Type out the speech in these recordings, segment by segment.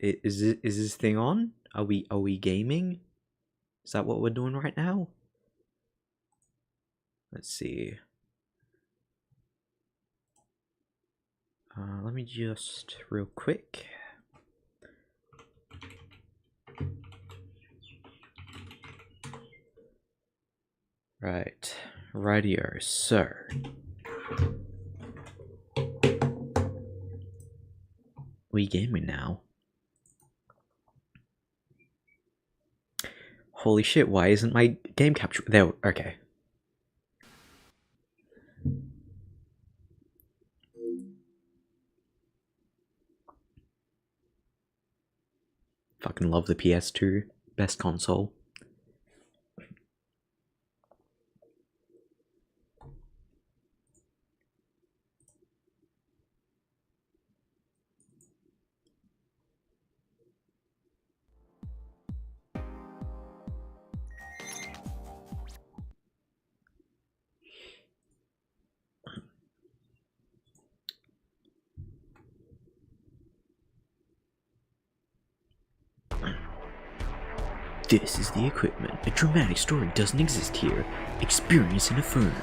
Is this thing on? Are we gaming? Is that what we're doing right now? Let's see. Let me just real quick. Right, radio, so we gaming now. Holy shit, why isn't my game capture there? Okay. Fucking love the PS2. Best console. This is the equipment. A dramatic story doesn't exist here. Experience in a firm.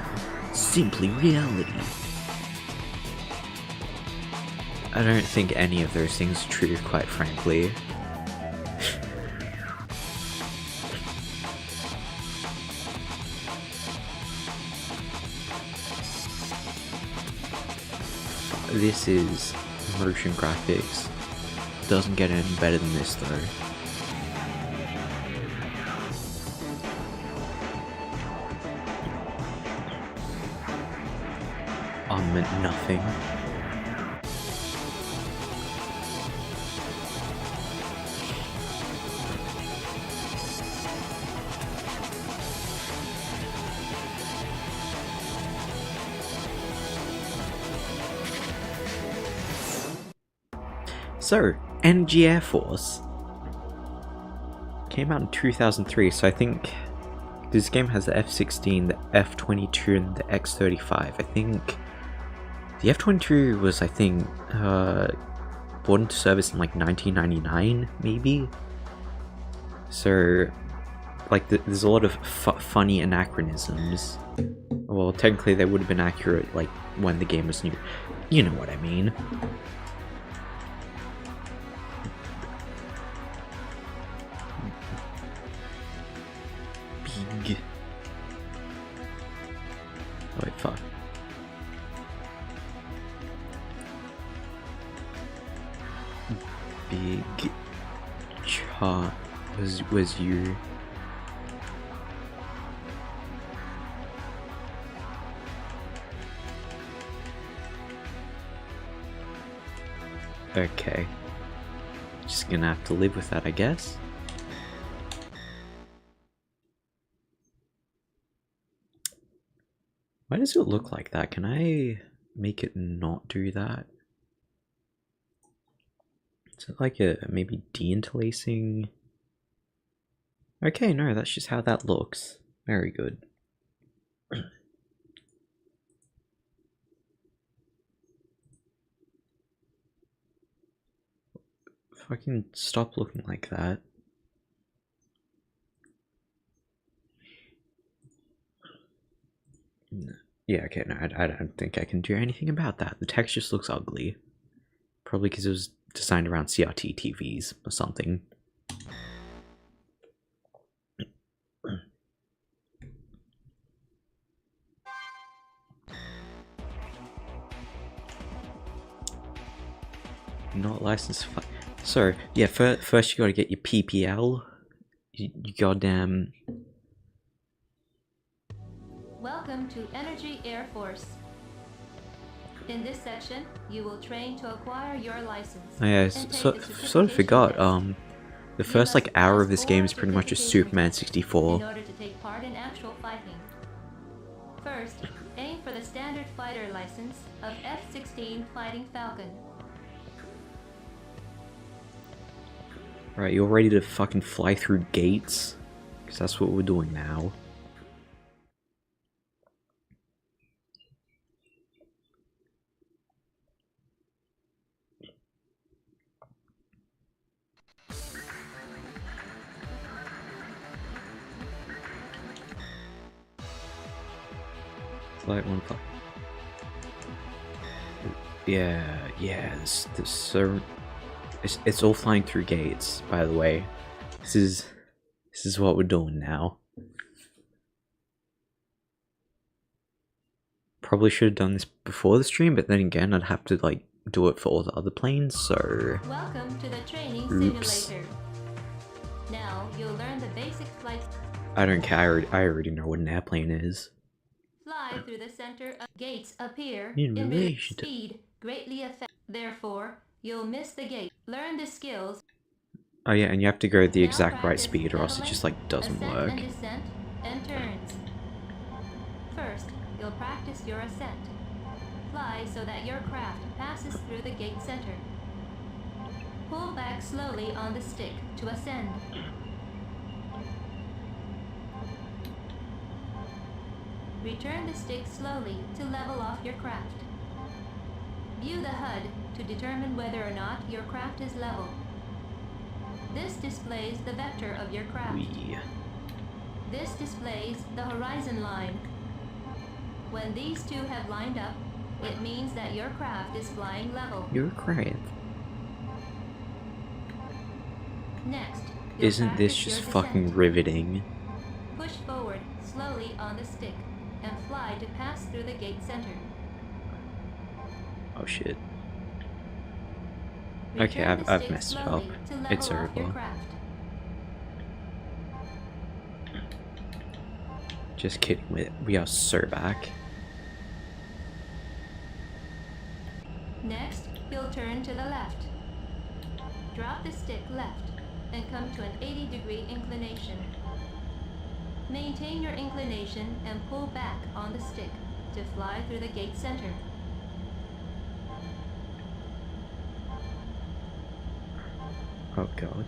Simply reality. I don't think any of those things are true, quite frankly. This is motion graphics. Doesn't get any better than this though. Nothing. So, NG Airforce came out in 2003, so I think this game has the F-16, the F-22, and the X-35. I think the F-22 was, I think, brought into service in like 1999, maybe? So, like, there's a lot of funny anachronisms. Well, technically they would have been accurate, like, when the game was new. You know what I mean. Big. Oh, wait, fuck. Big chart was you. Okay. Just gonna have to live with that, I guess. Why does it look like that? Can I make it not do that? Is it like a maybe deinterlacing? Okay, no, that's just how that looks. Very good. Fucking stop looking like that. Yeah, okay, no, I don't think I can do anything about that. The text just looks ugly. Probably because it was designed around CRT TVs or something. Not licensed. So, yeah, first you gotta get your PPL. You goddamn. Welcome to Energy Airforce. In this section, you will train to acquire your license. Oh, yeah, sort of forgot. The first like hour of this game is pretty much just Superman 64. In order to take part in actual fighting. First, aim for the standard fighter license of F-16 Fighting Falcon. Right, you're ready to fucking fly through gates? Because that's what we're doing now. flight, one flight. Yeah, this so it's all flying through gates, by the way. This is what we're doing now. Probably should have done this before the stream, but then again, I'd have to like do it for all the other planes, so... Welcome to the training simulator. Now, you'll learn the basic flight... I don't care, I already know what an airplane is. Fly through the center of... Gates appear In relation to... speed greatly affect... Therefore, you'll miss the gate. Learn the skills... Oh yeah, and you have to go the Now exact right practice speed or else it leveling, just like doesn't ascent work. and descent, and turns. First, you'll practice your ascent. Fly so that your craft passes through the gate center. Pull back slowly on the stick to ascend. Return the stick slowly to level off your craft. View the HUD to determine whether or not your craft is level. This displays the vector of your craft. This displays the horizon line. When these two have lined up, it means that your craft is flying level. Your craft. Next, Isn't this just fucking riveting? Push forward slowly on the stick and fly to pass through the gate center. Oh shit. Okay, I've messed it up. It's over. Just kidding, we are so back. Next, you'll turn to the left. Drop the stick left and come to an 80-degree inclination. Maintain your inclination and pull back on the stick to fly through the gate center. Oh god.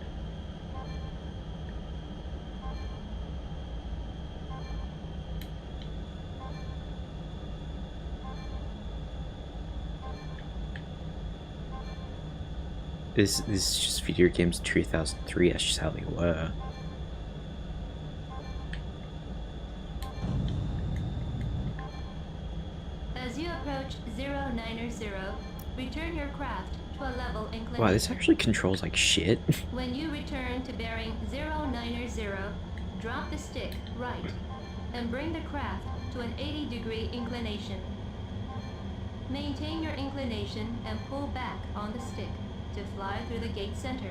This is just video games 2003, that's just how they were. As you approach 090, return your craft to a level inclination. Wow, this actually controls like shit. When you return to bearing 090, drop the stick right and bring the craft to an 80-degree inclination. Maintain your inclination and pull back on the stick to fly through the gate center.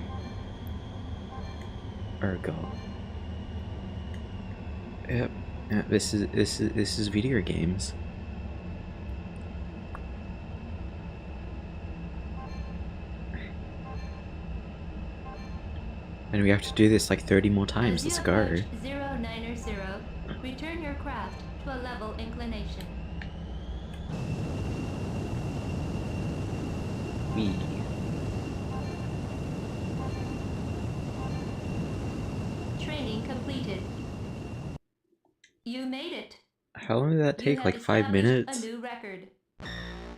Oh god. Yep. Yeah, this is video games. And we have to do this like 30 more times. Let's go. 090, return your craft to a level inclination. Wee. Training completed. You made it. How long did that take? Like 5 minutes? A new record.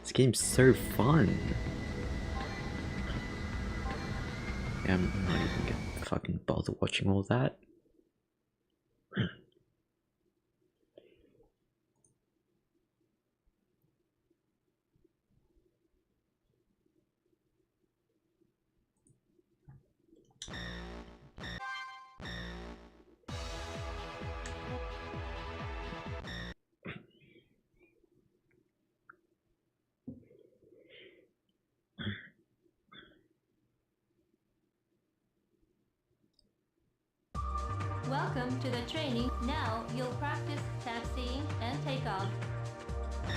This game's so fun. Yeah, I'm not even gonna fucking bother watching all that. Welcome to the training. Now you'll practice taxiing and takeoff.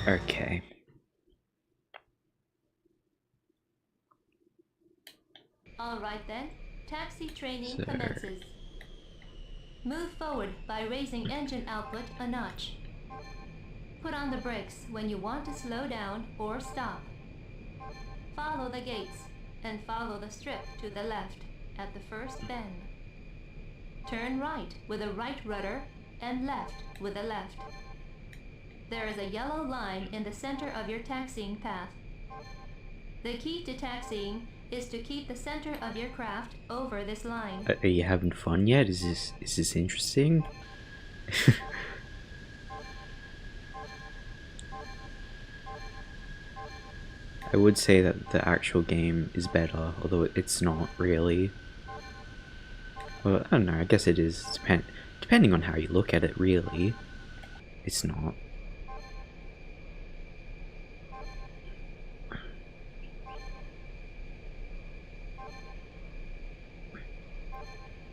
Okay. Alright then, taxi training commences. Move forward by raising engine output a notch. Put on the brakes when you want to slow down or stop. Follow the gates and follow the strip to the left at the first bend. Turn right with a right rudder and left with a left. There is a yellow line in the center of your taxiing path. The key to taxiing is to keep the center of your craft over this line. Are you having fun yet? Is this interesting? I would say that the actual game is better, although it's not really. Well, I don't know, I guess it is, depending on how you look at it, really. It's not.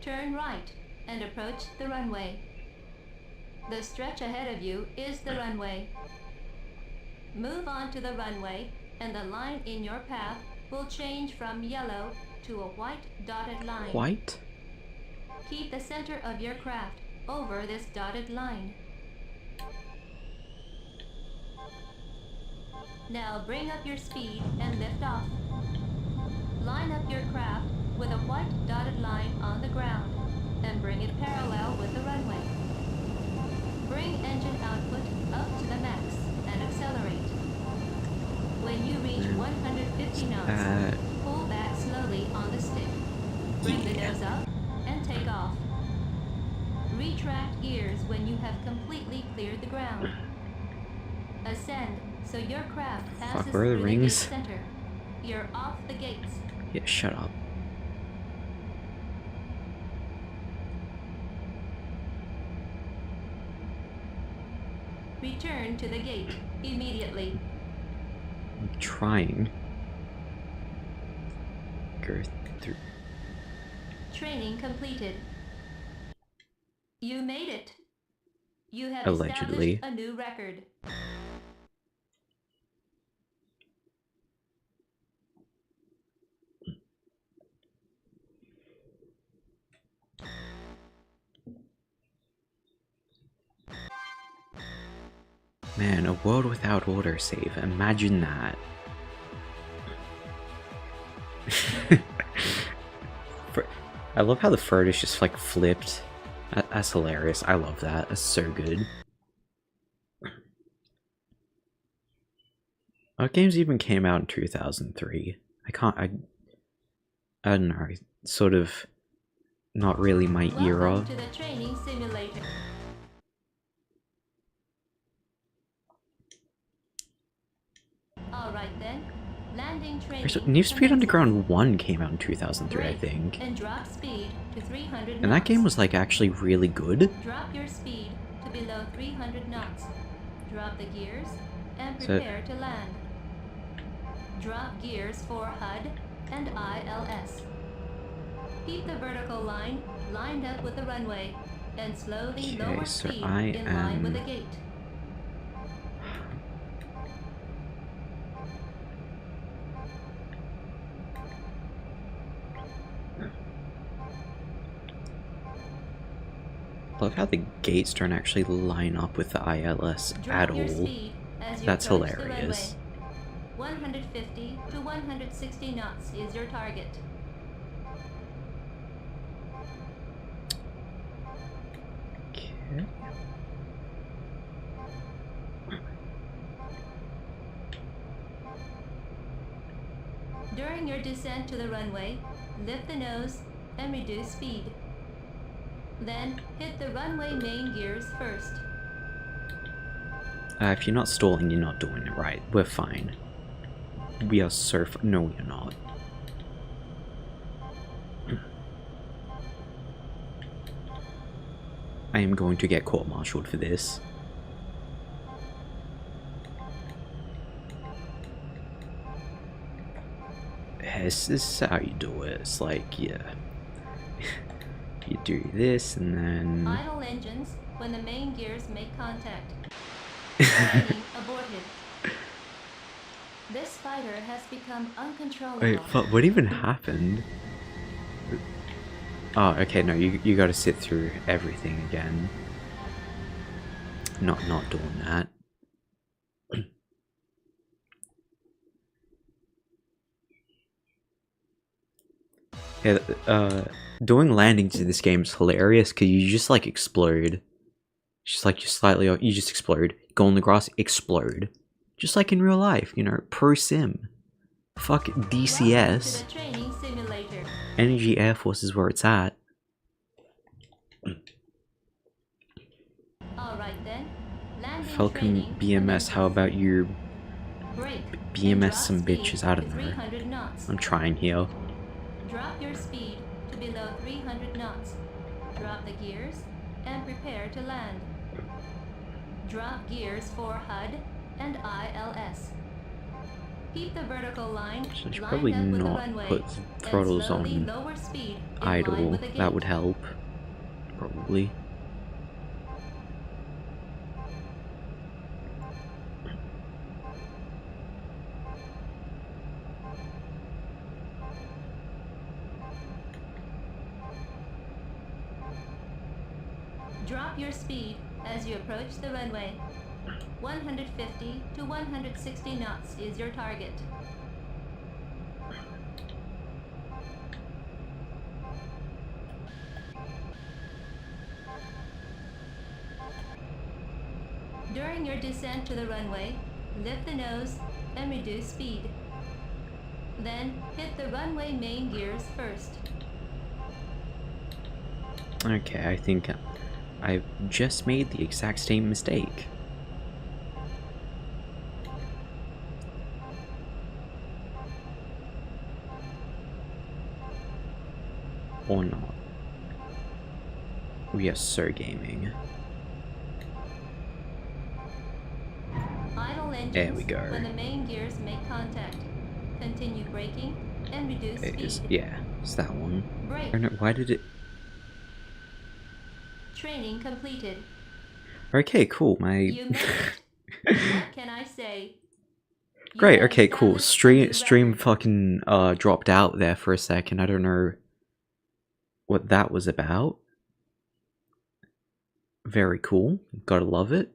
Turn right and approach the runway. The stretch ahead of you is the runway. Move on to the runway and the line in your path will change from yellow to a white dotted line. White? Keep the center of your craft over this dotted line. Now bring up your speed and lift off. Line up your craft with a white dotted line on the ground and bring it parallel with the runway. Bring engine output up to the max and accelerate. When you reach 150 knots, pull back slowly on the stick. Bring the nose up and take off. Retract gears when you have completely cleared the ground. Ascend so your craft passes through the gate center. You're off the gates. Yeah, shut up. Return to the gate immediately. I'm trying. Go through. Training completed. You made it. You have Allegedly. established a new record. Man, a world without autosave. Imagine that. I love how the photos just like flipped. That's hilarious. I love that. That's so good. What games even came out in 2003? I don't know. Sort of not really my era. Welcome to the training simulator. Alright then. Landing training. Need for Speed Underground 1 came out in 2003, I think. And drop speed to 300 knots. And that game was like actually really good. Drop your speed to below 300 knots. Drop the gears and prepare to land. Drop gears for HUD and ILS. Keep the vertical line lined up with the runway and slowly lower so speed I in line with the gate. Love how the gates don't actually line up with the ILS at all. That's hilarious. 150 to 160 knots is your target. Okay. During your descent to the runway, lift the nose and reduce speed. Then hit the runway main gears first. If you're not stalling, you're not doing it right. We're fine. We are no, we're not. I am going to get court-martialed for this. This is how you do it. It's like, yeah. You do this and then... Idle engines when the main gears make contact. Training aborted. This fighter has become uncontrollable. Wait, but what even happened? Oh, okay, no, you gotta sit through everything again. Not doing that. Yeah, doing landings in this game is hilarious because you just like explode. Just like you just explode. Go on the grass, explode. Just like in real life, you know, pro sim. Fuck DCS. Energy Air Force is where it's at. Alright then. Falcon BMS, how about you Brake. BMS some bitches, I don't know. 300 knots. I'm trying here. Drop your speed to below 300 knots. Drop the gears and prepare to land. Drop gears for HUD and ILS. Keep the vertical line So I should lined probably up with the not runway put throttles and slowly on lower speed in idle. line with the That gate. would help. Probably. Drop your speed as you approach the runway. 150 to 160 knots is your target. During your descent to the runway, lift the nose and reduce speed. Then hit the runway main gears first. Okay, I think I've just made the exact same mistake. Or not. We are so gaming. Idle engines There we go. when the main gears make contact. Continue braking and reduce speed. Yeah, it's that one. Brake. I don't know, why did it... Training completed. Okay, cool, my... You made it. What can I say? You Great, have okay, cool. established a new Stream record. fucking dropped out there for a second. I don't know what that was about. Very cool. Gotta love it.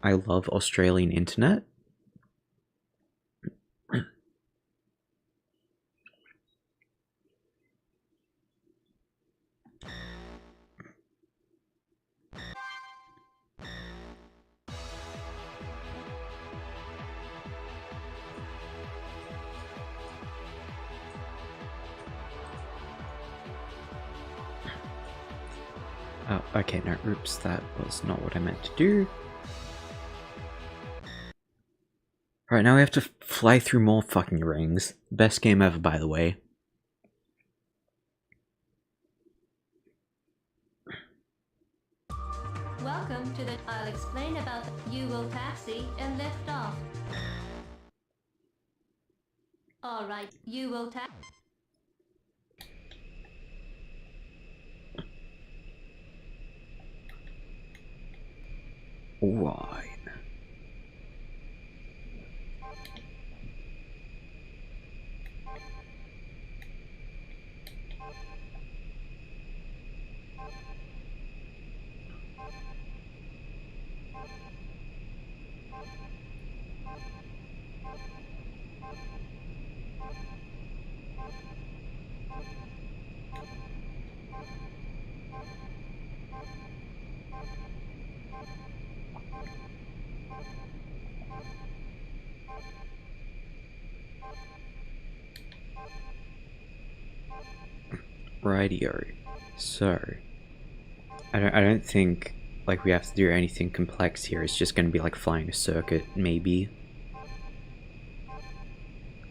I love Australian internet. Oh, okay, no, oops, that was not what I meant to do. Alright, now we have to fly through more fucking rings. Best game ever, by the way. Welcome to the... I'll explain about you will taxi and lift off. Alright, you will taxi. Alright. Rightio. So, I don't think like we have to do anything complex here. It's just going to be like flying a circuit, maybe.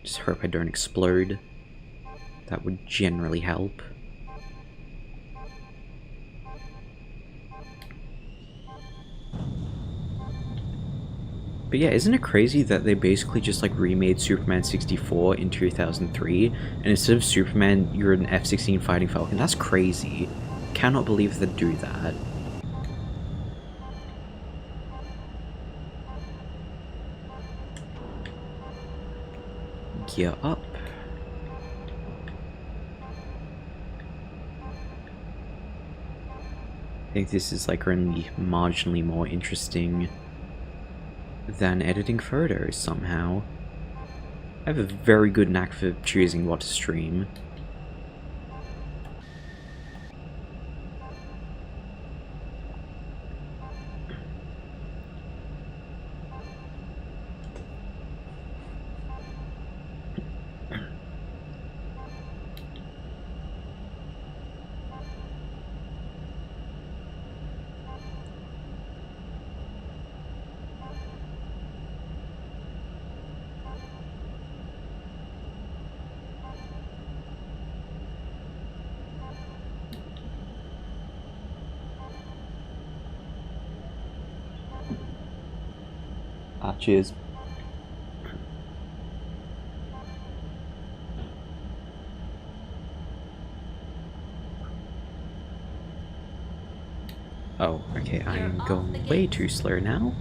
Just hope I don't explode. That would generally help. But yeah, isn't it crazy that they basically just like remade Superman 64 in 2003, and instead of Superman, you're an F-16 Fighting Falcon? That's crazy. Cannot believe they'd do that. Gear up. I think this is like only marginally more interesting than editing photos somehow. I have a very good knack for choosing what to stream. Cheers. Oh, okay, I am going way too slow now.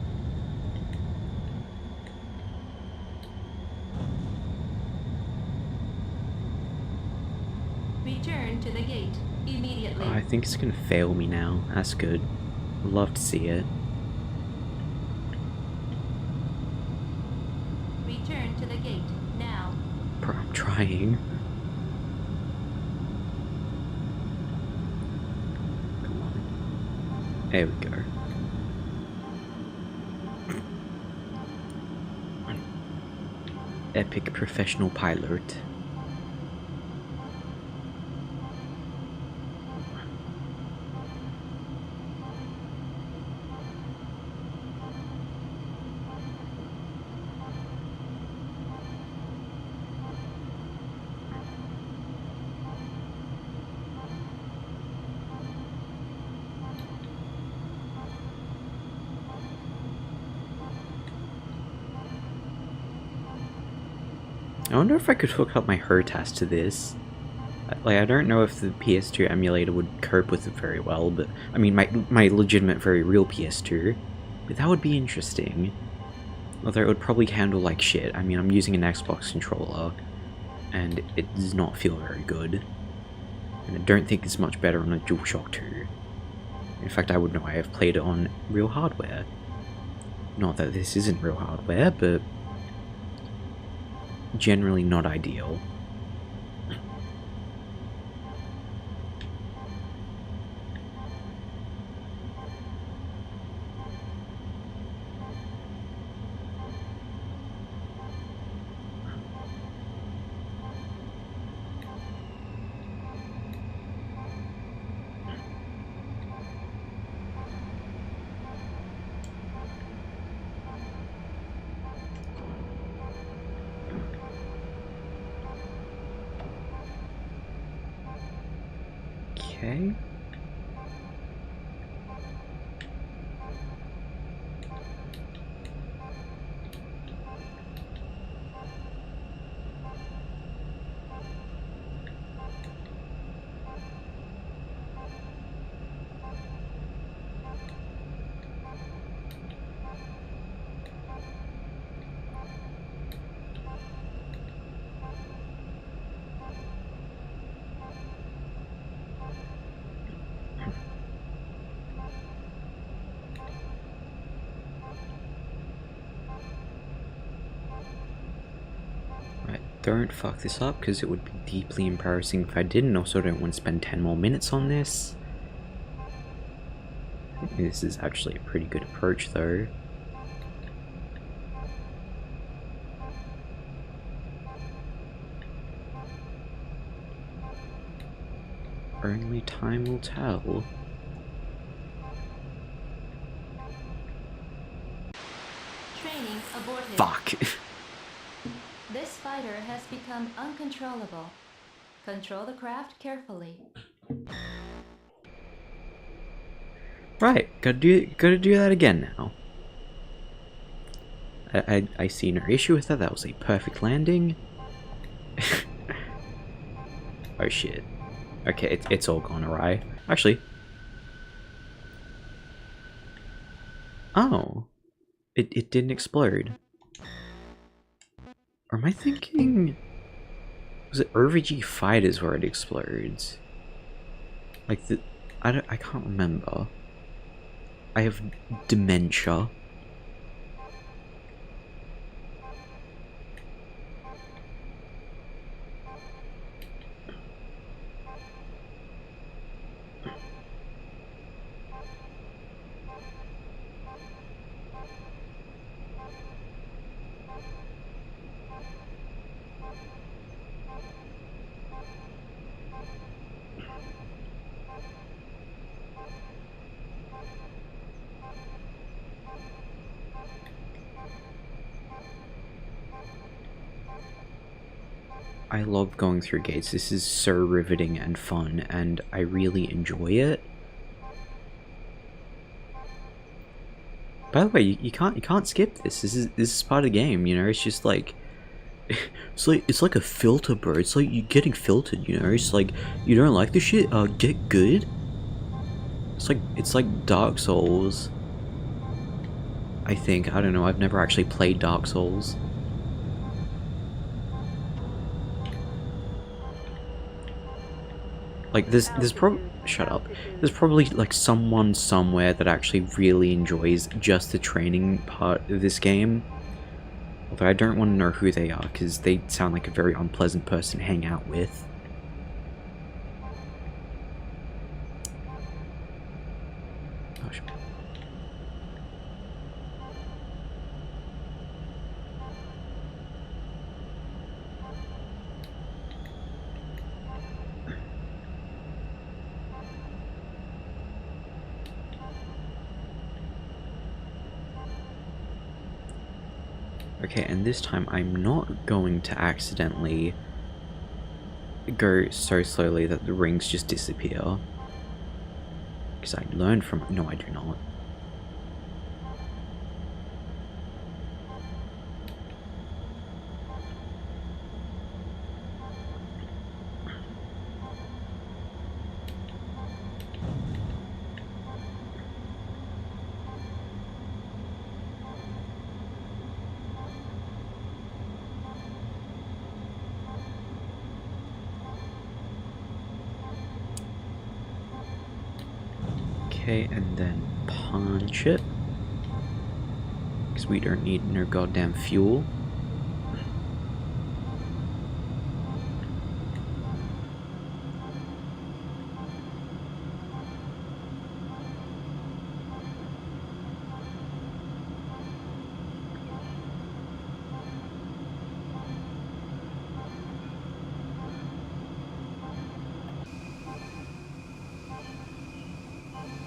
Return to the gate immediately. Oh, I think it's gonna fail me now. That's good. Love to see it. Return to the gate now. Bro, I'm trying. Come on. There we go. Epic professional pilot. I wonder if I could hook up my HERTAS to this. Like, I don't know if the PS2 emulator would cope with it very well, but I mean, my legitimate, very real PS2. But that would be interesting. Although it would probably handle like shit. I mean, I'm using an Xbox controller, and it does not feel very good. And I don't think it's much better on a DualShock 2. In fact, I would know I have played it on real hardware. Not that this isn't real hardware, but generally not ideal. Okay. Don't fuck this up, because it would be deeply embarrassing if I did, and also don't want to spend 10 more minutes on this. I think this is actually a pretty good approach, though. Only time will tell. Training aborted. Fuck. This fighter has become uncontrollable. Control the craft carefully. Right, gotta do that again now. I see no issue with that. That was a perfect landing. Oh shit. Okay, it's all gone awry. Actually. Oh. It didn't explode. Or am I thinking... Was it OVG Fighters where it explodes? Like the... I can't remember. I have dementia. I love going through gates. This is so riveting and fun, and I really enjoy it. By the way, you can't skip this. This is part of the game, you know. It's just like it's like a filter, bro. It's like you're getting filtered, you know. It's like you don't like the shit. Get good. It's like Dark Souls. I think, I don't know. I've never actually played Dark Souls. Like shut up. There's probably like someone somewhere that actually really enjoys just the training part of this game. Although I don't want to know who they are, because they sound like a very unpleasant person to hang out with. Gosh. Okay, and this time I'm not going to accidentally go so slowly that the rings just disappear. Because I learned from... No, I do not. Okay, and then punch it. Because we don't need no goddamn fuel.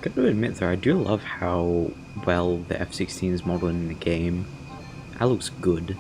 Gotta admit though, I do love how well the F-16 is modeled in the game. That looks good.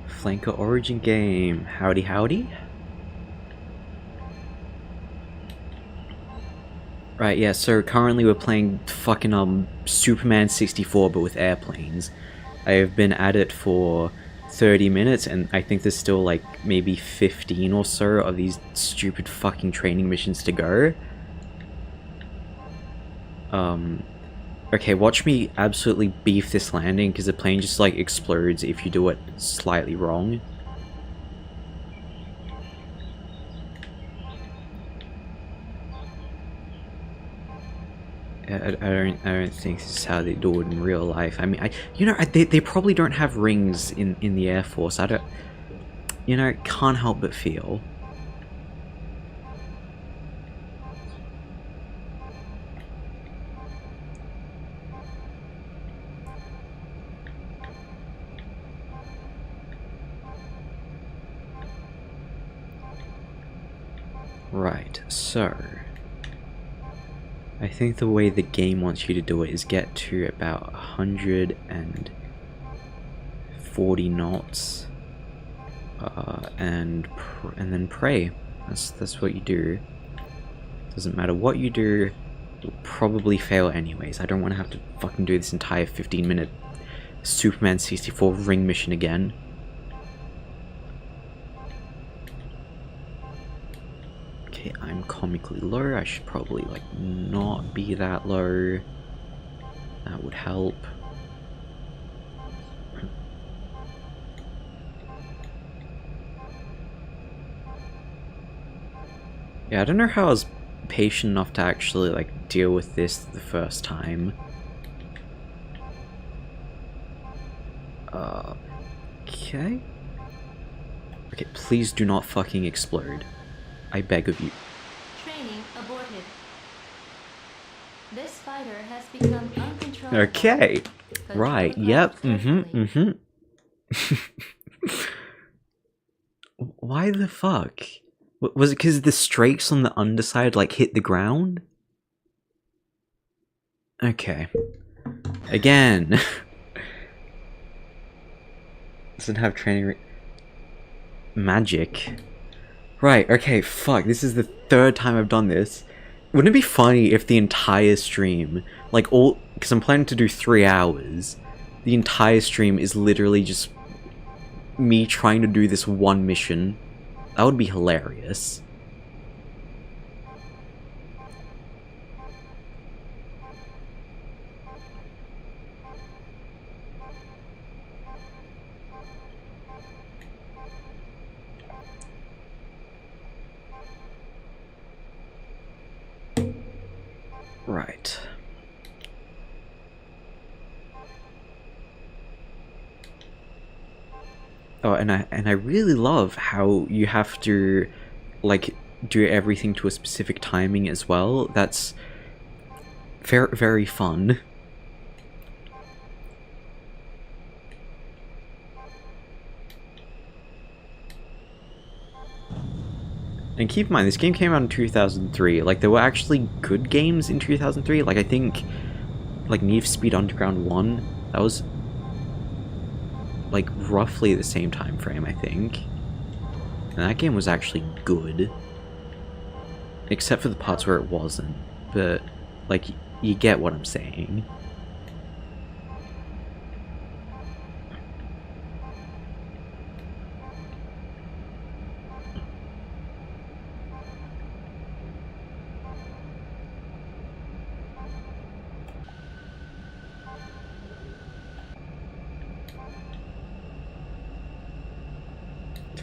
Flanker Origin game. Howdy howdy. Right, yeah, so currently we're playing fucking Superman 64 but with airplanes. I have been at it for 30 minutes and I think there's still like maybe 15 or so of these stupid fucking training missions to go. Okay, watch me absolutely beef this landing because the plane just like explodes if you do it slightly wrong. I don't think this is how they do it in real life. I mean, they probably don't have rings in the Air Force. I don't, can't help but feel. Right, so I think the way the game wants you to do it is get to about 140 knots, and then pray. That's what you do. Doesn't matter what you do, you'll probably fail anyways. I don't want to have to fucking do this entire 15-minute Superman 64 ring mission again. Okay, I'm comically low. I should probably like not be that low. That would help. Yeah, I don't know how I was patient enough to actually like deal with this the first time. Okay. Okay, please do not fucking explode. I beg of you. Training aborted. This fighter has become uncontrollable. Okay. Control Right, the yep, craft carefully. Why the fuck? Was it because the strakes on the underside, like, hit the ground? Okay. Again. Doesn't have training magic. Right, okay, fuck. This is the third time I've done this. Wouldn't it be funny if the entire stream, like all, because I'm planning to do 3 hours, the entire stream is literally just me trying to do this one mission? That would be hilarious. Right. Oh, and I really love how you have to, like, do everything to a specific timing as well. That's very, very fun. And keep in mind, this game came out in 2003. Like, there were actually good games in 2003. Like, I think, like, Need for Speed Underground 1, that was, like, roughly the same time frame, I think. And that game was actually good. Except for the parts where it wasn't. But, like, you get what I'm saying.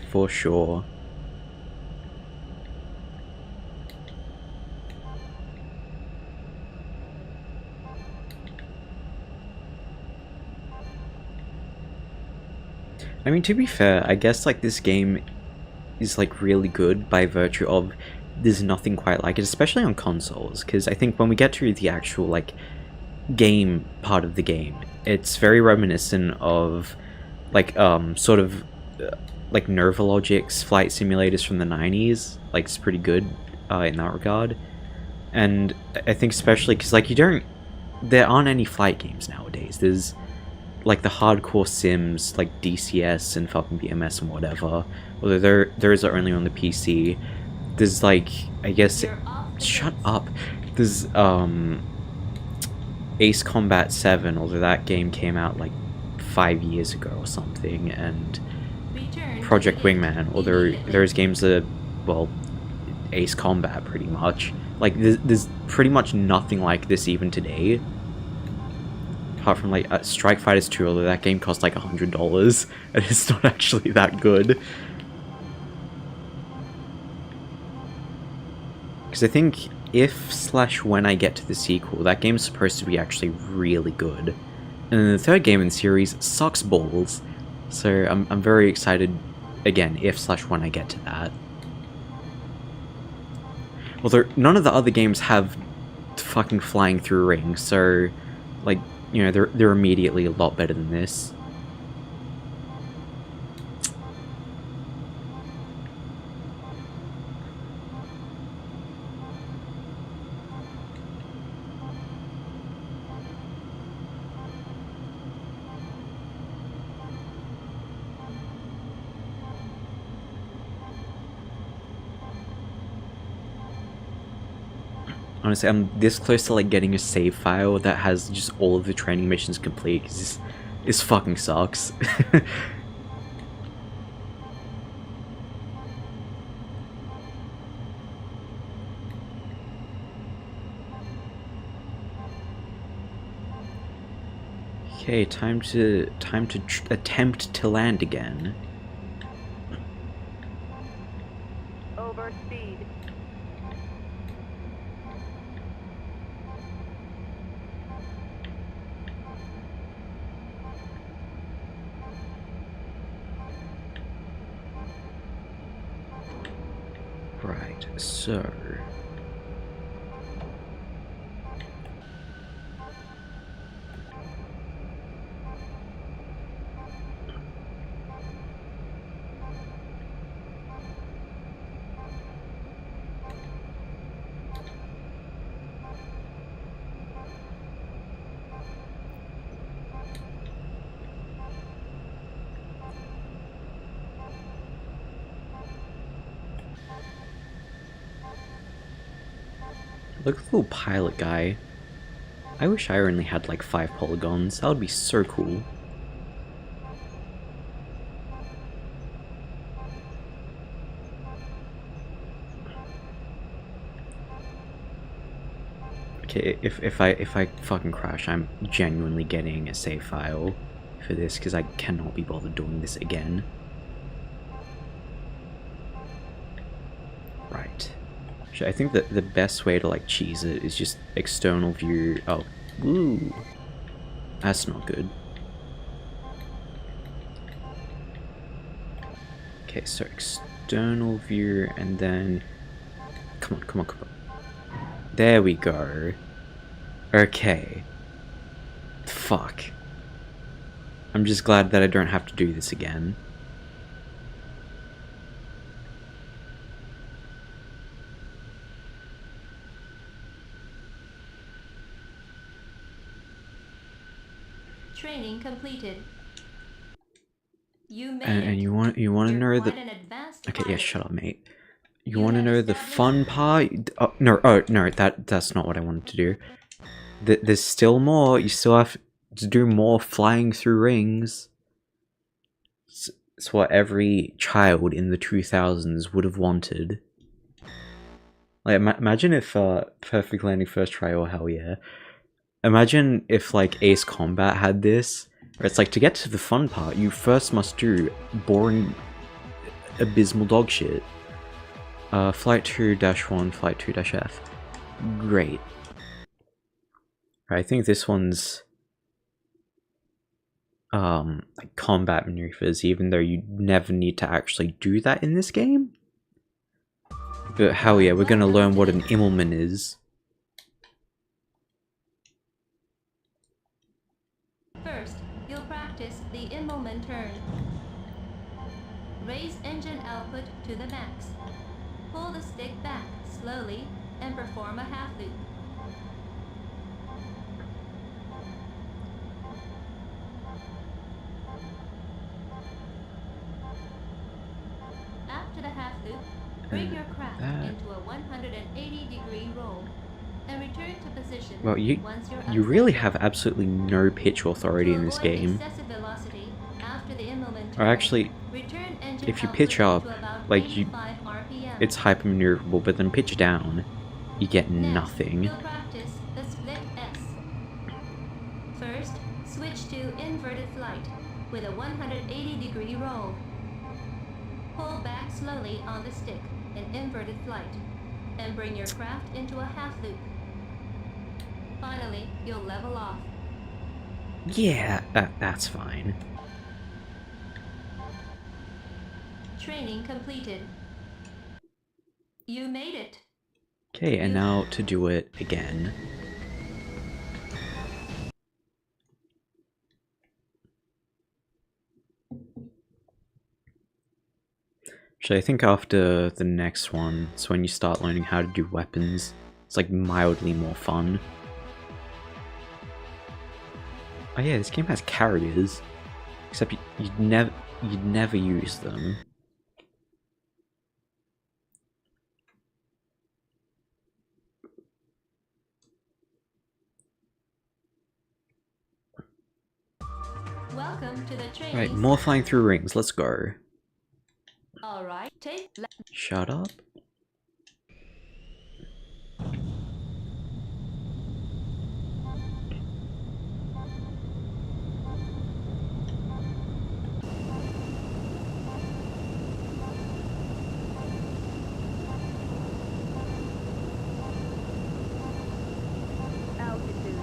For sure. I mean, to be fair, I guess, like, this game is, like, really good by virtue of there's nothing quite like it, especially on consoles, because I think when we get to the actual, like, game part of the game, it's very reminiscent of, like, sort of, like, Nervalogic's flight simulators from the 90s. Like, it's pretty good in that regard. And I think especially because, like, there aren't any flight games nowadays. There's, like, the hardcore sims, like DCS and Falcon BMS and whatever, although there is only on the PC. There's, like, I guess, shut up. There's, Ace Combat 7, although that game came out, like, 5 years ago or something, and Project Wingman, although there's games that, well, Ace Combat, pretty much. Like, there's pretty much nothing like this even today. Apart from, like, Strike Fighters 2, although that game cost, like, $100, and it's not actually that good. Because I think if/when I get to the sequel, that game's supposed to be actually really good. And then the third game in the series sucks balls. So I'm very excited, again, if/when I get to that. Although none of the other games have fucking flying through rings, so, like, you know, they're immediately a lot better than this. Honestly, I'm this close to, like, getting a save file that has just all of the training missions complete, because this fucking sucks. Okay, time to attempt to land again. Over speed. So... Look at the little pilot guy. I wish I only had like 5 polygons. That would be so cool. Okay, if I fucking crash, I'm genuinely getting a save file for this because I cannot be bothered doing this again. Right. So I think that the best way to like cheese it is just external view. Oh, ooh, that's not good. Okay, so external view and then come on, come on, come on. There we go. Okay. Fuck. I'm just glad that I don't have to do this again. Training completed. You made And it. you want to know Quite the... an advanced Okay, yeah, pilot. shut up, mate. You You want to have know the established- fun part? Oh, no, that's not what I wanted to do. There's still more. You still have to do more flying through rings. It's what every child in the 2000s would have wanted. Like, imagine if Perfect Landing First Try or Hell Yeah. Imagine if like Ace Combat had this, where it's like to get to the fun part, you first must do boring, abysmal dog shit. Flight 2-1, Flight 2-F. Great. I think this one's like combat maneuvers, even though you never need to actually do that in this game. But hell yeah, we're gonna learn what an Immelman is. First, you'll practice the Immelman turn. Raise engine output to the max. Pull the stick back slowly and perform a half loop. After the half loop, bring your craft into a 180-degree roll and return to position. Well, once you're you really unsettled. have absolutely no pitch authority in this game. Or actually, if you pitch up, like it's hyper maneuverable, but then pitch down, you get nothing. You'll practice the split S. First, switch to inverted flight with a 180-degree roll. Pull back slowly on the stick in inverted flight and bring your craft into a half loop. Finally, you'll level off. Yeah, that's fine. Training completed. You made it. Okay, and now to do it again. So I think after the next one, it's when you start learning how to do weapons. It's like mildly more fun. Oh yeah, this game has carriers, except you'd never use them. Welcome to the training. Right, more flying through rings. Let's go. All right, take. Shut up. Altitude.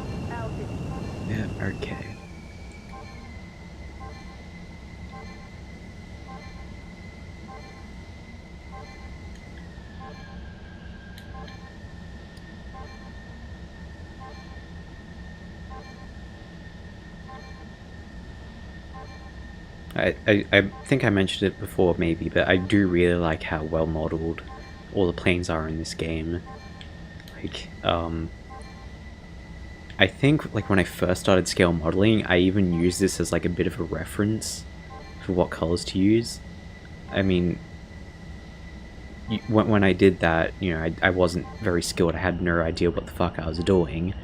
Yeah, okay. I think I mentioned it before maybe, but I do really like how well modeled all the planes are in this game. Like, I think like when I first started scale modeling, I even used this as like a bit of a reference for what colors to use. I mean, when I did that, you know, I wasn't very skilled. I had no idea what the fuck I was doing,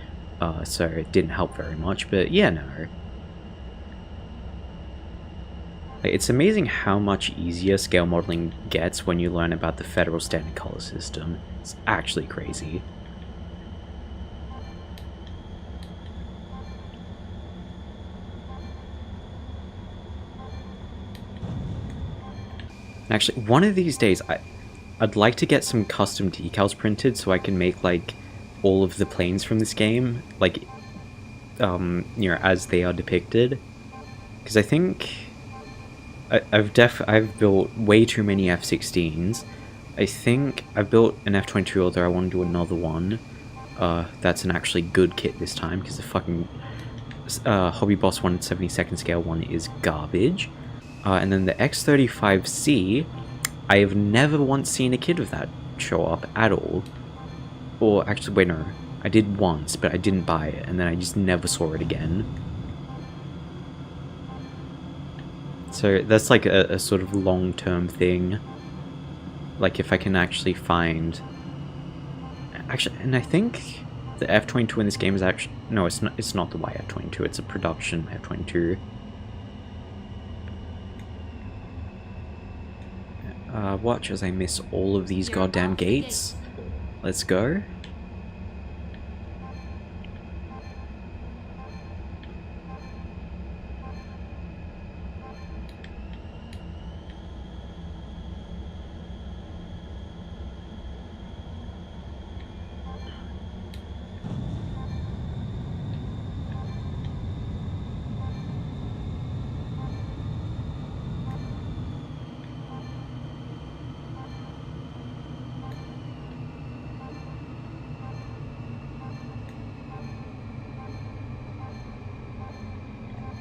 so it didn't help very much. But yeah, no. It's amazing how much easier scale modeling gets when you learn about the Federal Standard Color System. It's actually crazy. Actually, one of these days, I'd like to get some custom decals printed so I can make, like, all of the planes from this game, like, you know, as they are depicted. Because I think I've built way too many F-16s. I think I've built an F-22, although I want to do another one. That's an actually good kit this time, because the fucking Hobby Boss 1/72nd scale one is garbage. And then the X-35C, I have never once seen a kit of that show up at all. Or actually, wait, no. I did once, but I didn't buy it, and then I just never saw it again. So that's like a sort of long-term thing. Like if I can actually find... Actually, and I think the F-22 in this game is actually... No, it's not the YF-22, it's a production F-22. Watch as I miss all of these goddamn gates. Let's go.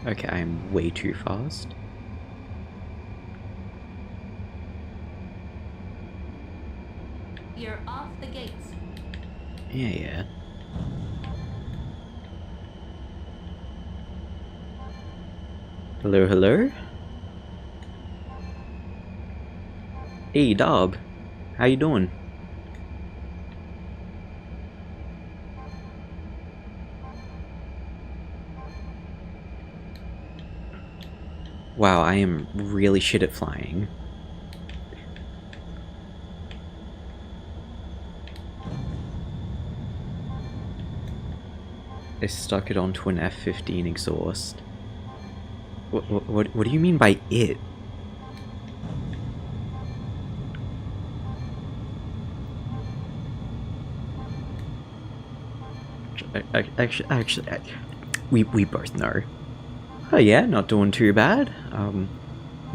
Okay, I am way too fast. You're off the gates. Yeah. Hello, hello? Hey, Dob. How you doing? Wow, I am really shit at flying. I stuck it onto an F-15 exhaust. What do you mean by it? Actually, we both know. Oh yeah, not doing too bad. I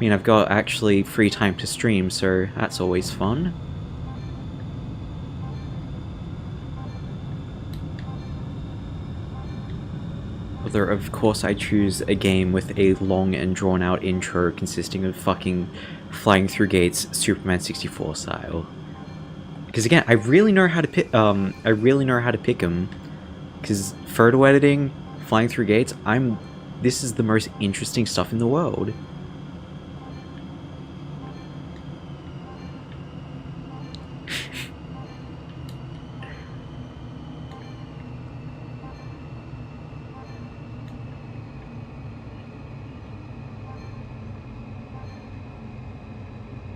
mean, I've got actually free time to stream, so that's always fun. Although, of course, I choose a game with a long and drawn-out intro consisting of fucking flying through gates, Superman 64 style. Because again, I really know how to pick. I really know how to pick them. Because photo editing, flying through gates, this is the most interesting stuff in the world.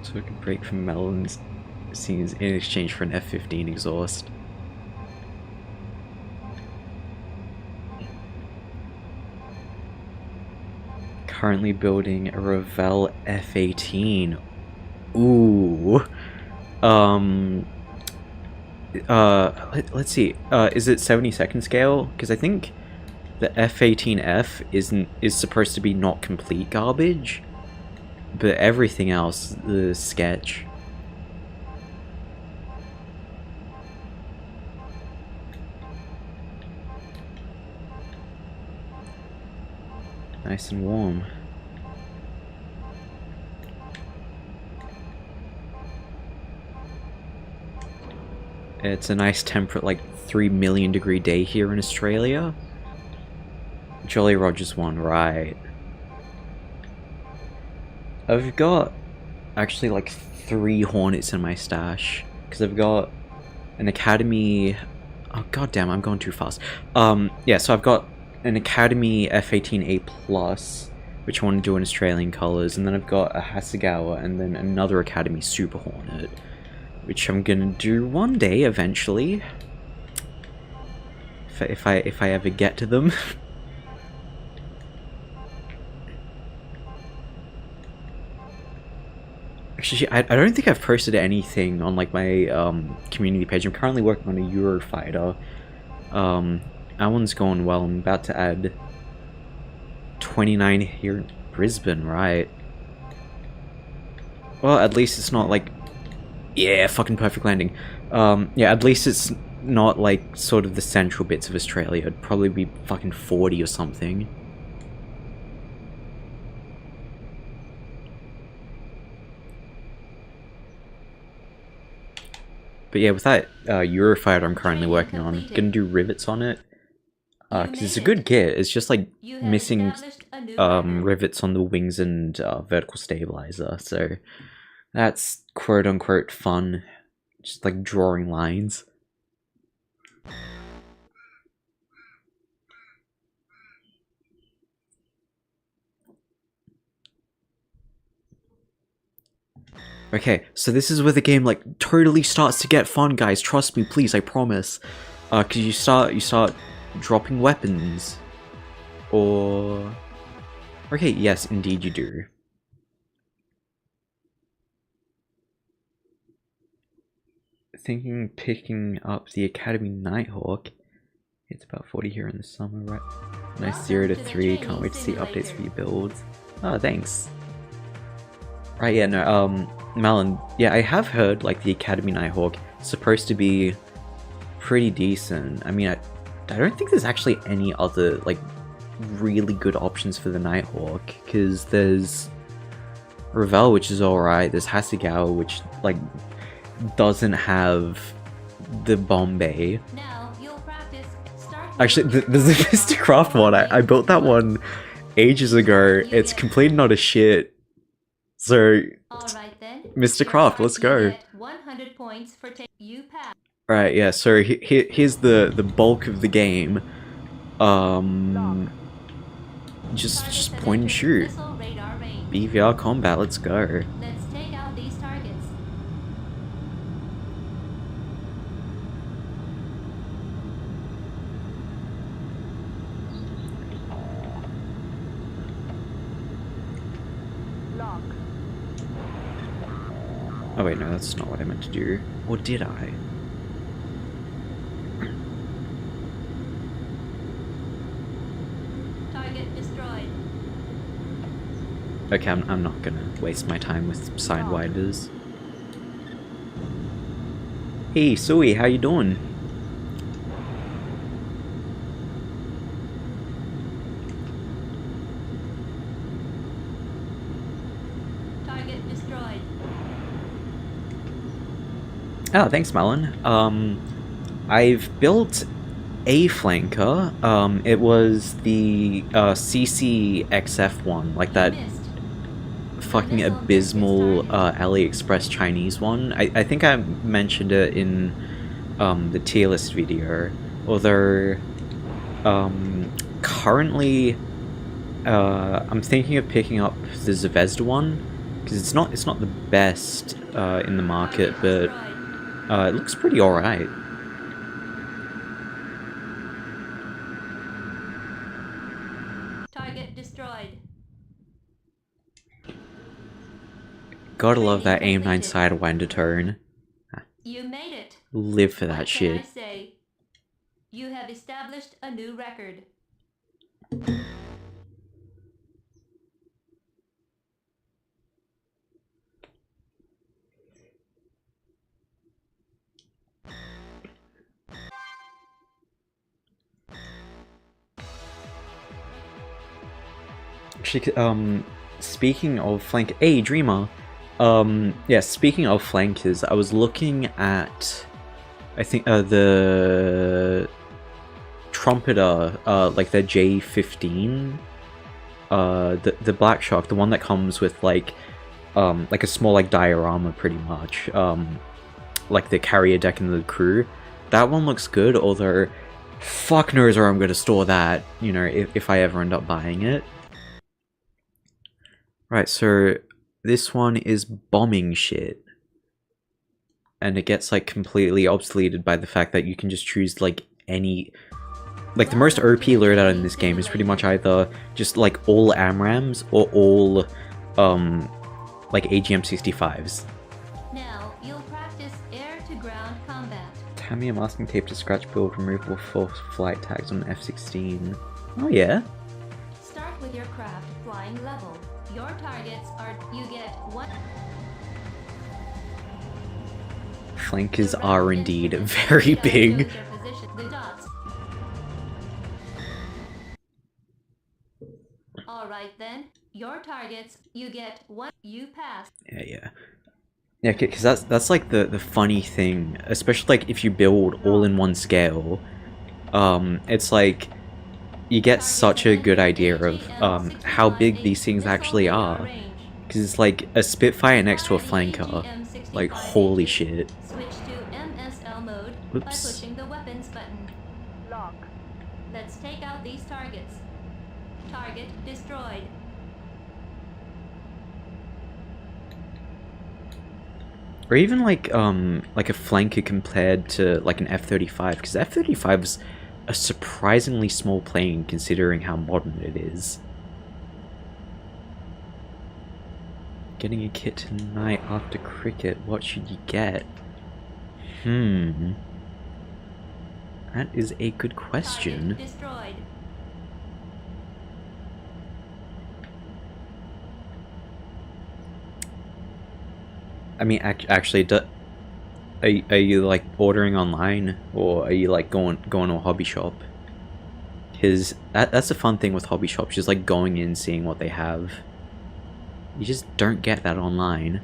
So I can break from Melon's scenes in exchange for an F-15 exhaust. Currently building a Revell F-18. Ooh. Let's see. Is it 72nd scale? Because I think the F-18F is supposed to be not complete garbage, but everything else is sketch. Nice and warm. It's a nice temperate, like 3 million degree day here in Australia. Jolly Roger's one, right. I've got actually like 3 Hornets in my stash. Because I've got an Academy... Oh goddamn, I'm going too fast. Yeah, so I've got an Academy F-18A+, which I want to do in Australian colours, and then I've got a Hasegawa, and then another Academy Super Hornet, which I'm gonna do one day eventually, if I ever get to them. Actually, I don't think I've posted anything on like my community page. I'm currently working on a Eurofighter. That one's going well. I'm about to add 29 here in Brisbane, right? Well, at least it's not like... Yeah, fucking perfect landing. Yeah, at least it's not like sort of the central bits of Australia. It'd probably be fucking 40 or something. But yeah, with that Eurofighter I'm currently working on, I'm gonna do rivets on it. Because it's a good kit, it's just like missing rivets on the wings and vertical stabilizer, so that's quote-unquote fun, just like drawing lines. Okay, so this is where the game like totally starts to get fun, guys. Trust me, please, I promise. Cause you start dropping weapons. Or... Okay, yes, indeed you do. Thinking picking up the Academy Nighthawk. It's about 40 here in the summer, right? Nice 0 to 3, can't wait to see updates for your builds. Oh, thanks. Right, yeah, no, Malin, yeah, I have heard, like, the Academy Nighthawk is supposed to be pretty decent. I mean, I don't think there's actually any other, like, really good options for the Nighthawk, because there's Revell, which is alright, there's Hasegawa, which, like, doesn't have the bomb bay. Actually, there's a Mr. Craft one, I built that one ages ago, it's completely not a shit. So, Mr. Craft, let's go. Right, yeah, so here's the bulk of the game. Just point and shoot. BVR combat, let's go. Let's take out these targets. Lock. Oh wait, no, that's not what I meant to do. Or did I? Target destroyed. Okay, I'm not gonna waste my time with sidewinders. Hey, Sui, how you doing? Target destroyed. Oh, thanks, Malin. I've built a flanker. It was the CCXF one, like that fucking abysmal AliExpress Chinese one. I think I mentioned it in the tier list video. Although currently I'm thinking of picking up the Zvezda one because it's not the best in the market, but it looks pretty alright. Target destroyed. Gotta love that AIM 9 Sidewinder turn. You made it. Live for that What shit. can I say? You have established a new record. Actually, speaking of flank, hey Dreamer, yeah, speaking of flankers, I was looking at I think the trumpeter, like the J-15, the Black Shark, the one that comes with like a small like diorama pretty much, like the carrier deck and the crew. That one looks good, although fuck knows where I'm gonna store that, you know, if I ever end up buying it. Right, so this one is bombing shit. And it gets like completely obsoleted by the fact that you can just choose like any... Like the most OP loadout in this game is pretty much either just like all AMRAMs or all like AGM-65s. Now, you'll practice air-to-ground combat. Tamiya masking tape to scratch build removable for flight tags on F-16. Oh yeah. Start with your craft flying level. Your targets are... You get one... Flankers are indeed very big. The dots. Alright then, your targets, you get one, you pass. Yeah. Yeah, because that's like the funny thing, especially like if you build all in one scale, it's like you get such a good idea of how big these things actually are. Because it's like a Spitfire next to a flanker, like holy shit. Switch to MSL mode by pushing the weapons button. Lock. Let's take out these targets. Target destroyed. Or even like a flanker compared to like an F-35, because F-35 is a surprisingly small plane considering how modern it is. Getting a kit tonight after cricket, what should you get? That is a good question. Target destroyed. I mean, actually, are you like ordering online, or are you like going to a hobby shop? Because that's a fun thing with hobby shops, just like going in, seeing what they have. You just don't get that online.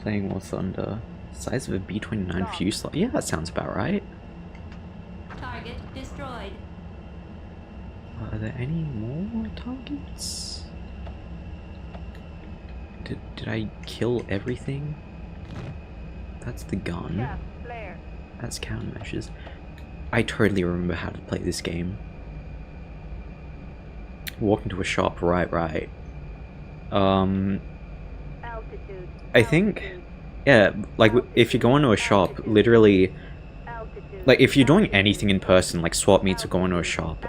Playing War Thunder. Size of a B-29 fuselage. Yeah, that sounds about right. Target destroyed. Are there any more targets? Did I kill everything? That's the gun. Chaff, flare. That's countermeasures. I totally remember how to play this game. Walk into a shop, right. Altitude. I think, yeah, like if you go into a shop, literally, Altitude. like if you're doing anything in person, like swap meets or going to a shop,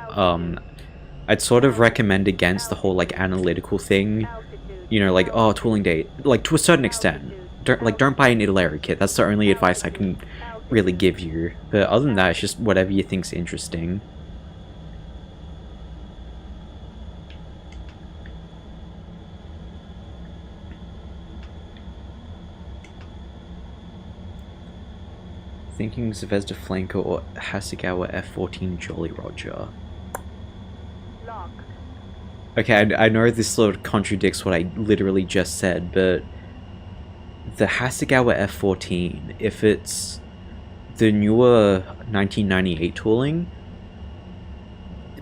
I'd sort of recommend against the whole like analytical thing, you know, like, oh, tooling date, like to a certain extent. Don't buy an Italeri kit, that's the only advice I can really give you. But other than that, it's just whatever you think's interesting. Thinking Zvezda Flanker or Hasegawa F-14 Jolly Roger. Lock. Okay, I know this sort of contradicts what I literally just said, but the Hasegawa F-14, if it's the newer 1998 tooling,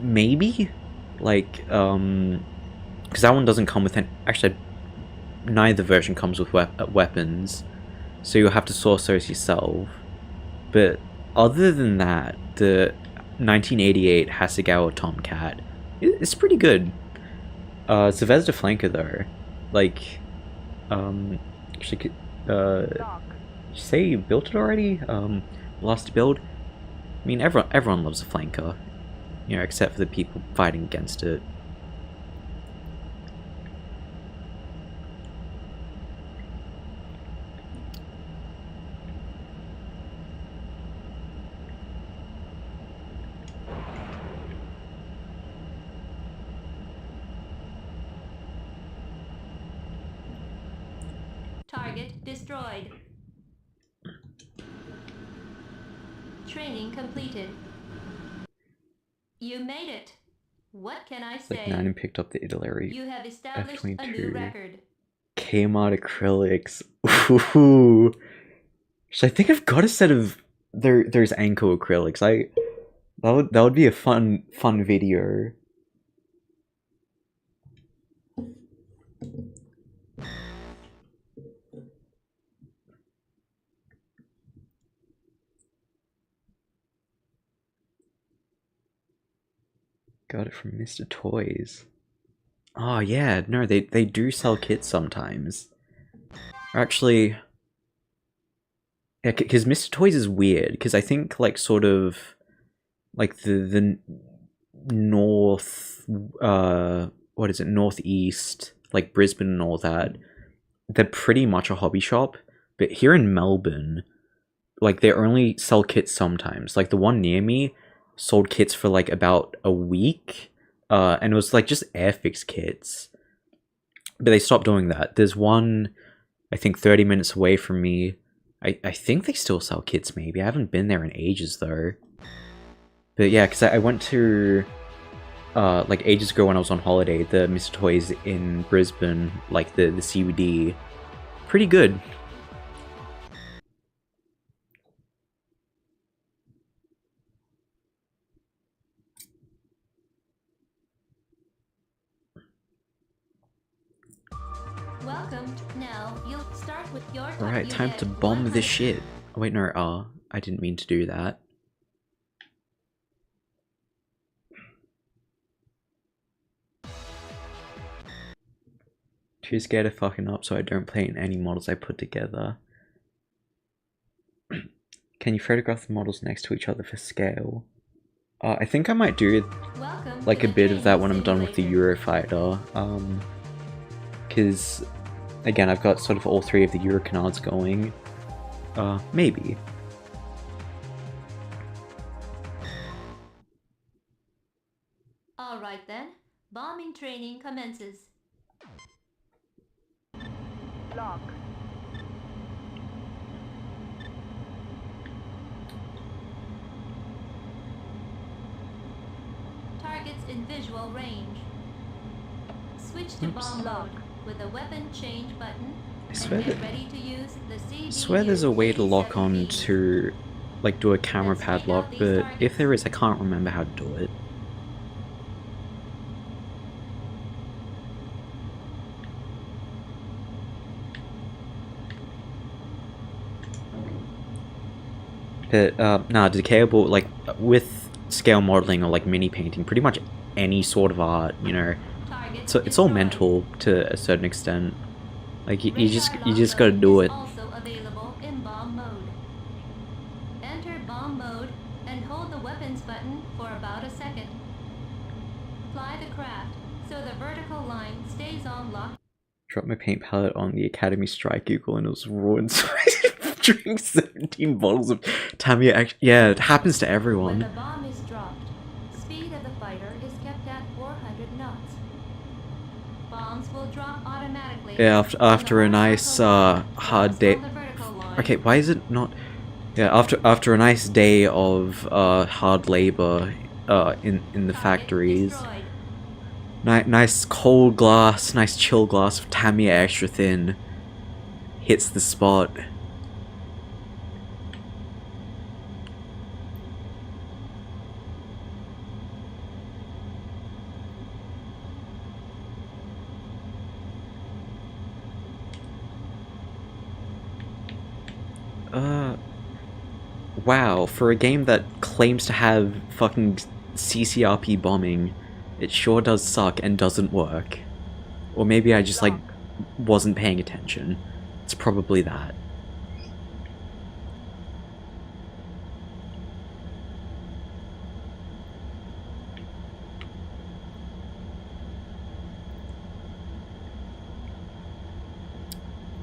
maybe? Like, because that one doesn't come with actually, neither version comes with weapons, so you'll have to source those yourself. But other than that, the 1988 Hasegawa Tomcat is pretty good. Zvezda Flanker though, like, actually, did you say you built it already? Last build? I mean, everyone loves a flanker, you know, except for the people fighting against it. Target destroyed. training completed. You made it. What can I say? Like 9 and picked up the Italy You have established a new F22. record. Kmart acrylics. Ooh. So I think I've got a set of those ankle acrylics. That would be a fun video. Got it from Mr. Toys. Oh yeah, no, they do sell kits sometimes. Or actually, yeah, because Mr. Toys is weird. Because I think like sort of like the north, what is it, northeast, like Brisbane and all that. They're pretty much a hobby shop. But here in Melbourne, like they only sell kits sometimes. Like the one near me sold kits for like about a week. And it was like just Airfix kits. But they stopped doing that. There's one, I think 30 minutes away from me. I think they still sell kits maybe. I haven't been there in ages though. But yeah, because I went to, like ages ago when I was on holiday, the Mr. Toys in Brisbane, like the CBD. Pretty good. Welcome. Now you'll start with your Alright, time to bomb this shit. Oh, wait, no, I didn't mean to do that. Too scared of fucking up, so I don't paint any models I put together. Can you photograph the models next to each other for scale? I think I might do like a bit of that when I'm done with the Eurofighter. Because, again, I've got sort of all 3 of the Euro canards going. Maybe. Alright then. Bombing training commences. Lock. Targets in visual range. Switch to bomb mode with a weapon change button. I Get ready to use the swear there's a way to lock on to, like, do a camera padlock, but if there is, I can't remember how to do it. But, nah, decayable, like, with scale modeling or, like, mini painting, pretty much any sort of art, you know, so it's all mental to a certain extent. Like, you just gotta do it. Also available in bomb mode. Enter bomb mode and hold the weapons button for about a second. Fly the craft so the vertical line stays on lock. Dropped my paint palette on the Academy Strike Eagle and it was ruined, so I drank 17 bottles of Tamiya. Yeah, it happens to When everyone. the bomb is dropped, speed of the fighter is kept at 400 knots. Bombs will drop automatically. Yeah, after a nice hard day. Okay, why is it not? Yeah, after a nice day of hard labor in the factories. Nice cold glass, nice chill glass of Tamiya extra thin hits the spot. Wow, for a game that claims to have fucking CCRP bombing, it sure does suck and doesn't work. Or maybe I just, like, wasn't paying attention. It's probably that.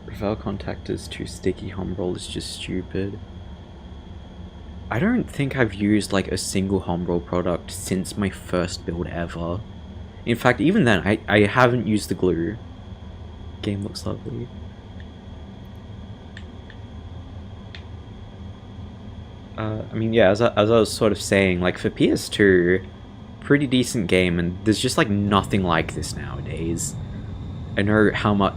Revel contactors too sticky, home roll is just stupid. I don't think I've used like a single home roll product since my first build ever. In fact, even then, I haven't used the glue. Game looks lovely. I mean, yeah, as I was sort of saying, like, for PS2, pretty decent game, and there's just, like, nothing like this nowadays. I know how much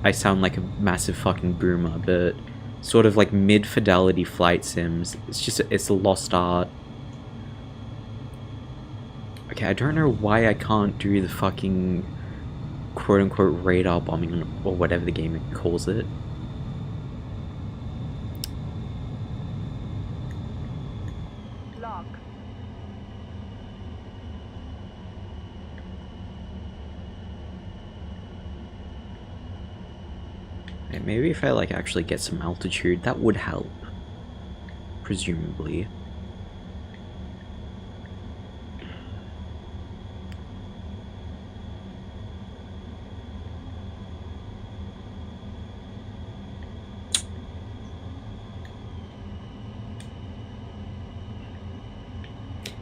I sound like a massive fucking boomer, but sort of, like, mid-fidelity flight sims, it's a lost art. Okay, I don't know why I can't do the fucking quote-unquote radar bombing, or whatever the game calls it. Lock. And maybe if I, like, actually get some altitude, that would help. Presumably.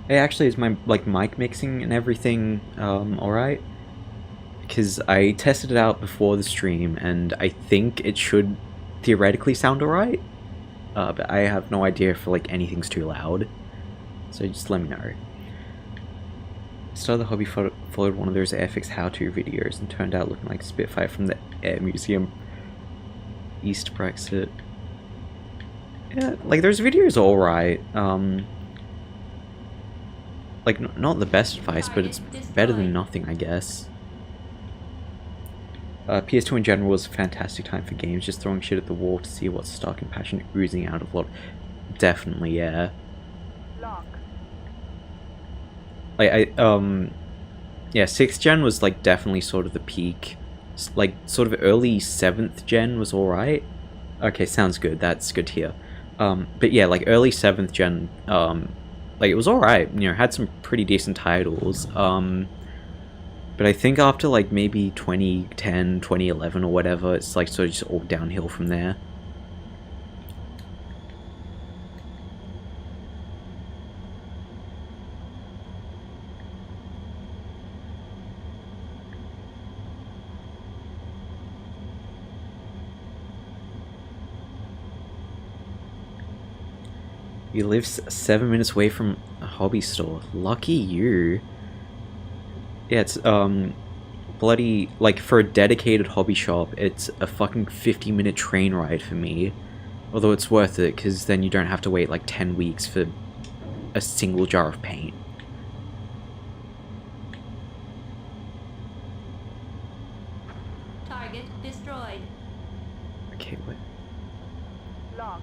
Hey, actually, is my, like, mic mixing and everything, alright? Because I tested it out before the stream, and I think it should theoretically sound alright. But I have no idea if, like, anything's too loud. So just let me know. Started the hobby, followed one of those Airfix how-to videos, and turned out looking like a Spitfire from the Air Museum. East Brexit. Yeah, like, those videos are alright. Like, not the best advice, but it's better than nothing, I guess. PS2 in general was a fantastic time for games, just throwing shit at the wall to see what's stuck and passion oozing out of a lot. Definitely, yeah. Lock. Like, yeah, 6th gen was, like, definitely sort of the peak. Like, sort of early 7th gen was alright. Okay, sounds good, that's good to hear. But yeah, like, early 7th gen, like, it was alright, you know, had some pretty decent titles, but I think after, like, maybe 2010, 2011 or whatever, it's, like, sort of just all downhill from there. You live 7 minutes away from a hobby store. Lucky you. Yeah, it's, bloody, like, for a dedicated hobby shop, it's a fucking 50-minute train ride for me. Although it's worth it, because then you don't have to wait, like, 10 weeks for a single jar of paint. Target destroyed. Okay, what? Lock.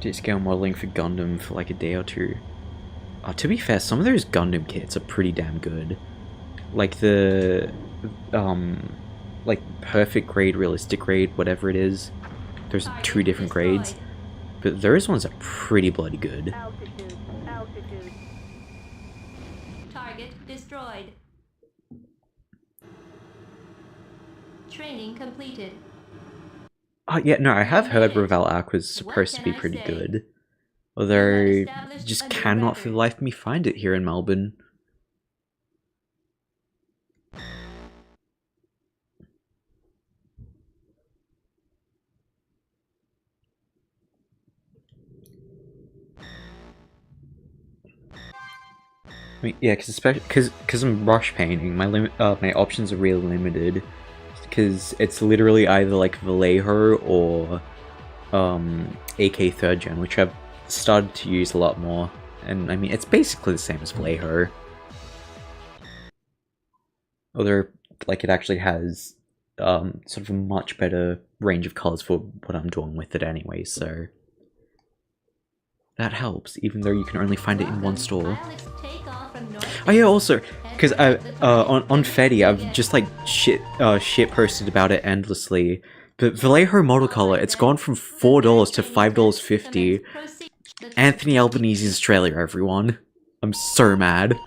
Did scale modeling for Gundam for like a day or two. To be fair, some of those Gundam kits are pretty damn good. Like the, like perfect grade, realistic grade, whatever it is. There's two different grades. But those ones are pretty bloody good. Altitude. Altitude. Target destroyed. Training completed. Yeah, no, I have heard Ravel Aqua's supposed to be pretty good. Although, just cannot for the life of me find it here in Melbourne. I mean, yeah, because I'm brush painting, my options are really limited. Because it's literally either like Vallejo or AK 3rd Gen, which I've started to use a lot more. And I mean, it's basically the same as Vallejo. Although, like, it actually has sort of a much better range of colors for what I'm doing with it anyway, so that helps, even though you can only find it in one store. Oh yeah, also, because I on Fetty, I've just like shit posted about it endlessly. But Vallejo Model Color, it's gone from $4 to $5.50. Anthony Albanese's Australia, everyone. I'm so mad.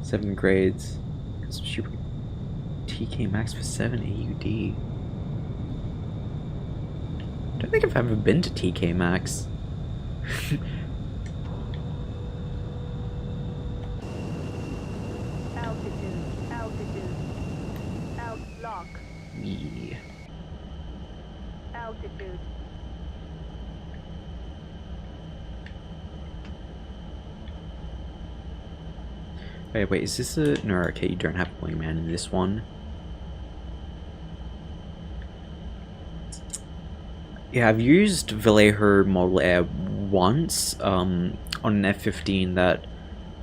7 grades. TK Maxx for 7 AUD. I don't think I've ever been to TK Maxx. Lock. Yeah. Altitude. Wait, is this a... No, okay, you don't have wingman in this one. Yeah, I've used Vallejo Model Air once, on an F-15 that...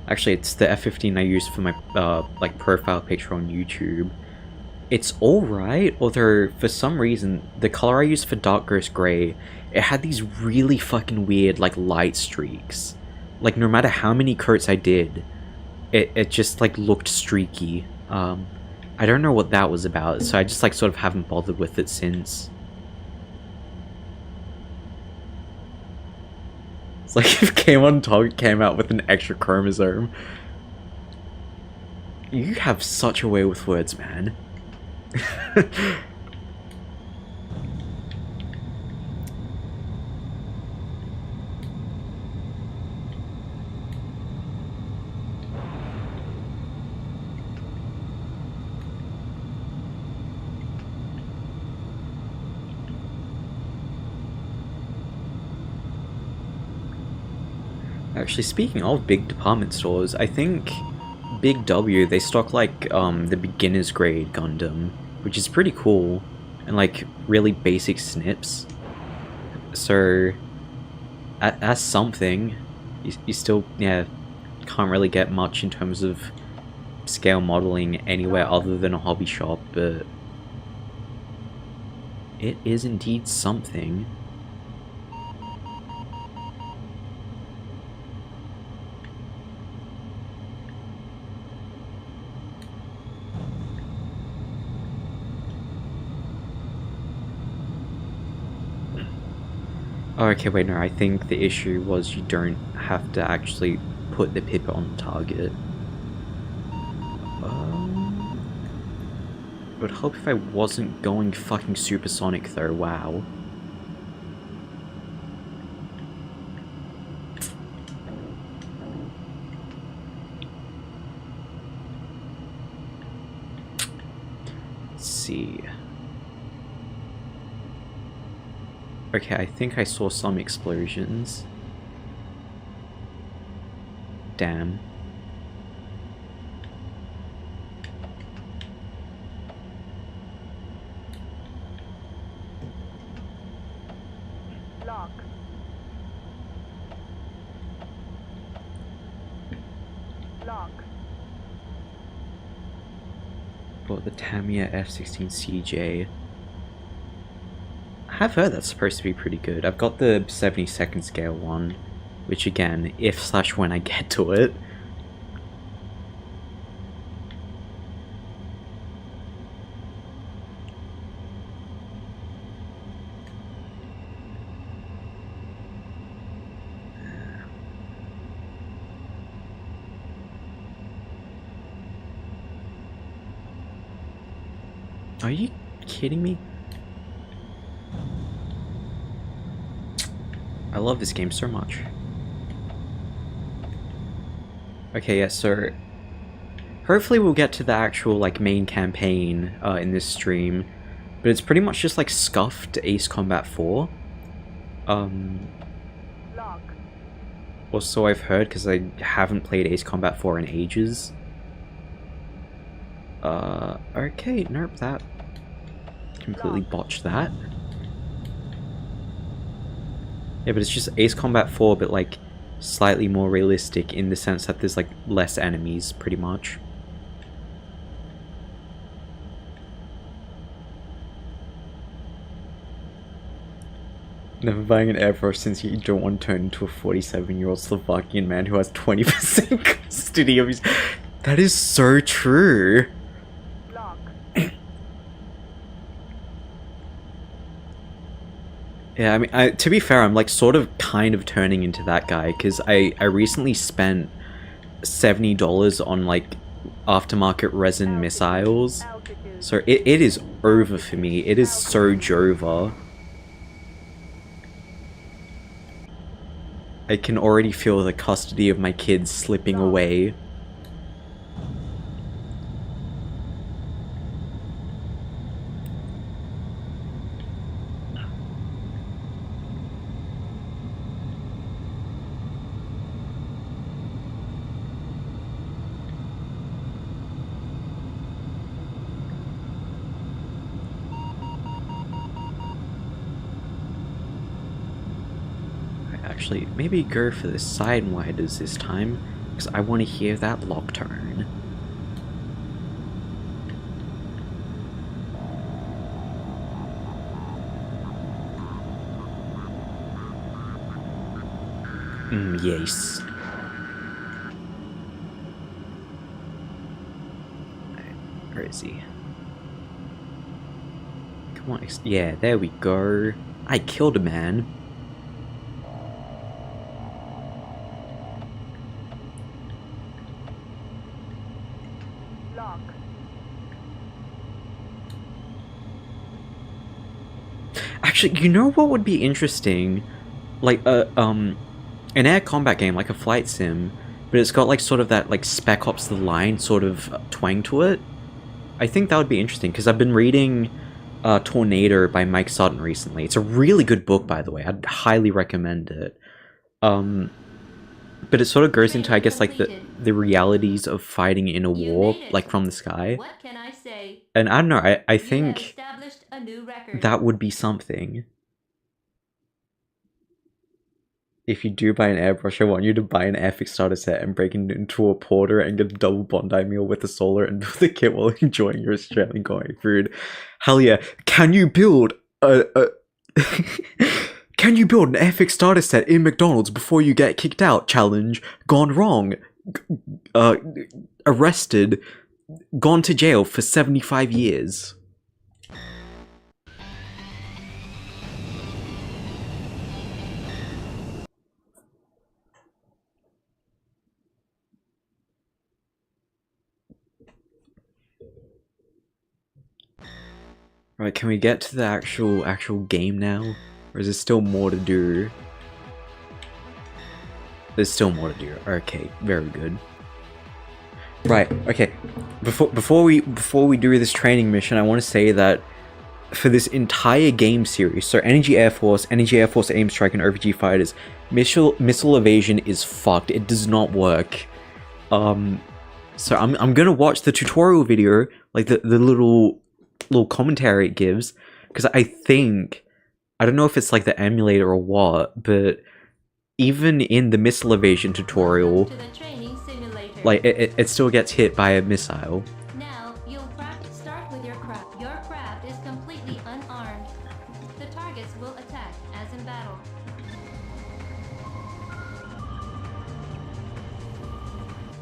Actually, it's the F-15 I used for my, like, profile picture on YouTube. It's alright, although, for some reason, the color I used for Dark Ghost Grey, it had these really fucking weird, like, light streaks. Like, no matter how many coats I did, it just, like, looked streaky. I don't know what that was about, so I just, like, sort of haven't bothered with it since. It's like if Game on Target came out with an extra chromosome. You have such a way with words, man. Actually, speaking of big department stores, I think Big W, they stock like the beginner's grade Gundam, which is pretty cool, and like really basic snips. So as something, you still, yeah, can't really get much in terms of scale modeling anywhere other than a hobby shop, but it is indeed something. Oh, okay, wait, no, I think the issue was you don't have to actually put the pip on target. It would help if I wasn't going fucking supersonic though, wow. Let's see. Okay, I think I saw some explosions. Damn. Lock. Lock. Bought the Tamiya F-16 CJ. I have heard that's supposed to be pretty good. I've got the 72nd scale one, which again, if/when I get to it. Are you kidding me? I love this game so much. Okay, yeah, so hopefully we'll get to the actual like main campaign in this stream, but it's pretty much just like scuffed Ace Combat 4. Lock. Or so I've heard, because I haven't played Ace Combat 4 in ages. Okay, nope, that completely botched that. Yeah, but it's just Ace Combat 4, but like slightly more realistic in the sense that there's like less enemies, pretty much. Never buying an Airforce since you don't want to turn into a 47-year-old Slovakian man who has 20% custody of his... That is so true. Lock. Yeah, I mean, to be fair, I'm like sort of kind of turning into that guy, because I recently spent $70 on like aftermarket resin missiles. Altitude. So it is over for me. It is so Jova. I can already feel the custody of my kids slipping away. Actually, maybe go for the side winders this time, because I want to hear that lock turn. Yes. Where is he? Come on, yeah, there we go. I killed a man. Lock. Actually, you know what would be interesting? Like an air combat game, like a flight sim, but it's got like sort of that like Spec Ops: The Line sort of twang to it. I think that would be interesting because I've been reading Tornado by Mike Sutton recently. It's a really good book, by the way. I'd highly recommend it. But it sort of goes into, I guess, like the realities of fighting in a war, like from the sky. What can I say? And I don't know, I You have think established a new record. that would be something. If you do buy an airbrush, I want you to buy an Airfix starter set and break it into a porter and get a double Bondi meal with a solar and build a kit while enjoying your Australian gourmet food. Hell yeah. Can you build Can you build an Airfix starter set in McDonald's before you get kicked out? Challenge. Gone wrong. Arrested. Gone to jail for 75 years. Right, can we get to the actual game now? Or is there still more to do? There's still more to do. Okay, very good. Right, okay. Before we do this training mission, I want to say that for this entire game series, so Energy Air Force, Aim Strike, and RPG Fighters, missile evasion is fucked. It does not work. So I'm gonna watch the tutorial video, like the little commentary it gives, because I don't know if it's like the emulator or what, but even in the missile evasion tutorial, To the training simulator. like it still gets hit by a missile. Now, you'll start with your craft. Your craft is completely unarmed. The targets will attack, as in battle.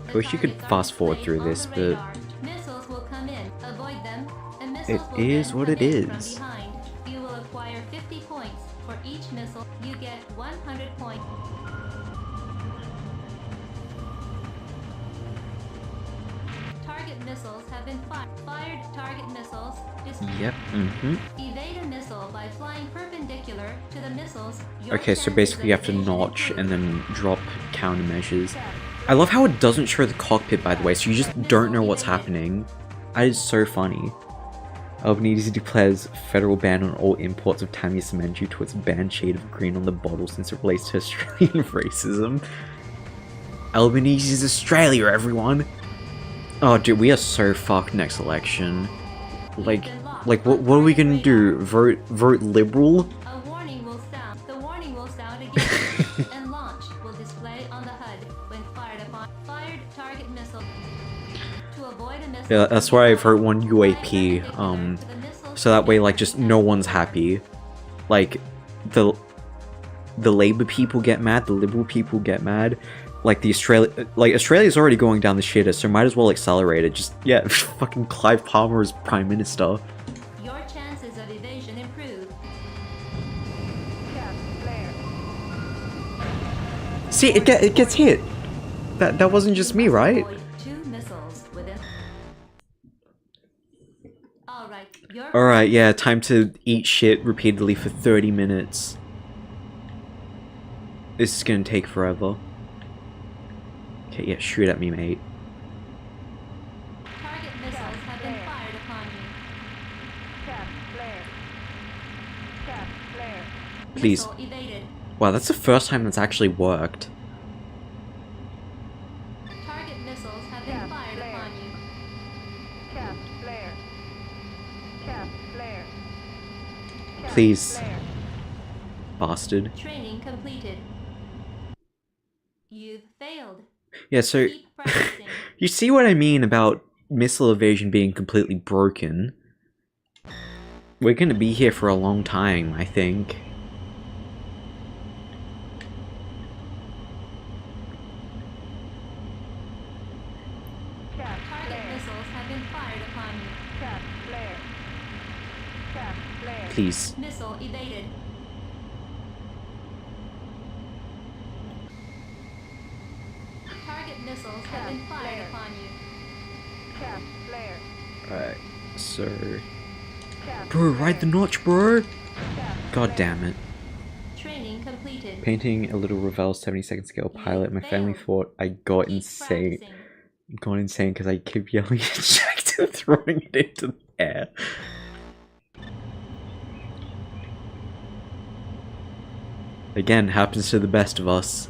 I wish you could fast forward through this, but missiles will come in. Avoid them. And it missiles will is then what come it in from is. behind. You will acquire 50 points. For each missile, you get 100 points. Target missiles have been fired. Target missiles is Yep, evade a missile by flying perpendicular to the missiles. Okay, so basically you have to notch and then drop countermeasures. I love how it doesn't show the cockpit, by the way, so you just don't know what's happening. That is so funny. Albanese declares federal ban on all imports of Tamiya cement due to its banned shade of green on the bottle since it relates to Australian racism. Albanese is Australia, everyone! Oh, dude, we are so fucked next election. Like what are we gonna do? Vote liberal? A warning will sound. The warning will sound again, and launch will display on the HUD when fired upon. Fired target missile. To avoid a missile. Yeah, that's why I vote one UAP. So that way, like, just no one's happy. Like, the Labour people get mad, the Liberal people get mad. Like Australia's already going down the shitter, so might as well accelerate it. Just, yeah, fucking Clive Palmer as Prime Minister. Your chances of evasion improve. See, it gets hit. That wasn't just me, right? Avoid 2 missiles within. Alright, yeah, time to eat shit repeatedly for 30 minutes. This is gonna take forever. Okay, yeah, shoot at me, mate. Target missiles have been fired upon you. Please. Missile evaded. Wow, that's the first time that's actually worked. Target missiles have been fired upon you. Please. Bastard. Training completed. Yeah, so Keep practicing. you see what I mean about missile evasion being completely broken? We're gonna be here for a long time, I think. Cap Target flare. missiles have been fired upon you. Cap flare. Cap flare. Please. Missile evaded. Target missiles have been fired upon you. Cap flare. Alright, so... Cap Bro, ride the notch, bro! Cap God damn it. Training completed. Painting a little Revell 72nd scale pilot. My family failed. thought I got Keep insane. practicing. Gone insane because I keep yelling eject and throwing it into the air. Again, happens to the best of us.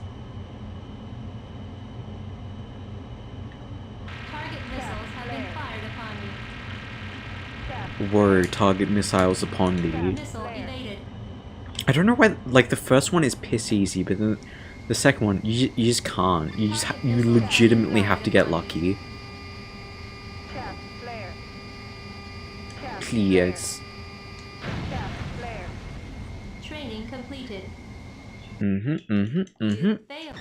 Target missiles have been fired upon you. Cap Whoa, target missiles upon thee. Missile evaded. I don't know why, like, the first one is piss easy, but then the second one, you just can't. You just you legitimately have to get lucky. Cap flare. Cap Please. Cap flare. Training completed. You Failed.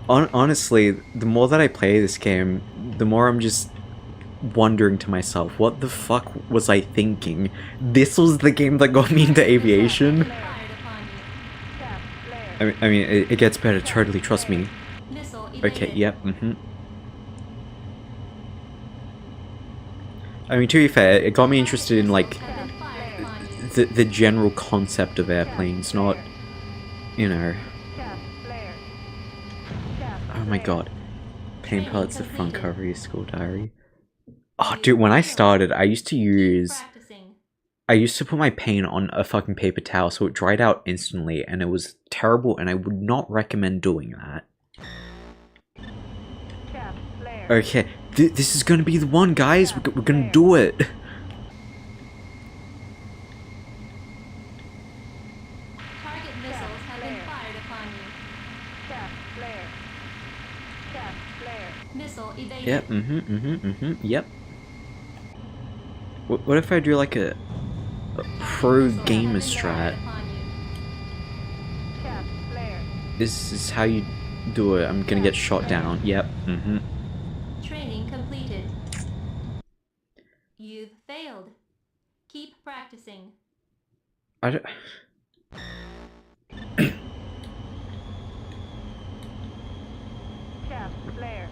Honestly, the more that I play this game, the more I'm just wondering to myself, what the fuck was I thinking? This was the game that got me into aviation? Fired upon you. Cap flare. I mean, it gets better, totally, trust me. Missile evaded. Okay, yep, I mean, to be fair, it got me interested in, like, Have been fired upon you. the general concept of airplanes, not, you know... Cap flare. Cap Oh my flare. god. Pain pellets, the front cover of your school diary. Oh, dude, when I started, I used to Practicing. put my paint on a fucking paper towel so it dried out instantly, and it was terrible, and I would not recommend doing that. Cap flare. Okay, this is gonna be the one, guys. We're gonna do it. Target missiles have been fired upon you. Cap flare. Cap flare. Missile evaded. Yep, yep. What if I do like a pro Missiles gamer have been strat? fired upon you. Cap flare. This is how you do it. I'm gonna get shot down. Yep, Training completed. You've failed. Keep practicing. I don't... Cap flare.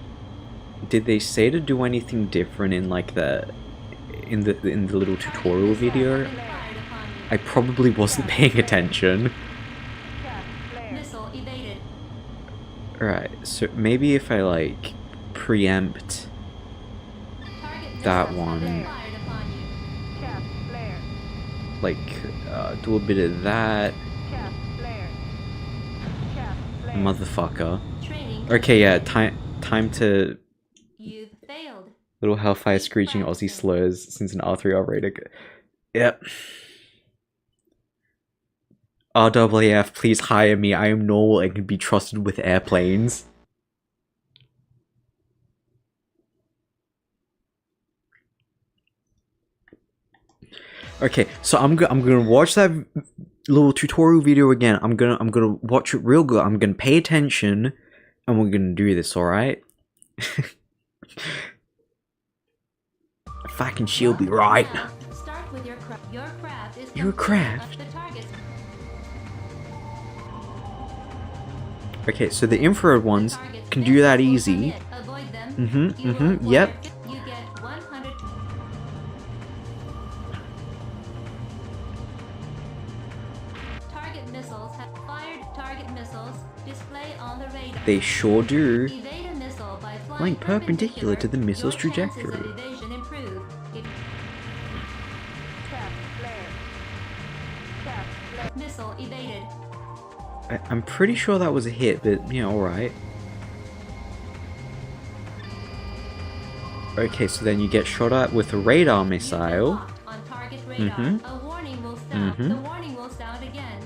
Did they say to do anything different in like in the little tutorial video? Fired upon you. I probably wasn't paying attention. Cap flare. Missile evaded. Alright, so maybe if I like preempt Target that missiles have been one, fired upon you. Cap flare. like do a bit of that, Cap flare. Cap flare. motherfucker. Training. Okay, yeah, time to You've failed. little hellfire screeching Aussie slurs since an R3R rating. Yep. RWF, please hire me. I am normal and can be trusted with airplanes. Okay, so I'm gonna watch that little tutorial video again. I'm gonna watch it real good. I'm gonna pay attention, and we're gonna do this. All right. Fucking she'll be right. Now, start with your craft. Your craft is Your complete. craft? The target. Okay, so the infrared ones can do that easy. Avoid them. Mhm, You will mhm, acquire- yep. You get 100. Target missiles have fired. Target missiles display on the radar. They sure do. Evade a missile by flying Flying perpendicular to the missile's Your chances trajectory. of evasion improve. Cap flare. Cap flare. Missile evaded. I'm pretty sure that was a hit, but you know, alright. Okay, so then you get shot at with a radar You've been missile, locked on target radar. Mhm. A warning will sound. Mhm. The warning will sound again.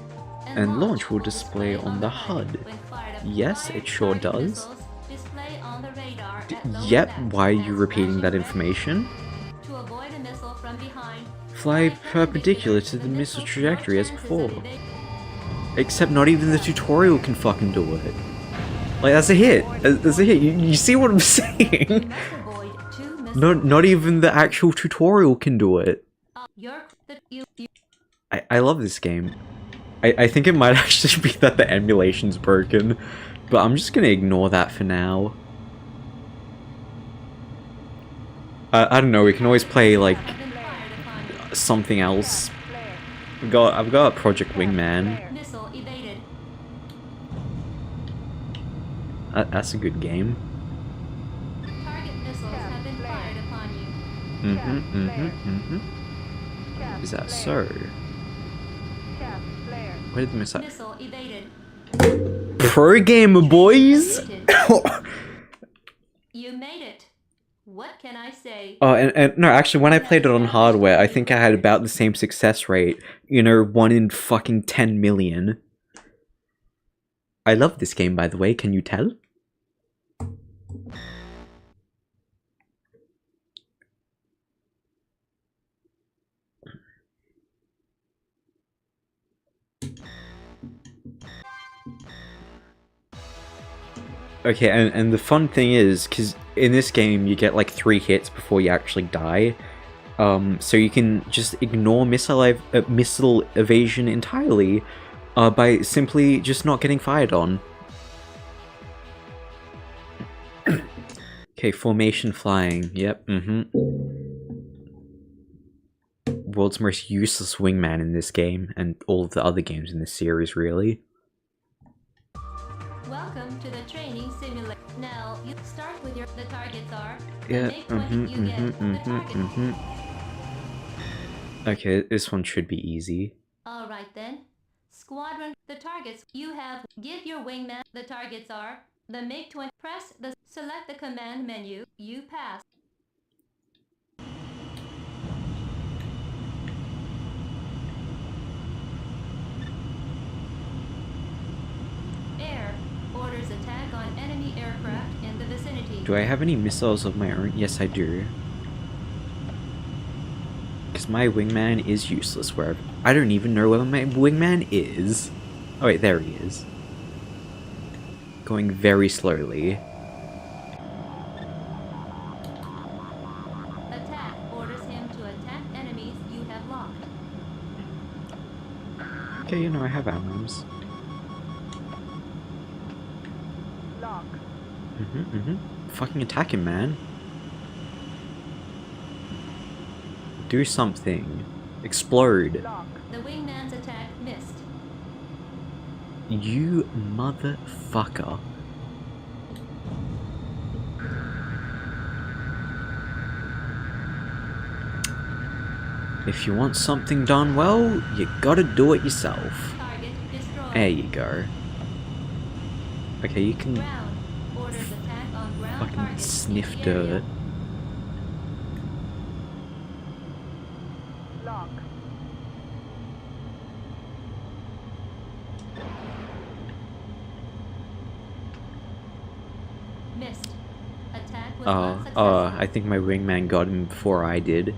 and launch will display on the HUD. when fired Yes, it sure target does. missiles display on the radar at low Yep, altitude why are you as repeating that flashing information? red. To avoid a missile from behind, Fly perpendicular perpendicular to the missile missile's trajectory no as chances before. of evading. Except not even the tutorial can fucking do it. Like, that's a hit. That's a hit. You see what I'm You saying? must avoid 2 missiles. Not even the actual tutorial can do it. I love this game. I think it might actually be that the emulation's broken, but I'm just gonna ignore that for now. I don't know, we can always play, like, something else. I've got Project Wingman. Missile evaded. That's a good game. Target missiles have been fired upon you. Is that so? Where did the missile... Missile evaded. Pro gamer, boys! You made it. What can I say? Oh, and no, actually, when I played it on hardware, I think I had about the same success rate. You know, 1 in fucking 10 million. I love this game, by the way, can you tell? Okay, and the fun thing is, because in this game you get like 3 hits before you actually die, so you can just ignore missile evasion entirely by simply just not getting fired on. Okay, formation flying, yep, World's most useless wingman in this game, and all of the other games in this series, really. Welcome to the training simulator. Now, you start with the targets are. Yeah, The Okay, this one should be easy. Alright then. Squadron, the targets you have. Give your wingman. The targets are. The MiG-20. Press the. Select the command menu. You pass. Air. Orders attack on enemy aircraft in the vicinity. Do I have any missiles of my own? Yes, I do. Because my wingman is useless wherever. I don't even know where my wingman is. Oh wait, there he is. Going very slowly. Attack orders him to attack enemies you have locked. Okay, you know, I have arms. Lock. Fucking attack him, man. Do something. Explode. Lock. The wingman's attack missed. You motherfucker. If you want something done well, you gotta do it yourself. Target destroyed. There you go. Okay, you can Ground. Orders attack on ground fucking targets sniff in the area. dirt. Lock. Missed. Attack was Oh, unsuccessful. I think my wingman got him before I did.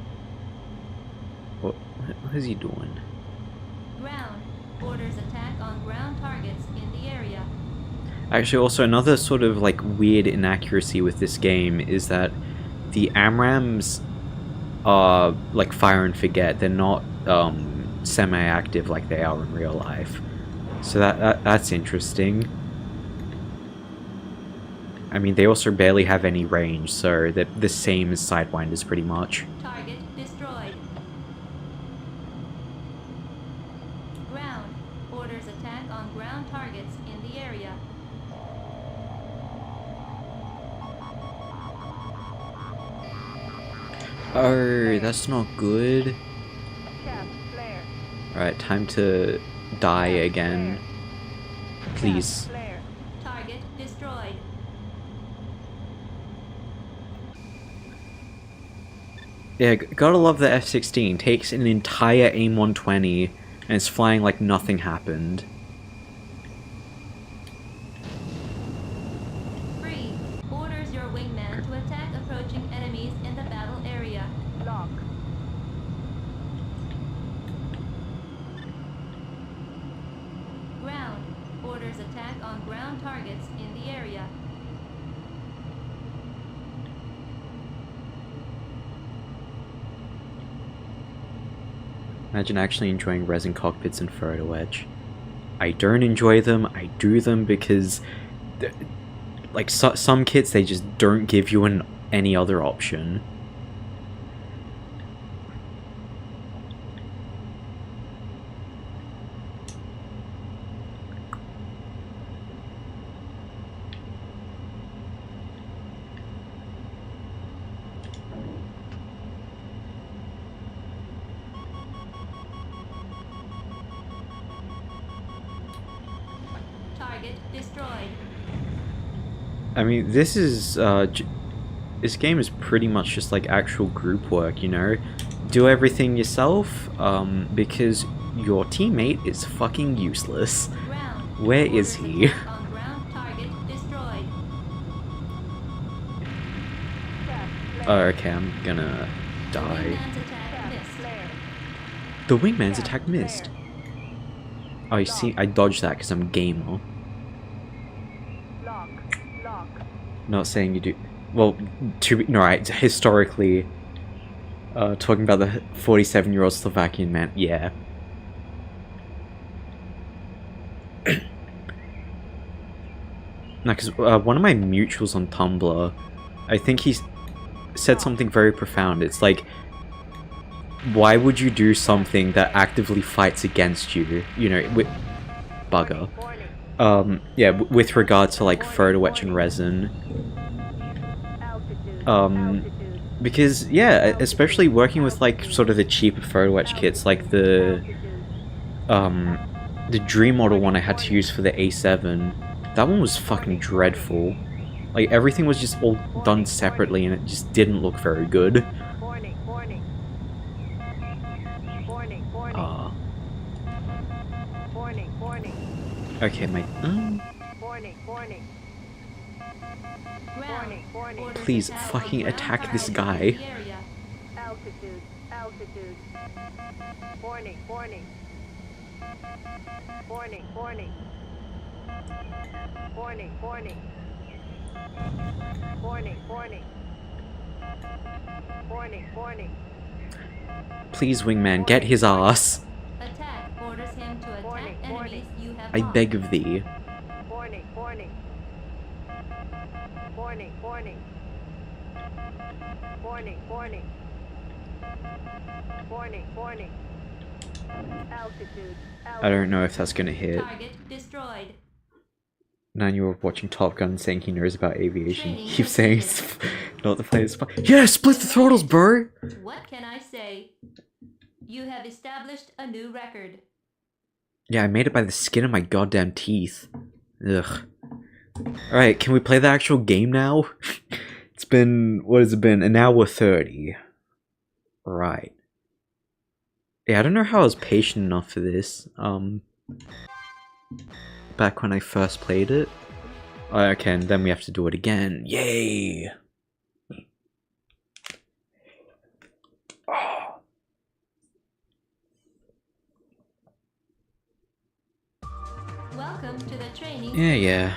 What is he doing? Ground. Orders attack on ground targets in the area. Actually, also another sort of like weird inaccuracy with this game is that the AMRAMs are like fire and forget. They're not semi-active like they are in real life. So that's interesting. I mean, they also barely have any range, so they're the same as Sidewinders pretty much. Target destroyed. Ground. Orders attack on ground targets in the area. Oh, that's not good. Cap flare. Alright, time to die again. Please. Cap flare. Target destroyed. Yeah, gotta love the F-16. Takes an entire AIM-120 and it's flying like nothing happened. ground targets in the area. Imagine actually enjoying resin cockpits in photo etch. I don't enjoy them. I do them because, like, some kits, they just don't give you any other option. Target destroyed. I mean, this is, this game is pretty much just like actual group work, you know? Do everything yourself, because your teammate is fucking useless. Ground. Where is Orders he? attack on ground target destroyed. Cast Oh, flare. okay, I'm gonna die. Wingman's attack Cast missed. flare. The wingman's Cast attack missed. flare. Oh, you see, I dodged that because I'm a gamer. Lock. Lock. Not saying you do. Well, no, right, historically, talking about the 47-year-old Slovakian man, yeah. No, because one of my mutuals on Tumblr, I think he said something very profound. It's like, why would you do something that actively fights against you? You know, with bugger. Warning. Yeah, with regard to like photo etch and resin. Altitude. Um, Altitude. Because, yeah, especially working with like sort of the cheaper photo etch kits, like the Dream Model one I had to use for the A7. That one was fucking dreadful. Like, everything was just all done separately and it just didn't look very good. Warning. Warning. Warning. Warning. Warning. Warning. Okay, my... Warning. Warning. Ground. Warning. Warning. Orders Please attack on fucking ground attack this targets guy. in the area. Altitude. Altitude. Warning. Warning. Warning. Warning. Warning. Warning. Warning. Warning. Warning. Warning. Please, wingman, get his ass. Attack orders him to attack Warning, enemies warning. you have I marked. beg of thee. Warning. Warning. Warning. Warning. Warning. Warning. Warning. Warning. Altitude. I don't know if that's gonna hit. Target destroyed. 9-year-old watching Top Gun saying he knows about aviation. Training Keeps saying completed. it's not the place. Yeah, split the throttles, bro! What can I say? You have established a new record. Yeah, I made it by the skin of my goddamn teeth. Ugh. Alright, can we play the actual game now? It's been, what has it been? An hour 30. Right. Yeah, I don't know how I was patient enough for this. Back when I first played it. Okay, and then we have to do it again. Yay! Welcome to the training. Yeah.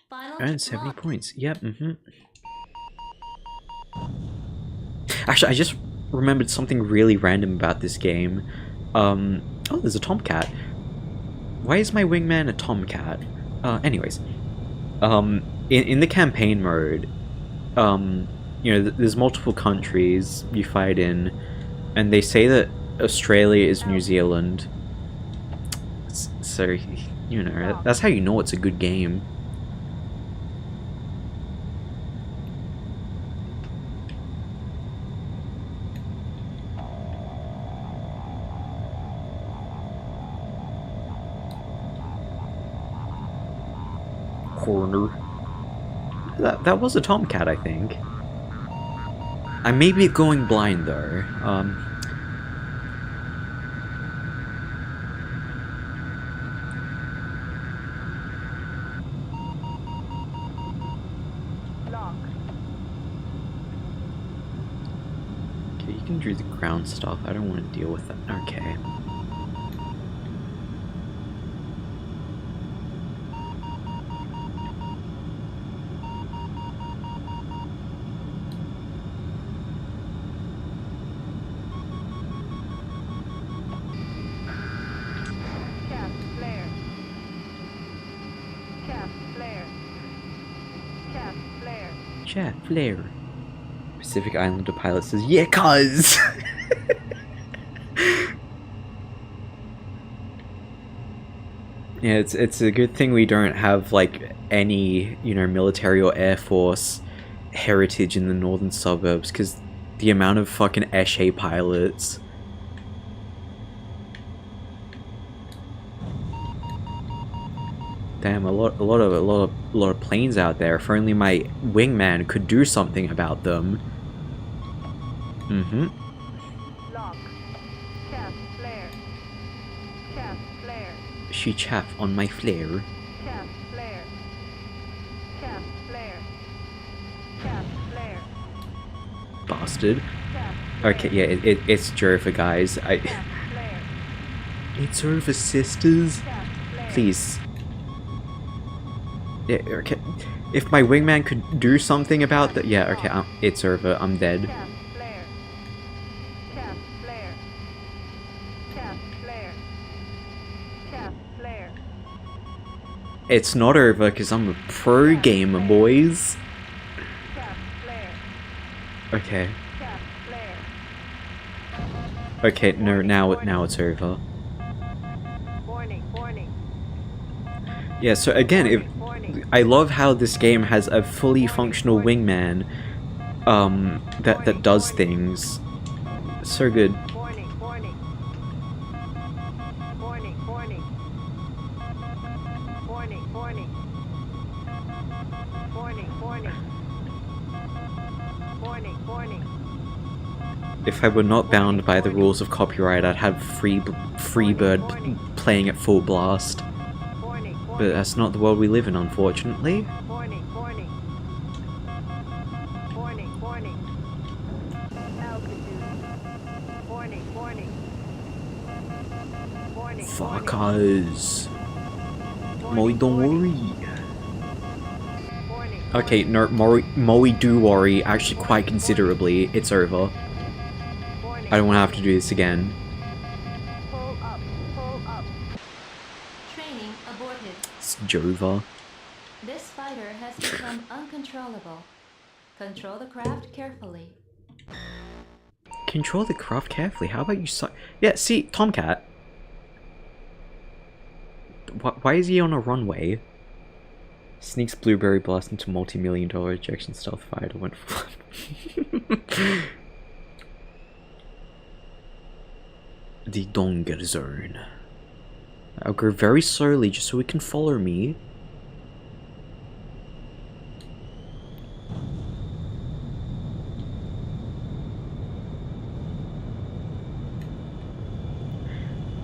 Final Earned 70 lock. points. Yep, Actually, I just remembered something really random about this game. Oh, there's a tomcat. Why is my wingman a tomcat? Anyways. In the campaign mode, you know, there's multiple countries you fight in, and they say that Australia is New Zealand. So, you know, that's how you know it's a good game. Corner. That was a tomcat, I think. I may be going blind though. Lock. Okay, you can do the ground stuff. I don't want to deal with that. Okay. Shaft flare. Pacific Islander pilot says, yeah, cuz! Yeah, it's a good thing we don't have, like, any, you know, military or Air Force heritage in the northern suburbs, because the amount of fucking Eshe pilots. Damn, a lot of planes out there. If only my wingman could do something about them. Mm-hmm. Lock. Shaft flare. Shaft flare. She chaff on my flare. Shaft flare. Shaft flare. Shaft flare. Bastard. Shaft flare. Okay, yeah, it's Jova, guys. Shaft flare. It's Jova, sisters. Shaft flare. Please. Yeah, okay. If my wingman could do something about that, yeah, okay, it's over. I'm dead. Shaft flare. Shaft flare. Shaft flare. Shaft flare. It's not over because I'm a pro gamer, boys. Shaft flare. Okay. Shaft flare. Okay, no, now it's over. Warning. Warning. Yeah, so again, if Warning. I love how this game has a fully functional wingman, that does things. So good. Warning. Warning. Warning. Warning. Warning. Warning. Warning. Warning. Warning. Warning. If I were not bound by the rules of copyright, I'd have Freebird playing at full blast. Warning. But that's not the world we live in, unfortunately. Warning. Warning. Warning. Warning. Altitude. Warning. Warning. Warning. Fuck us. Molly, don't worry. Warning. Okay, no, Molly do worry, actually quite considerably. It's over. Warning. I don't want to have to do this again. Pull up. Pull up. Training aborted. It's Jova. This fighter has become uncontrollable. Control the craft carefully. Control the craft carefully. How about you yeah, see, Tomcat. Why is he on a runway? Sneaks Blueberry Blast into multi-million-dollar ejection stealth fighter went for the Donger Zone. I'll go very slowly just so it can follow me.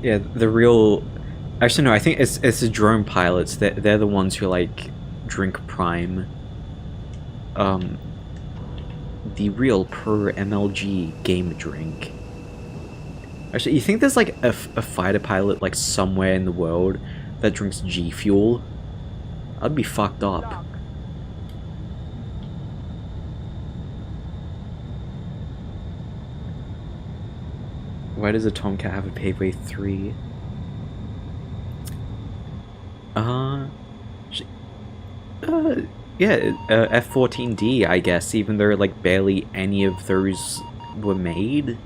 Yeah, the real... Actually, no, I think it's the drone pilots. They're the ones who, like, drink Prime. The real per MLG game drink. Actually, you think there's, like, a fighter pilot, like, somewhere in the world that drinks G Fuel? I'd be fucked up. Lock. Why does a Tomcat have a paveway 3? Yeah, F-14D, I guess, even though, like, barely any of those were made.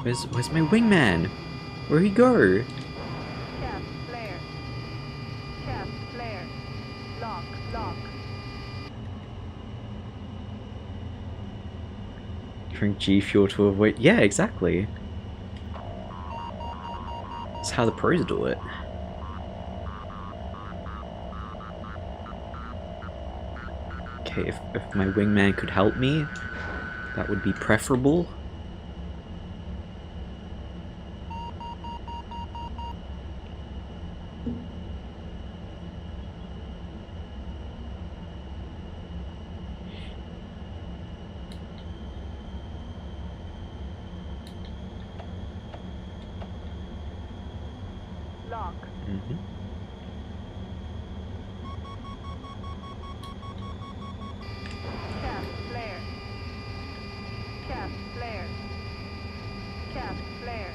Where's my wingman? Where'd he go? Shaft flare. Shaft flare. Lock. Lock. Drink G Fuel to avoid... Yeah, exactly. That's how the pros do it. Okay, if my wingman could help me, that would be preferable. Lock. Mm-hmm. Chaff flare. Chaff flare. Chaff flare.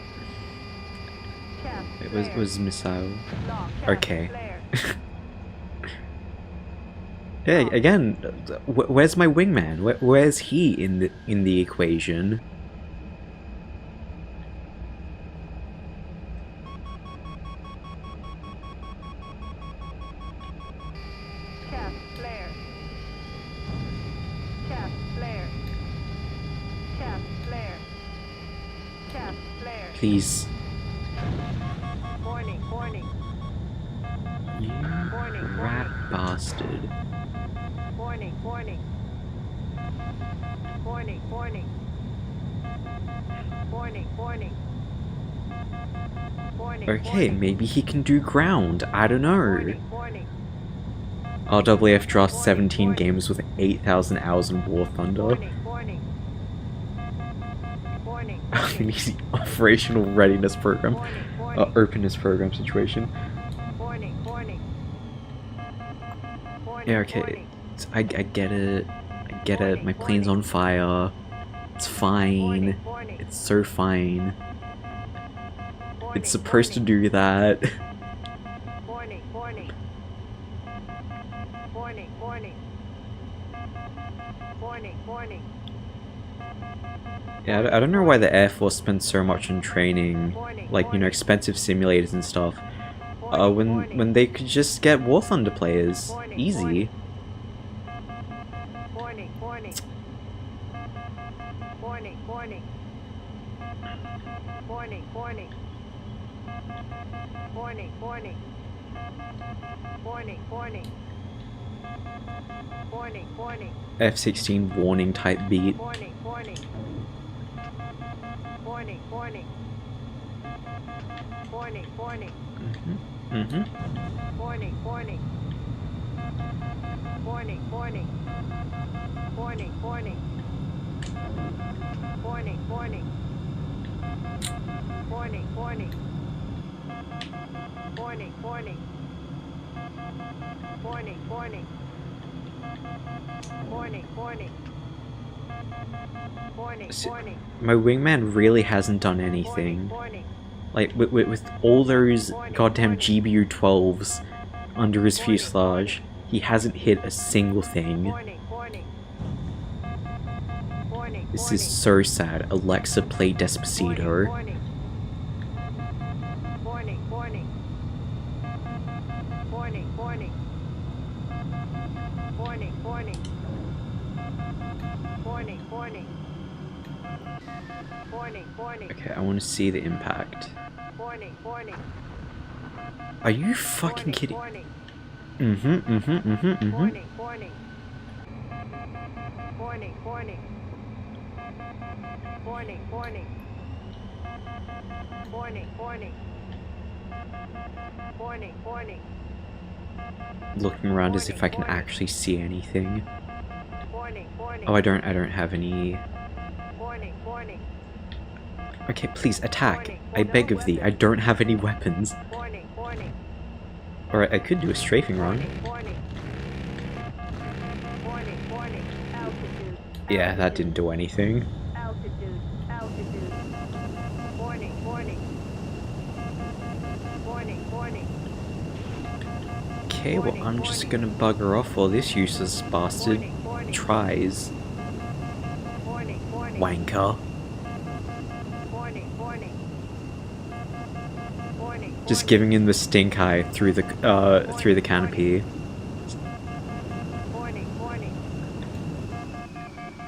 Chaff It flare. was missile. Lock. Chaff Okay. flare. Yeah, again, where's my wingman? Where's he in the equation? Chaff flare. Chaff flare. Chaff flare. Chaff flare. Please. Warning. Warning. You Warning. rat bastard. Warning. Warning. Warning. Warning. Warning. Warning. Warning. Okay, maybe he can do ground. I don't know. Warning. Warning. RWF draws 17 games with 8,000 hours in War Thunder. Warning. Warning. Warning. I mean, he's the operational readiness program. Warning. Warning. Openness program situation. Warning. Warning. Warning. Yeah, okay. Warning. I get it. I get it. My plane's on fire. It's fine. Warning. Warning. It's so fine. Warning. It's supposed to do that. Warning. Warning. Warning. Warning. Warning. Warning. Yeah, I don't know why the Air Force spends so much on training, like, you know, expensive simulators and stuff, when they could just get War Thunder players. Easy. Warning. Warning. Warning. Warning. Warning. Warning. Warning. Warning. Warning. Warning. Warning. Warning. F-16 warning type beat. Warning. Warning. Warning. Warning. Warning. Warning. Mm-hmm. Warning. Warning. Warning. Warning. Warning. Warning. Warning. Warning. Warning. Warning. Warning. Warning. Warning. Warning. Warning. Warning. Warning. See, Warning. my wingman really hasn't done anything. Warning. Like, with all those goddamn GBU-12s under his fuselage, he hasn't hit a single thing. Warning. Warning. Warning. This is so sad. Alexa, play Despacito. Warning. Warning. Warning. Warning. Warning. Warning. Warning. Warning. Warning. Warning. Warning. Okay, I want to see the impact. Warning. Warning. Are you fucking kidding? Warning. Mm-hmm, mm-hmm, mm-hmm, mm-hmm. Warning. Warning. Warning. Warning. Warning. Warning. Warning. Warning. Warning. Warning. Looking around as if I can actually see anything. Warning. Warning. Oh, I don't have any... Warning. Warning. Okay, please, attack. I beg of thee, I don't have any weapons. Warning. Warning. Alright, I could do a strafing run. Warning. Warning. Warning. Altitude. Yeah, that didn't do anything. Altitude. Altitude. Warning. Warning. Warning. Warning. Okay, well, I'm just gonna bugger off while this useless bastard tries. Warning. Warning. Wanker. Warning. Warning. Warning. Just giving him the stink eye through the canopy. Warning. Warning.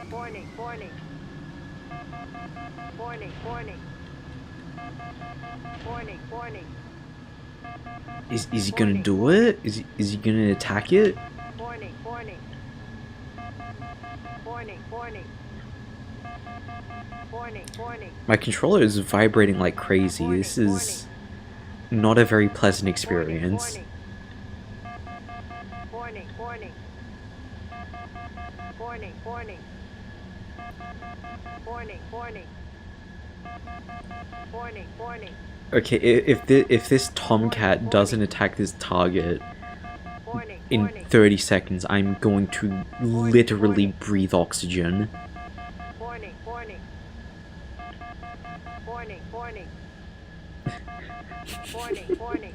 Warning. Warning. Warning. Warning. Warning. Warning. Is he gonna do it? Is he gonna attack it? Warning. Warning. Warning. Warning. Warning. Warning. My controller is vibrating like crazy. This is not a very pleasant experience. Warning. Warning. Warning. Warning. Warning. Warning. Warning. Warning. Okay, if this tomcat doesn't attack this target Warning, in warning, 30 seconds, I'm going to literally breathe oxygen. warning, warning. Warning, warning. Warning, warning.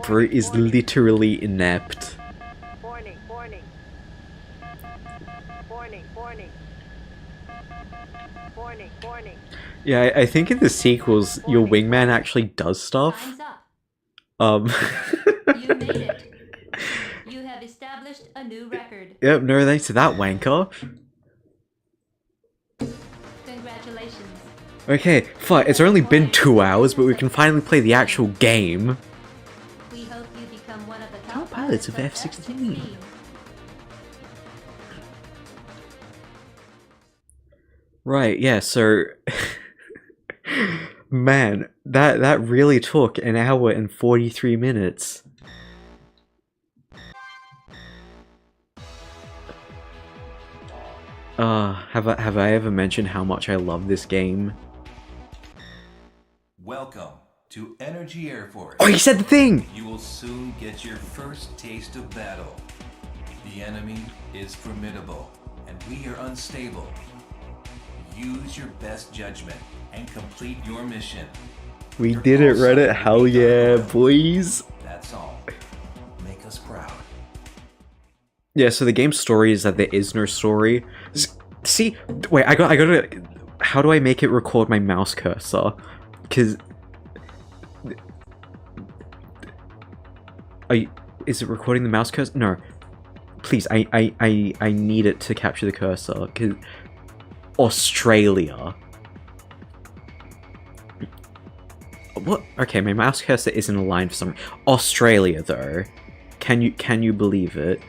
Bro is literally inept. Warning, warning. Warning, warning. Warning, warning. Yeah, I think in the sequels, your wingman actually does stuff. Time's up. Um. You made it. You have established a new record. Yep, no thanks to that wanker. Congratulations. Okay, fine, it's only been 2 hours, but we can finally play the actual game. We hope you become one of the Top top pilots of pilots F-16. Right, yeah, so... Man, that really took an hour and 43 minutes. Have I ever mentioned how much I love this game? Welcome to Energy Air Force. Oh, he said the thing! You will soon get your first taste of battle. The enemy is formidable, and we are unstable. Use your best judgment and complete your mission. We Your did it, call sign Reddit. will Hell be yeah, Dark Oil. boys! That's all. Make us proud. Yeah, so the game's story is that there is no story. See, wait, I gotta. How do I make it record my mouse cursor? Because. Is it recording the mouse cursor? No. Please, I need it to capture the cursor. Because. Australia. What? Okay, my mouse cursor isn't aligned for some. Australia, though. Can you believe it?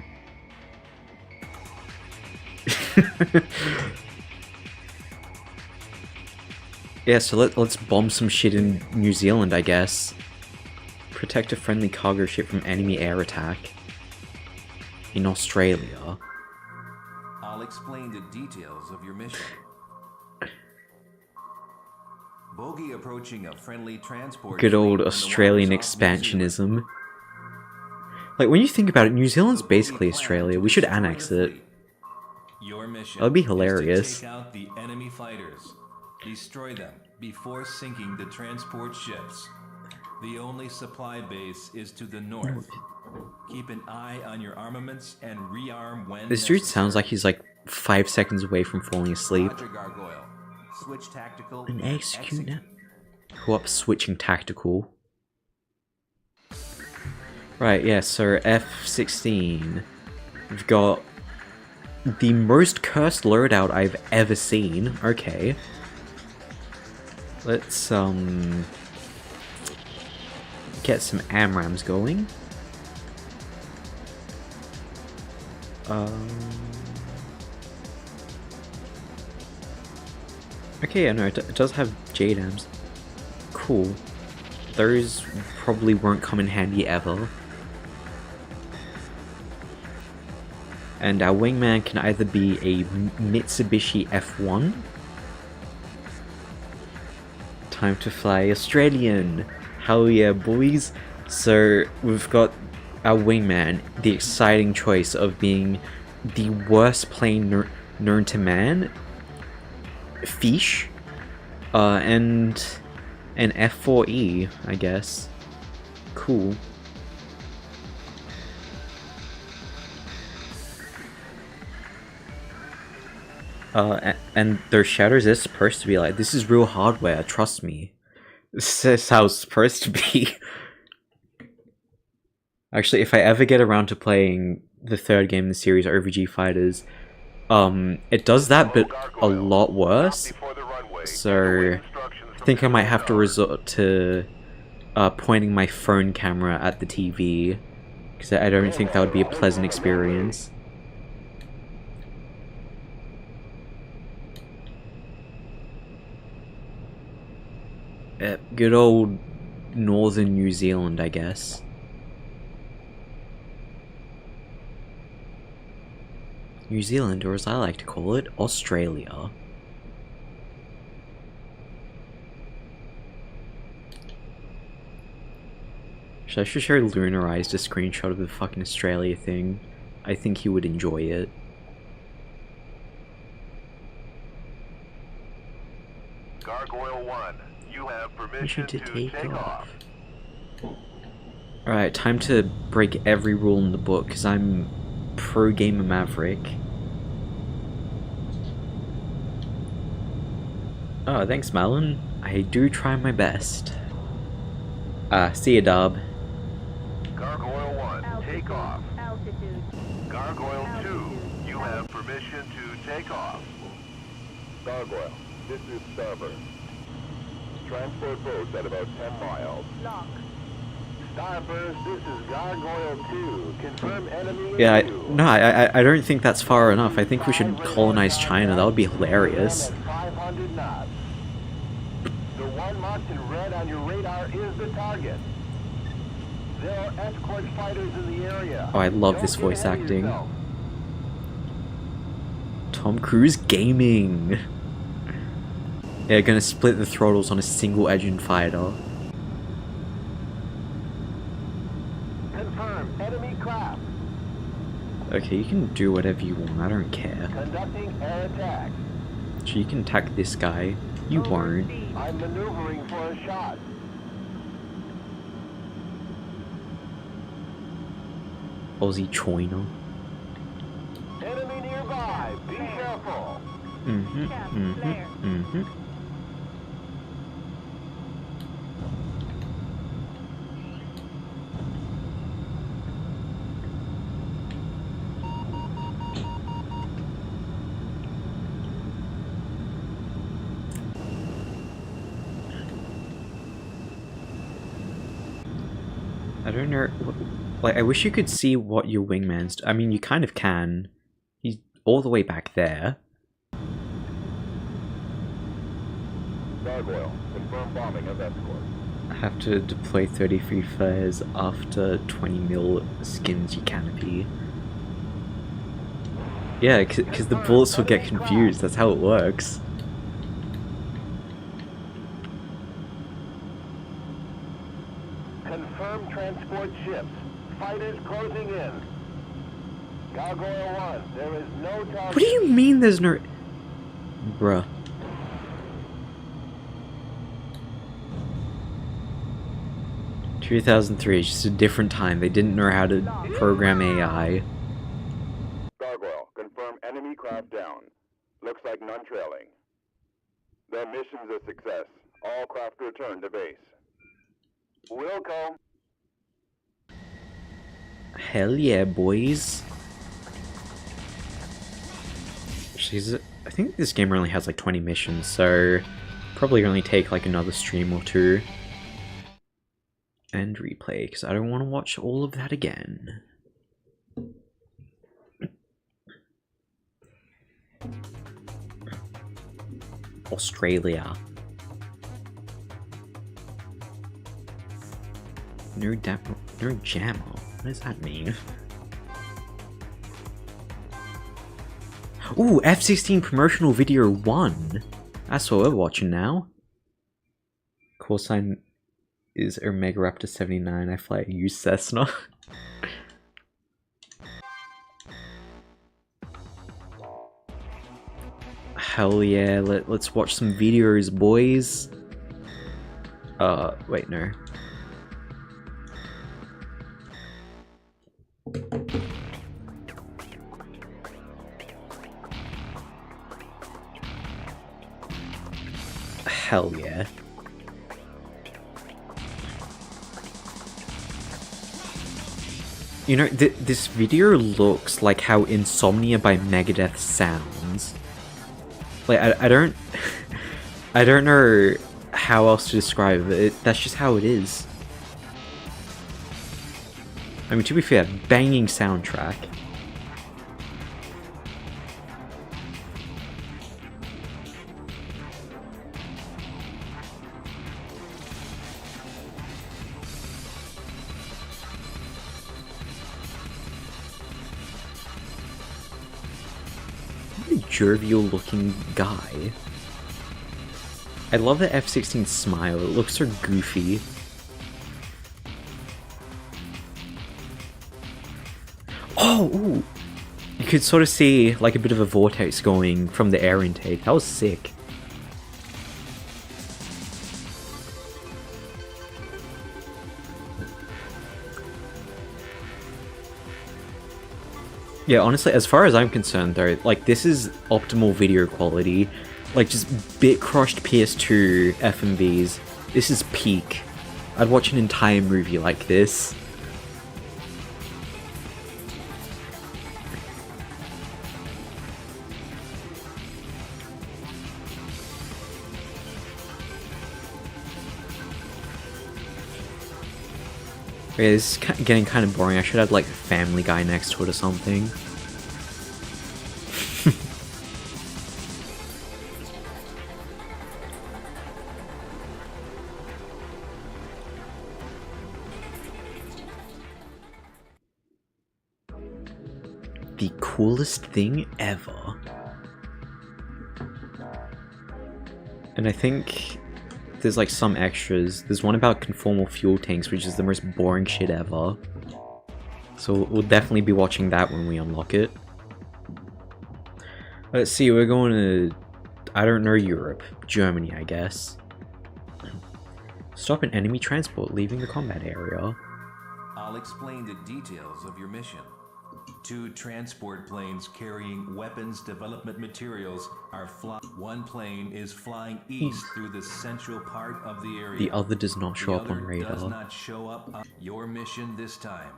Yeah, so let's bomb some shit in New Zealand, I guess. Protect a friendly cargo ship from enemy air attack. In Australia. I'll explain the details of your mission. Bogey approaching a friendly transport. Good old fleet in the Australian waters off New Zealand. expansionism. Like, when you think about it, New Zealand's basically Australia. We should annex it. Your mission That'd be is to hilarious. take out the enemy fighters. Destroy them before sinking the transport ships. The only supply base is to the north. Keep an eye on your armaments and rearm when This dude necessary. sounds like he's like 5 seconds away from falling asleep. Roger, Gargoyle. Switch tactical And and execute now. Co-op switching tactical. Right, yeah, so F-16. We've got the most cursed loadout I've ever seen. Okay. Let's, get some AMRAMs going. Okay, yeah, no, it does have JDAMs. Cool. Those probably won't come in handy ever. And our wingman can either be a Mitsubishi F1. Time to fly Australian. Hell yeah, boys. So we've got our wingman, the exciting choice of being the worst plane known to man. Fish. And an F4E, I guess. Cool. And their shadows is supposed to be like, this is real hardware, trust me. This is how it's supposed to be. Actually, if I ever get around to playing the third game in the series, OVG Fighters, it does that, but a lot worse. So, I think I might have to resort to pointing my phone camera at the TV, because I don't think that would be a pleasant experience. Good old northern New Zealand, I guess. New Zealand, or as I like to call it, Australia. I should show Lunarized a screenshot of the fucking Australia thing. I think he would enjoy it. Gargoyle 1, you have permission to take off. Alright, time to break every rule in the book, because I'm pro gamer maverick. Oh, thanks, Malin. I do try my best. See ya, Dob. Gargoyle 1, take off. Altitude. Gargoyle 2, you have permission to take off. Gargoyle, this is Starboard. Transport boats at about 10 miles. Lock. Starburst, this is Gargoyle 2. Confirm enemy in Yeah, view. no, I don't think that's far enough. I think we should colonize China. That would be hilarious. 500 knots. The one marked in red on your radar is the target. There are escort fighters in the area. Oh, I love Don't this get voice ahead of acting. yourself. Tom Cruise gaming. Yeah, gonna split the throttles on a single engine fighter. Confirm enemy craft. Okay, you can do whatever you want. I don't care. Conducting air attack. So you can attack this guy. You won't. I'm maneuvering for a shot. Aussie China. Enemy nearby. Be careful. I don't know. Like, I wish you could see what your wingman's. I mean, you kind of can. He's all the way back there. Gargoyle, confirm bombing of escort. I have to deploy 33 flares after 20 mil skins your canopy. Yeah, because the bullets will get confused. That's how it works. Confirm transport ships. Fighters closing in. Gargoyle 1, there is no target. What do you mean there's no... Bruh. ...2003, it's just a different time. They didn't know how to program AI. Gargoyle, confirm enemy craft down. Looks like none trailing. Their mission's a success. All craft return to base. Wilco. Hell yeah, boys. I think this game only has like 20 missions, so probably only take like another stream or two. And replay, because I don't want to watch all of that again. Australia. No jammer. What does that mean? Ooh, F-16 promotional video 1. That's what we're watching now. Call sign is Omega Raptor 79. I fly a used Cessna. Hell yeah, let's watch some videos, boys. Wait, no. Hell yeah. You know, this video looks like how Insomnia by Megadeth sounds. Like, I don't... I don't know how else to describe it. That's just how it is. I mean, to be fair, banging soundtrack. What a jovial looking guy. I love the F-16 smile, it looks so goofy. Oh, ooh. You could sort of see like a bit of a vortex going from the air intake. That was sick. Yeah, honestly, as far as I'm concerned though, like this is optimal video quality. Like just bit crushed PS2 FMVs. This is peak. I'd watch an entire movie like this. Okay, this is getting kind of boring. I should have like Family Guy next to it or something. The coolest thing ever. And I think there's like some extras. There's one about conformal fuel tanks, which is the most boring shit ever. So we'll definitely be watching that when we unlock it. Let's see, we're going to, I don't know, Europe. Germany, I guess. Stop an enemy transport leaving the combat area. I'll explain the details of your mission. 2 transport planes carrying weapons development materials are flying. One plane is flying east through the central part of the area. The other does not show The up on other radar. does not show up on your mission this time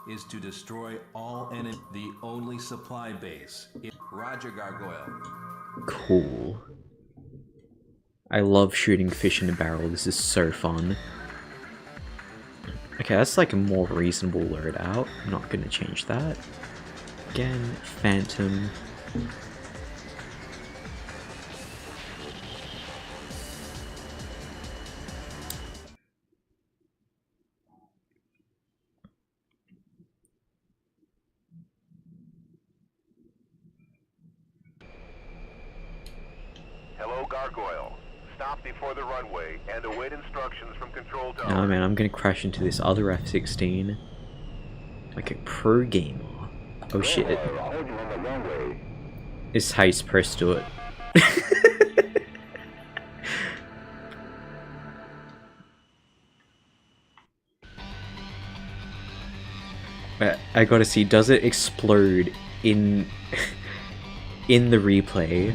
is to destroy all enemy. The only supply base. Roger, Gargoyle. Cool. I love shooting fish in a barrel. This is so fun. Okay, that's like a more reasonable loadout. I'm not gonna change that. Again, Phantom. Hello, Gargoyle. Stop before the runway and await instructions from control tower. Oh man, I'm gonna crash into this other F-16. Like a pro gamer. Oh shit. This is how you're supposed to do it. I gotta see, does it explode in in the replay?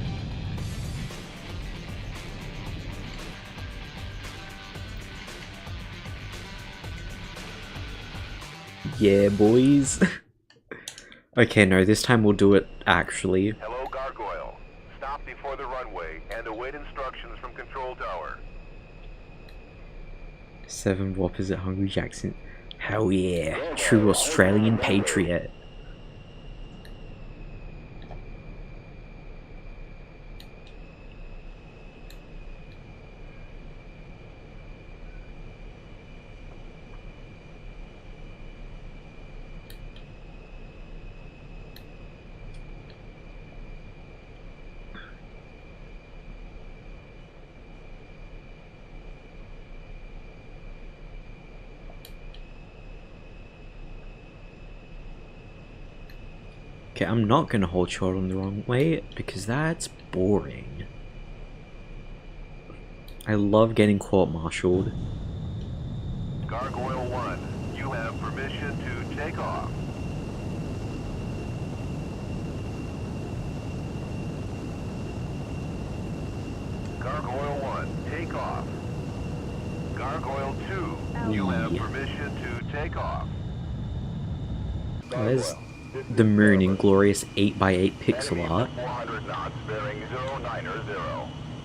Yeah, boys. Okay, no, this time we'll do it actually. Hello, Gargoyle. Stop before the runway and await instructions from control tower. 7 whoppers at Hungry Jackson. Hell yeah, true Australian patriot. Okay, I'm not gonna hold short on the wrong way because that's boring. I love getting court-martialed. Gargoyle 1, you have permission to take off. Gargoyle 1, take off. Gargoyle 2, you have permission to take off. There's the moon in glorious 8x8 pixel art. 400 knots bearing 090,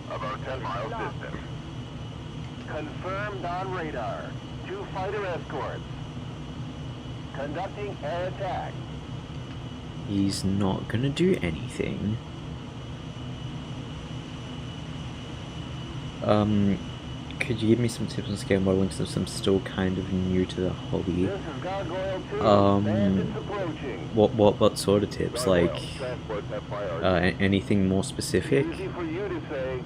about 10 miles distant. Confirmed on radar. 2 fighter escorts. Conducting air attack. He's not gonna do anything. Could you give me some tips on scale modeling since I'm still kind of new to the hobby? This is Gargoyle 2. Bandits approaching. What sort of tips? Like, Transports have priority. anything more specific? Easy for you to say.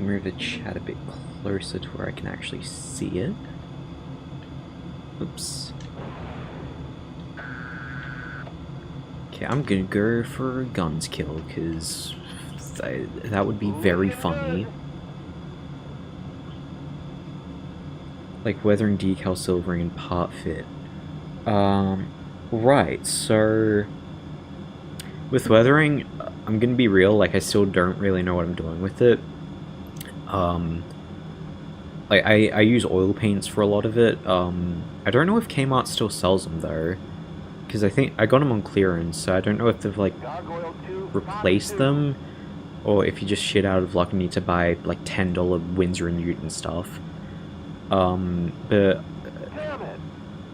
move the chat a bit closer to where I can actually see it. Oops. Okay, I'm gonna go for a guns kill, because that would be very funny. Like weathering, decal, silvering, and part fit. Right, so with weathering, I'm gonna be real, like I still don't really know what I'm doing with it. Like I use oil paints for a lot of it. I don't know if Kmart still sells them though, because I think I got them on clearance, so I don't know if they've like replaced them, or if you just shit out of luck and need to buy like $10 Winsor & Newton stuff. But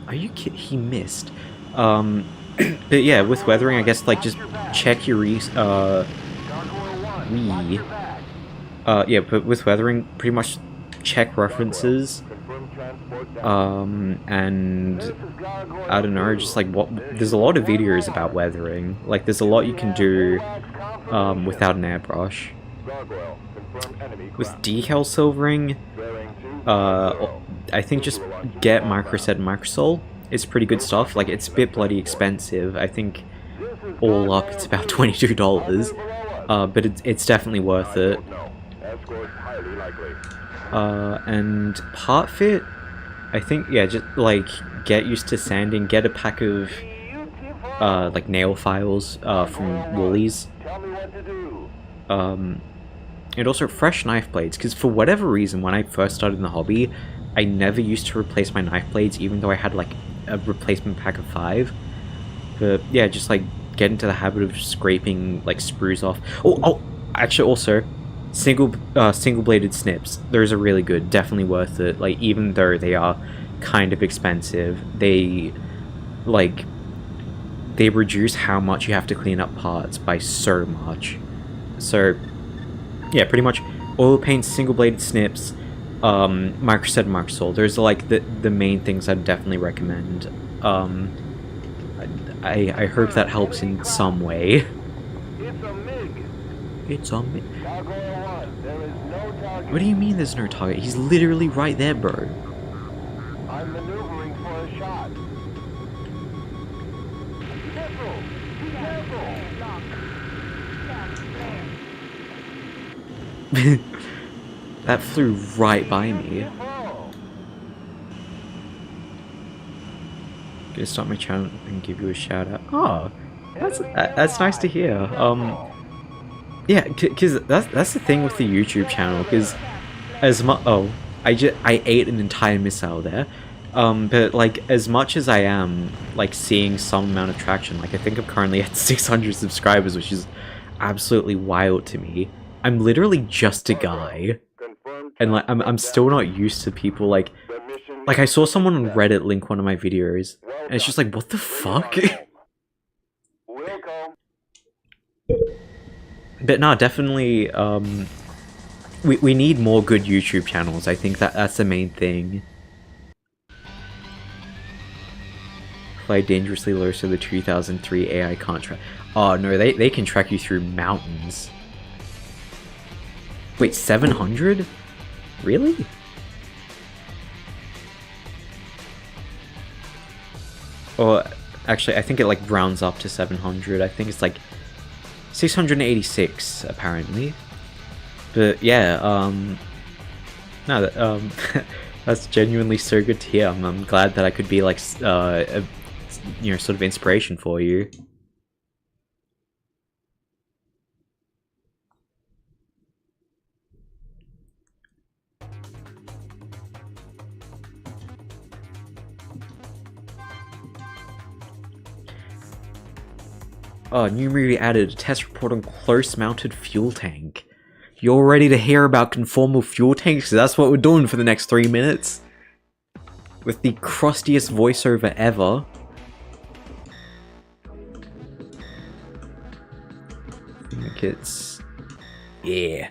are you kidding? He missed. But yeah, with weathering, I guess like just check your yeah, but with weathering, pretty much check references, and I don't know, just like there's a lot of videos about weathering. Like there's a lot you can do without an airbrush. With decal silvering, I think just get microset and microsol. It's pretty good stuff. Like it's a bit bloody expensive. I think all up it's about $22, but it's definitely worth it. And part fit, I think, yeah, just like get used to sanding. Get a pack of like nail files from Woolies. And also fresh knife blades, because for whatever reason, when I first started in the hobby, I never used to replace my knife blades, even though I had like a replacement pack of 5. But yeah, just like get into the habit of scraping like sprues off. Oh, actually, also single bladed snips. Those are really good, definitely worth it. Like even though they are kind of expensive, they reduce how much you have to clean up parts by so much. So yeah, pretty much oil paints, single bladed snips, microset and microsol. Those are like the main things I'd definitely recommend. I hope that helps in some way. It's a MiG. What do you mean there's no target? He's literally right there, bro. I'm maneuvering for a shot. That flew right by me. Gonna start my channel and give you a shout out. Oh, that's nice to hear. Yeah, because that's the thing with the YouTube channel. Because as much I ate an entire missile there. But like as much as I am like seeing some amount of traction, like I think I'm currently at 600 subscribers, which is absolutely wild to me. I'm literally just a guy, and like I'm still not used to people like I saw someone on Reddit link one of my videos, and it's just like, what the fuck? But no, definitely, we need more good YouTube channels. I think that's the main thing. Fly dangerously low so the 2003 AI can't track. Oh no, they can track you through mountains. Wait, 700? Really? Or actually, I think it like rounds up to 700. I think it's like 686 apparently. But yeah, no, that's genuinely so good to hear. I'm glad that I could be like a sort of inspiration for you. Oh, new movie added, a test report on close-mounted fuel tank. You're ready to hear about conformal fuel tanks? Because that's what we're doing for the next 3 minutes. With the crustiest voiceover ever. I think it's... yeah.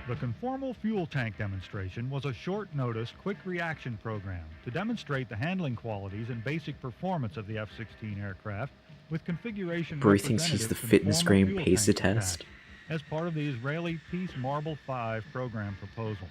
The conformal fuel tank demonstration was a short-notice, quick-reaction program to demonstrate the handling qualities and basic performance of the F-16 aircraft with configuration Bro thinks he's the representative fitness conformal grade fuel pacer tanks test. attached as part of the Israeli Peace Marble 5 program proposal.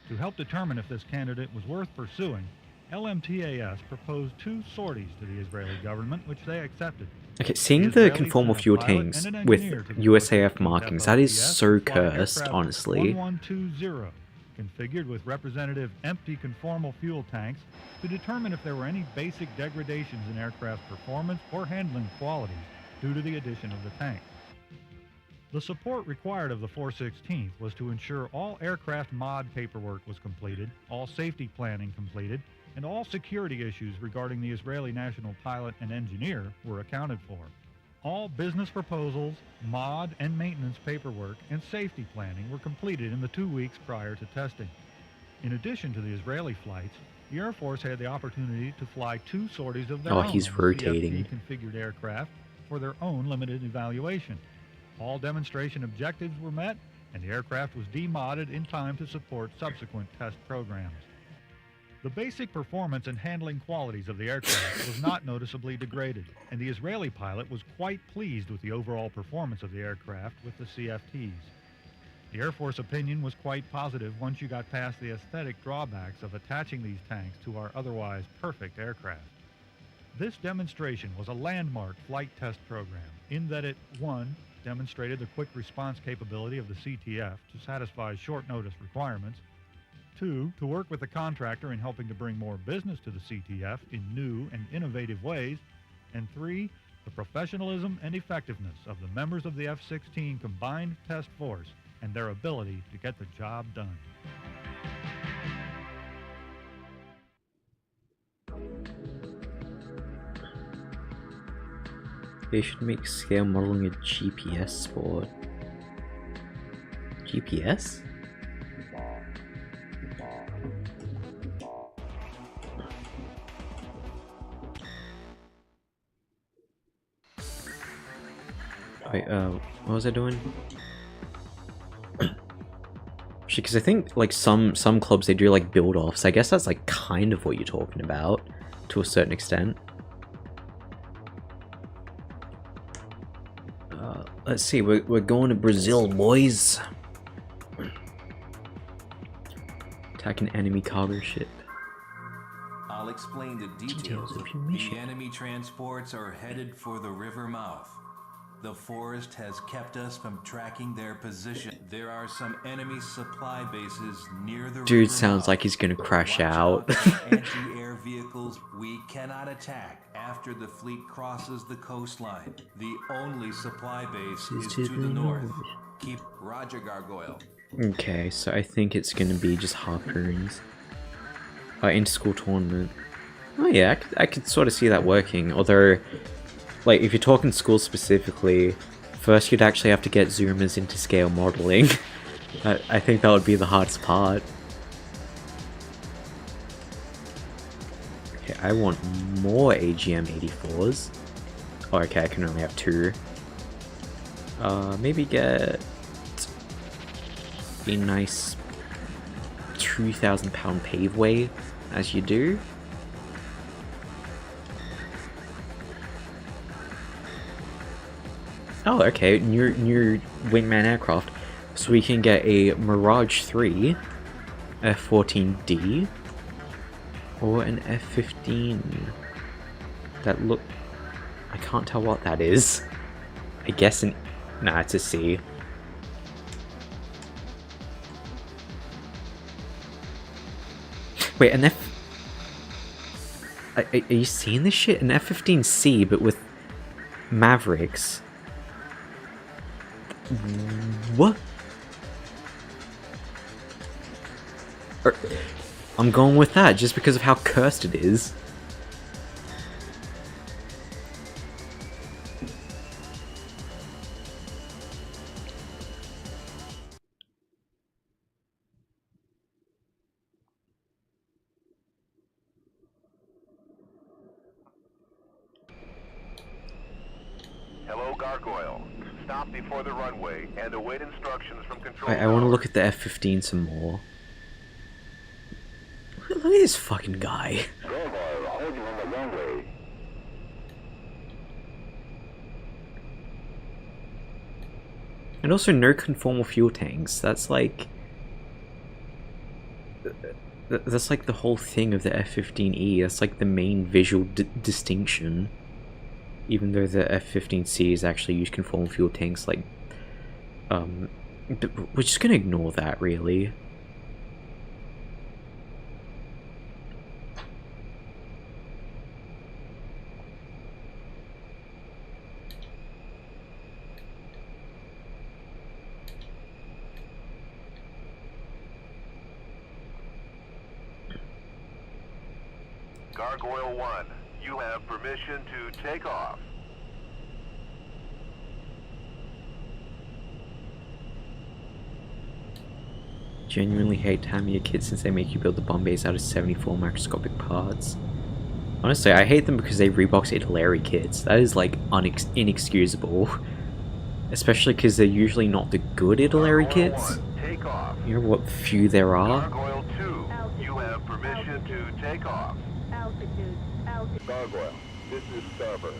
To help determine if this candidate was worth pursuing, LMTAS proposed 2 sorties to the Israeli government, which they accepted. Okay, seeing the conformal fuel tanks with USAF markings, that is so cursed, honestly. 1120, configured with representative empty conformal fuel tanks to determine if there were any basic degradations in aircraft performance or handling qualities due to the addition of the tank. The support required of the 416th was to ensure all aircraft mod paperwork was completed, all safety planning completed, and all security issues regarding the Israeli national pilot and engineer were accounted for. All business proposals, mod and maintenance paperwork, and safety planning were completed in the 2 weeks prior to testing. In addition to the Israeli flights, the Air Force had the opportunity to fly 2 sorties of their own he's on the rotating. CFD-configured aircraft for their own limited evaluation. All demonstration objectives were met, and the aircraft was demodded in time to support subsequent test programs. The basic performance and handling qualities of the aircraft was not noticeably degraded, and the Israeli pilot was quite pleased with the overall performance of the aircraft with the CFTs. The Air Force opinion was quite positive once you got past the aesthetic drawbacks of attaching these tanks to our otherwise perfect aircraft. This demonstration was a landmark flight test program in that it, 1, demonstrated the quick response capability of the CTF to satisfy short-notice requirements, 2, to work with the contractor in helping to bring more business to the CTF in new and innovative ways, and 3, the professionalism and effectiveness of the members of the F-16 Combined Test Force and their ability to get the job done. They should make scale modeling a GPS sport. GPS? Wait, what was I doing? Because I think like some clubs, they do like build-offs. I guess that's like kind of what you're talking about to a certain extent. Let's see, we're going to Brazil, boys. Attack an enemy cargo ship. I'll explain the details. of your mission. The enemy transports are headed for the river mouth. The forest has kept us from tracking their position. There are some enemy supply bases near the Dude river sounds mouth. like he's gonna crash Watch out. for anti-air vehicles. We cannot attack after the fleet crosses the coastline. The only supply base is to the north. Keep Roger, Gargoyle. Okay, so I think it's gonna be just harpoons. Inter-school tournament. Oh yeah, I could sort of see that working. Although, like, if you're talking school specifically, first you'd actually have to get zoomers into scale modeling. I think that would be the hardest part. Okay, I want more AGM-84s. Oh, okay, I can only have 2. Maybe get a nice 2,000 pound paveway, as you do. Oh, okay, new wingman aircraft. So we can get a Mirage 3, F-14D, or an F-15. That look... I can't tell what that is. I guess an... Nah, it's a C. Wait, an F... Are you seeing this shit? An F-15C, but with Mavericks. What? I'm going with that just because of how cursed it is. Hello, Gargoyle. Stop before the runway and await instructions from control. I want to look at the F-15 some more. Look at this fucking guy. Gargoyle, hold you on the runway. And also no conformal fuel tanks. That's like... That's like the whole thing of the F-15E. That's like the main visual distinction. Even though the F-15Cs actually use conformal fuel tanks, like... we're just gonna ignore that, really. Gargoyle 1, you have permission to take off. Genuinely hate Tamiya kits since they make you build the bomb bays out of 74 microscopic parts. Honestly, I hate them because they rebox Italeri kits. That is like inexcusable. Especially because they're usually not the good Italeri kits. Take off. You know what few there are? Gargoyle 2, you have permission to take off. Altitude. Gargoyle, this is Starboard.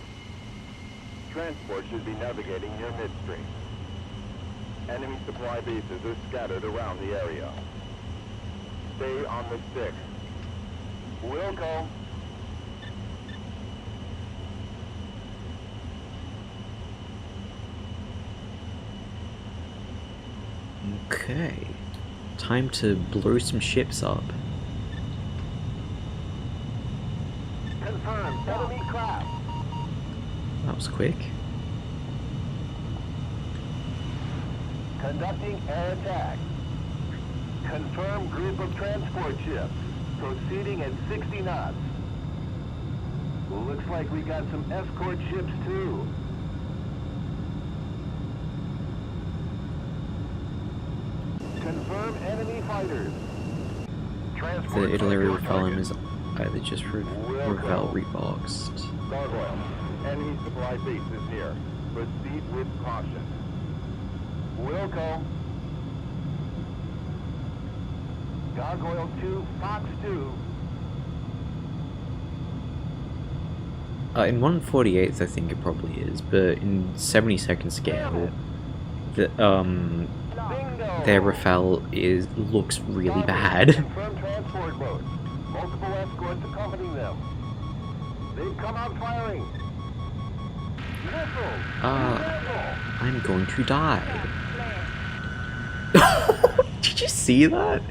Transport should be navigating near midstream. Enemy supply bases are scattered around the area. Stay on the stick. Wilco. Okay. Time to blow some ships up. Confirmed. Enemy craft. That was quick. Conducting air attack. Confirmed group of transport ships. Proceeding at 60 knots. Looks like we got some escort ships too. Confirm enemy fighters. The Italeri Repellum is either just Revel reboxed. Gargoyle, enemy supply base is near. Proceed with caution. Wilco. Gargoyle 2, Fox 2. In 1/48th, I think it probably is, but in 72nd scale, the Bingo. their Rafale looks really bad. Confirmed transport boats. Multiple escorts accompanying them. They've come out firing. Missile. Missile. I'm going to die. Did you see that?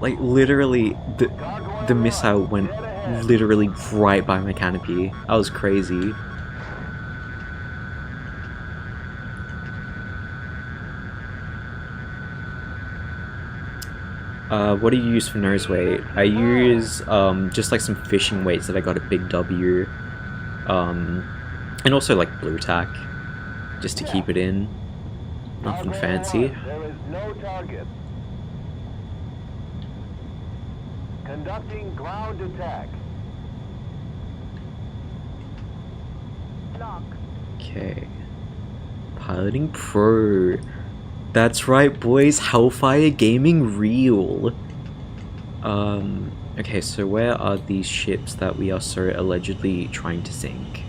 Like literally, the missile went literally right by my canopy. That was crazy. What do you use for nose weight? I use just like some fishing weights that I got at Big W, and also like blue tack, just to keep it in. Nothing fancy. There is no target. Conducting ground attack. Lock. Okay. Piloting Pro. That's right, boys. Hellfire Gaming real. Okay, so where are these ships that we are so allegedly trying to sink?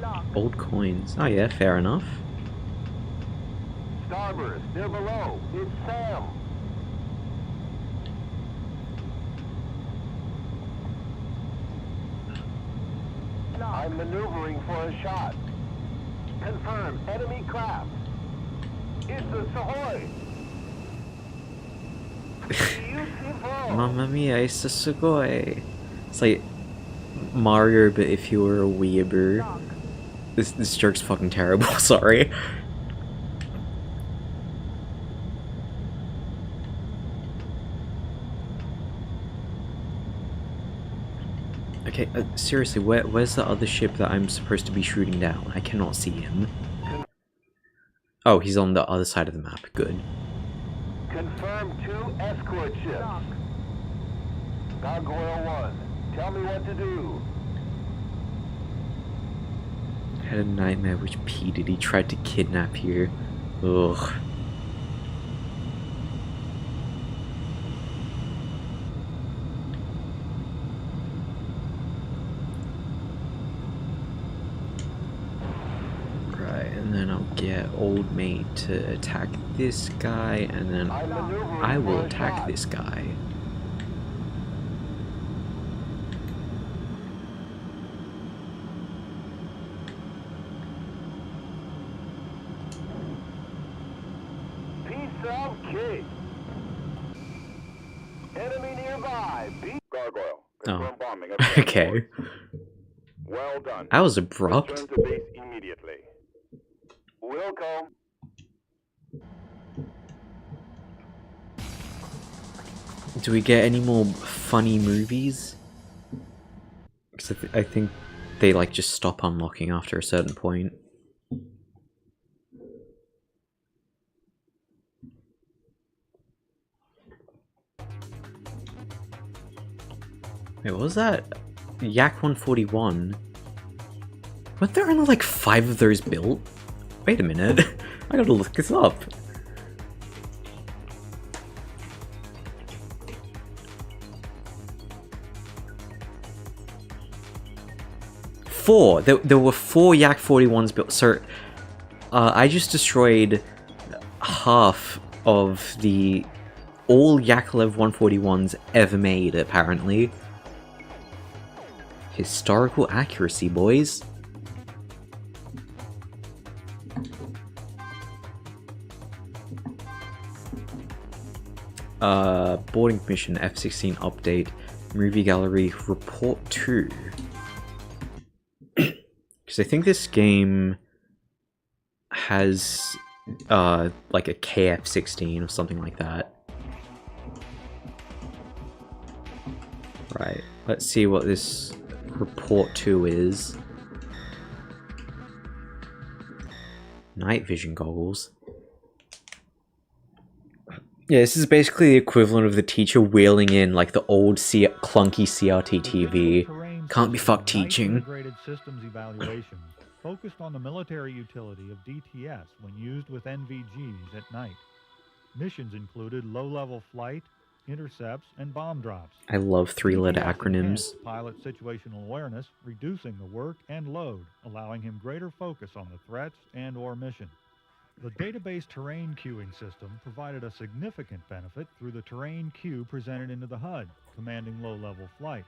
Lock. Old coins. Oh yeah, fair enough. Starburst, they're below. It's Sam. Lock. I'm maneuvering for a shot. Confirm, enemy craft. It's a Savoy. Beautiful. Mamma mia, it's a sugoi. It's like Mario, but if you were a weeaboo. Lock. This joke's fucking terrible, sorry. Okay, seriously, where's the other ship that I'm supposed to be shooting down? I cannot see him. Oh, he's on the other side of the map. Good. Confirm Confirm 2 escort ships. Gargoyle 1, tell me what to do. I had a nightmare which P. Diddy tried to kidnap you. Ugh. Right, and then I'll get old mate to attack this guy, and then I will attack this guy. Piece of cake. Enemy nearby. Gargoyle. Confirm bombing. Okay. Well done. That was abrupt. Return to base immediately. Wilco. Do we get any more funny movies? Because I think they like just stop unlocking after a certain point. Wait, what was that? Yak 141? Weren't there only like 5 of those built? Wait a minute. I gotta look this up. Four. There were 4 Yak 41s built. So, I just destroyed half of the all Yakolev 141s ever made, apparently. Historical accuracy, boys. Boarding mission, F-16 update, movie gallery, report 2. Because I think this game has, like a KF-16 or something like that. Right, let's see what this report 2 is. Night vision goggles. Yeah, this is basically the equivalent of the teacher wheeling in like the old clunky CRT TV. Can't be fucked teaching. Integrated systems evaluations focused on the military utility of DTS when used with NVGs at night. Missions included low-level flight, intercepts, and bomb drops. I love 3-letter DTS acronyms. enhanced pilot situational awareness, reducing the work and load, allowing him greater focus on the threats and/or mission. The database terrain queuing system provided a significant benefit through the terrain queue presented into the HUD, commanding low-level flight.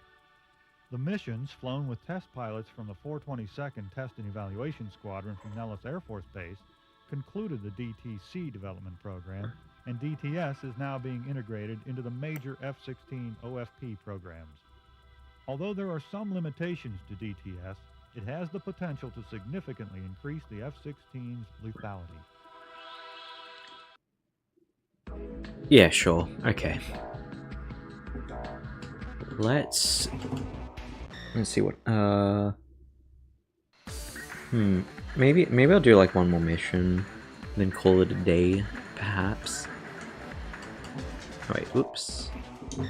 The missions, flown with test pilots from the 422nd Test and Evaluation Squadron from Nellis Air Force Base, concluded the DTC development program, and DTS is now being integrated into the major F-16 OFP programs. Although there are some limitations to DTS, it has the potential to significantly increase the F-16's lethality. Yeah, sure. Okay. Let's see what maybe I'll do like one more mission, then call it a day, perhaps. Wait, oops. When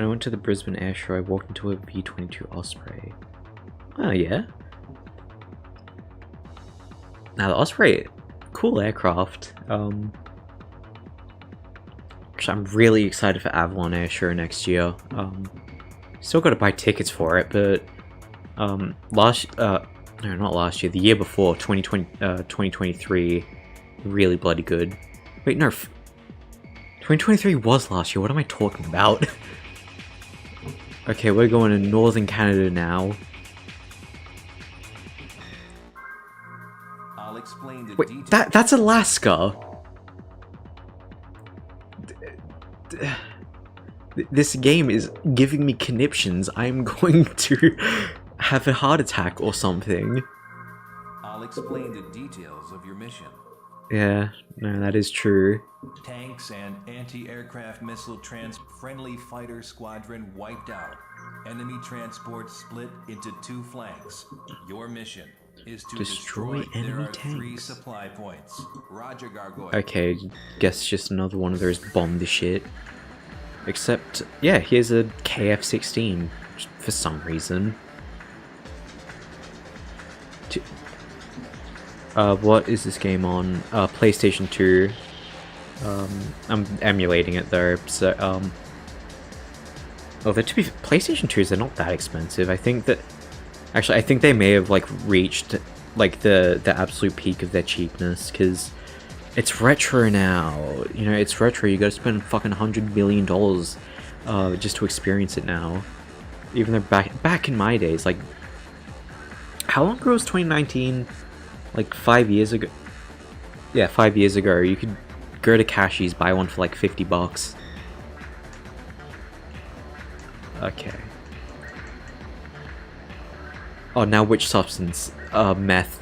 I went to the Brisbane Air Show, I walked into a V-22 Osprey. Oh yeah. Now the Osprey, cool aircraft. I'm really excited for Avalon Air Show next year. Still got to buy tickets for it, but no, not last year. The year before, 2023, really bloody good. Wait, no, 2023 was last year. What am I talking about? Okay, we're going to Northern Canada now. I'll explain the Wait, details. that's Alaska. This game is giving me conniptions. I'm going to have a heart attack or something. I'll explain the details of your mission. Yeah, no, that is true. Tanks and anti-aircraft missile friendly fighter squadron wiped out. Enemy transport split into 2 flanks. Your mission: is to Destroy destroy. There enemy are 3 tanks. supply points. Roger, Gargoyle. Okay, guess just another one of those bomb the shit. Except, yeah, here's a KF-16 for some reason. What is this game on? PlayStation 2. I'm emulating it though, so, although to be PlayStation 2s, they're not that expensive. I think that, actually, I think they may have, like, reached, like, the absolute peak of their cheapness, because it's retro now. You know, it's retro, you gotta spend fucking $100 million, just to experience it now. Even though back in my days, like, how long ago was 2019? Like 5 years ago. Yeah, 5 years ago, you could go to Cashies, buy one for like $50. Okay. Oh, now which substance? Meth.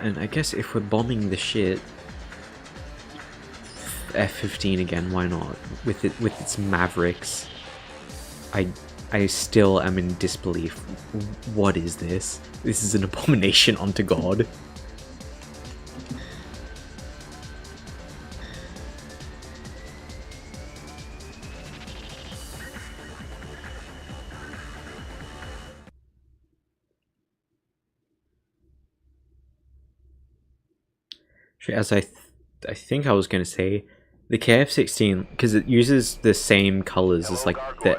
And I guess if we're bombing the shit, F-15 again, why not? With its Mavericks, I still am in disbelief. What is this? This is an abomination unto God. As I think I was going to say, the KF-16, because it uses the same colors as like the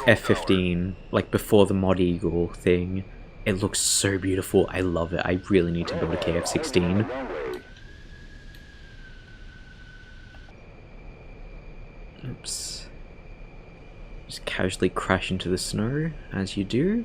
F-15, like before the Mod Eagle thing. It looks so beautiful. I love it. I really need to build a KF-16. Oops. Just casually crash into the snow, as you do.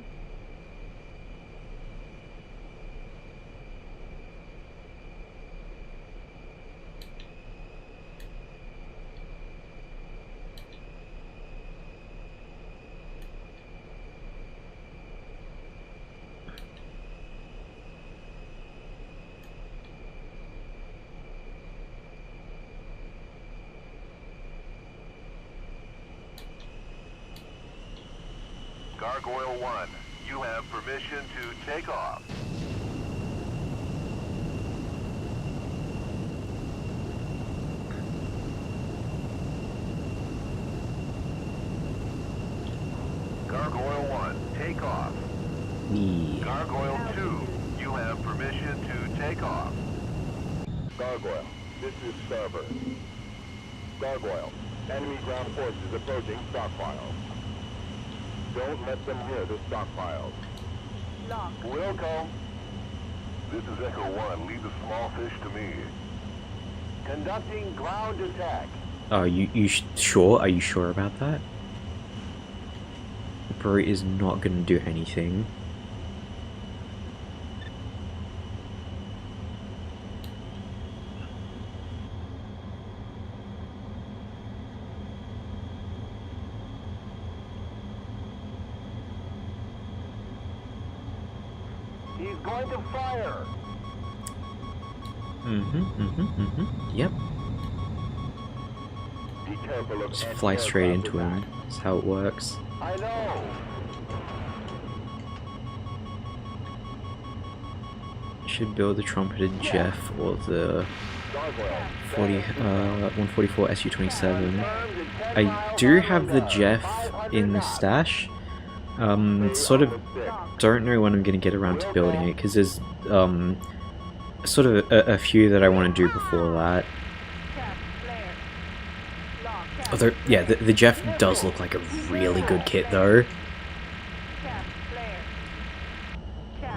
Gargoyle 1, you have permission to take off. Gargoyle 1, take off. Gargoyle 2, you have permission to take off. Gargoyle, this is Starboard. Gargoyle, enemy ground forces approaching stockpile. Don't let them near the stockpiles. Lock. Wilco. This is Echo 1. Leave the small fish to me. Conducting ground attack. You sure? Are you sure about that? The bro is not gonna do anything. He's going to fire. Yep. Be careful of Just any fly straight aircraft into him. attack. That's how it works. I know. Should build the trumpeted Jeff or the Gargoyle. 144 Su-27. I do have the Jeff in the stash. Sort of don't know when I'm gonna get around to building it, because there's sort of a few that I want to do before that. Although, yeah, the Jeff does look like a really good kit though.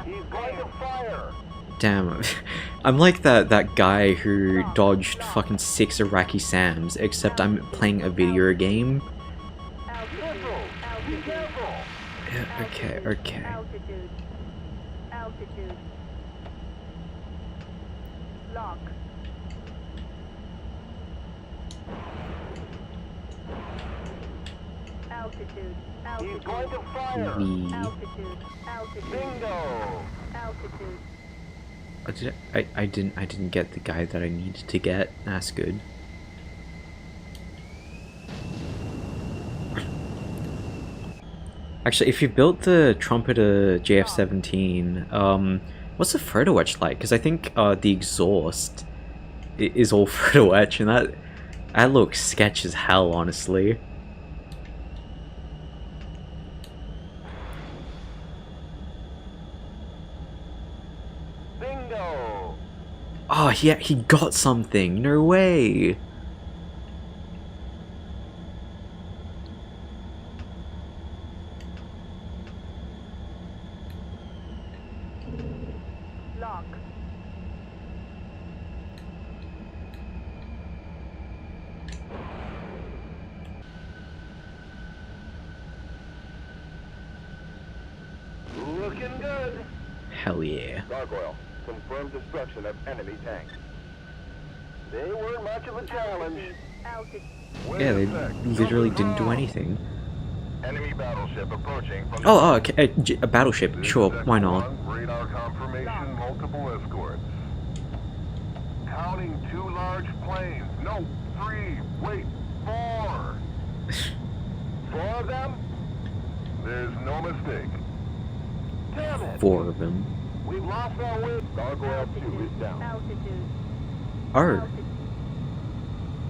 He's going to fire. Damn, I'm like that guy who dodged fucking 6 Iraqi SAMs, except I'm playing a video game. Be careful. Yeah, okay. Altitude. Altitude. Lock. Altitude. He's Altitude. going to fire. V. Altitude. Altitude. Bingo. Altitude. I didn't get the guy that I needed to get. That's good. Actually, if you built the Trumpeter JF-17, what's the photo etch like? Because I think the exhaust is all photo etch, and that looks sketch as hell, honestly. Bingo. Oh, yeah, he got something. No way. Lock. Looking good. Hell yeah. Gargoyle, confirmed destruction of enemy tanks. They weren't much of a challenge. Altitude. Yeah, they literally didn't do anything. Enemy battleship approaching from Oh, okay, a battleship. Sure, why not? Radar confirmation, multiple escorts. Counting 2 large planes. No, 3. Wait, 4. 4 of them? There's no mistake. Damn it! 4 of them. We've lost our way. Gargoyle 2 is down. Altitude. Oh, Altitude.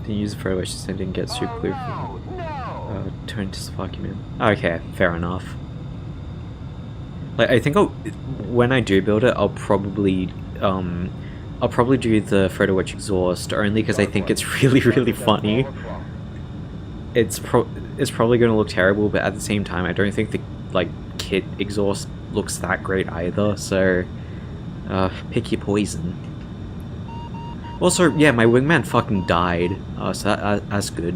didn't use the photo etch since I didn't get super clear from no! turn to Sparky Man. Okay, fair enough. Like, I think when I do build it, I'll probably do the photo etch exhaust only because I think it's really funny. It's probably going to look terrible, but at the same time, I don't think the kit exhaust looks that great either. So, pick your poison. Also, yeah, my wingman fucking died, so that's good.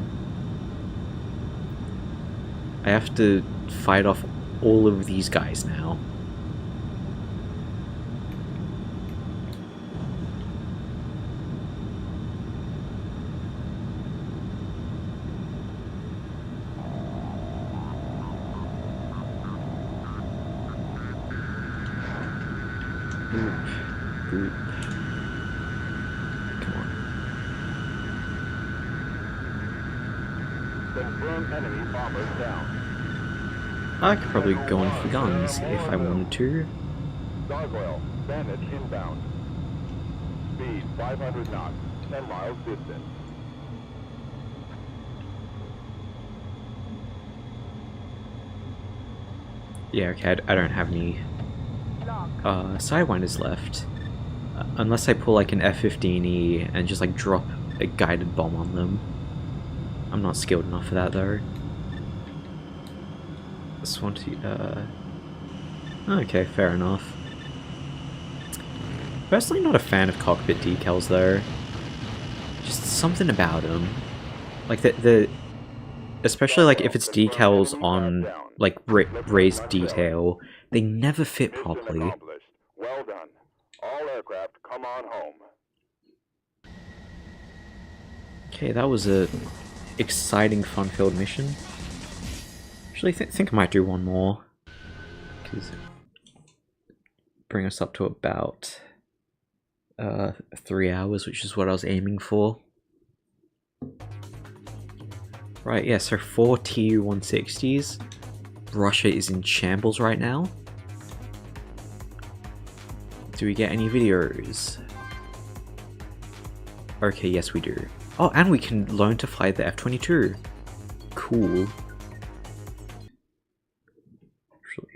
I have to fight off all of these guys now. Group. Come on. Confirmed enemy bombers down. I could probably go in for guns if I wanted to. Gargoyle, Bandit inbound. Speed 500 knots, 10 miles distant. Yeah, okay, I don't have any Lock. Sidewinders left. Unless I pull like an F-15E and just like drop a guided bomb on them. I'm not skilled enough for that though. Just want to, okay, fair enough. Personally not a fan of cockpit decals though. Just something about them. Like especially like if it's decals on like raised detail, they never fit Mission properly. accomplished. Well done. All aircraft come on home. Okay, that was a exciting, fun-filled mission. Actually, think I might do one more, because bring us up to about 3 hours, which is what I was aiming for. Right, yeah, so 4 Tu-160s. Russia is in shambles right now. Do we get any videos? Okay, yes we do. Oh, and we can learn to fly the F-22. Cool. Actually.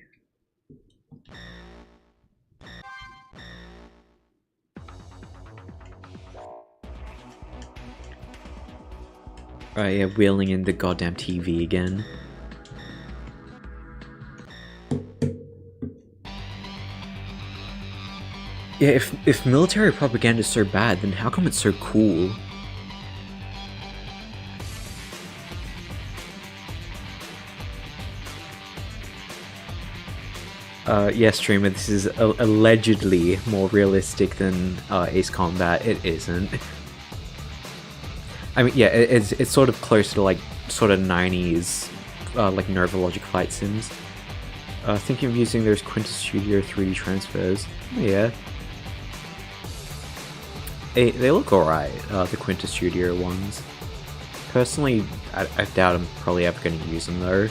Right, yeah, wheeling in the goddamn TV again. Yeah, if military propaganda is so bad, then how come it's so cool? Yeah, streamer, this is allegedly more realistic than Ace Combat. It isn't. I mean, yeah, it's sort of close to like sort of 90s like Nova Logic flight sims. Thinking of using those Quintus Studio 3D transfers. Oh, yeah. They look alright, the Quintus Studio ones. Personally, I doubt I'm probably ever going to use them though.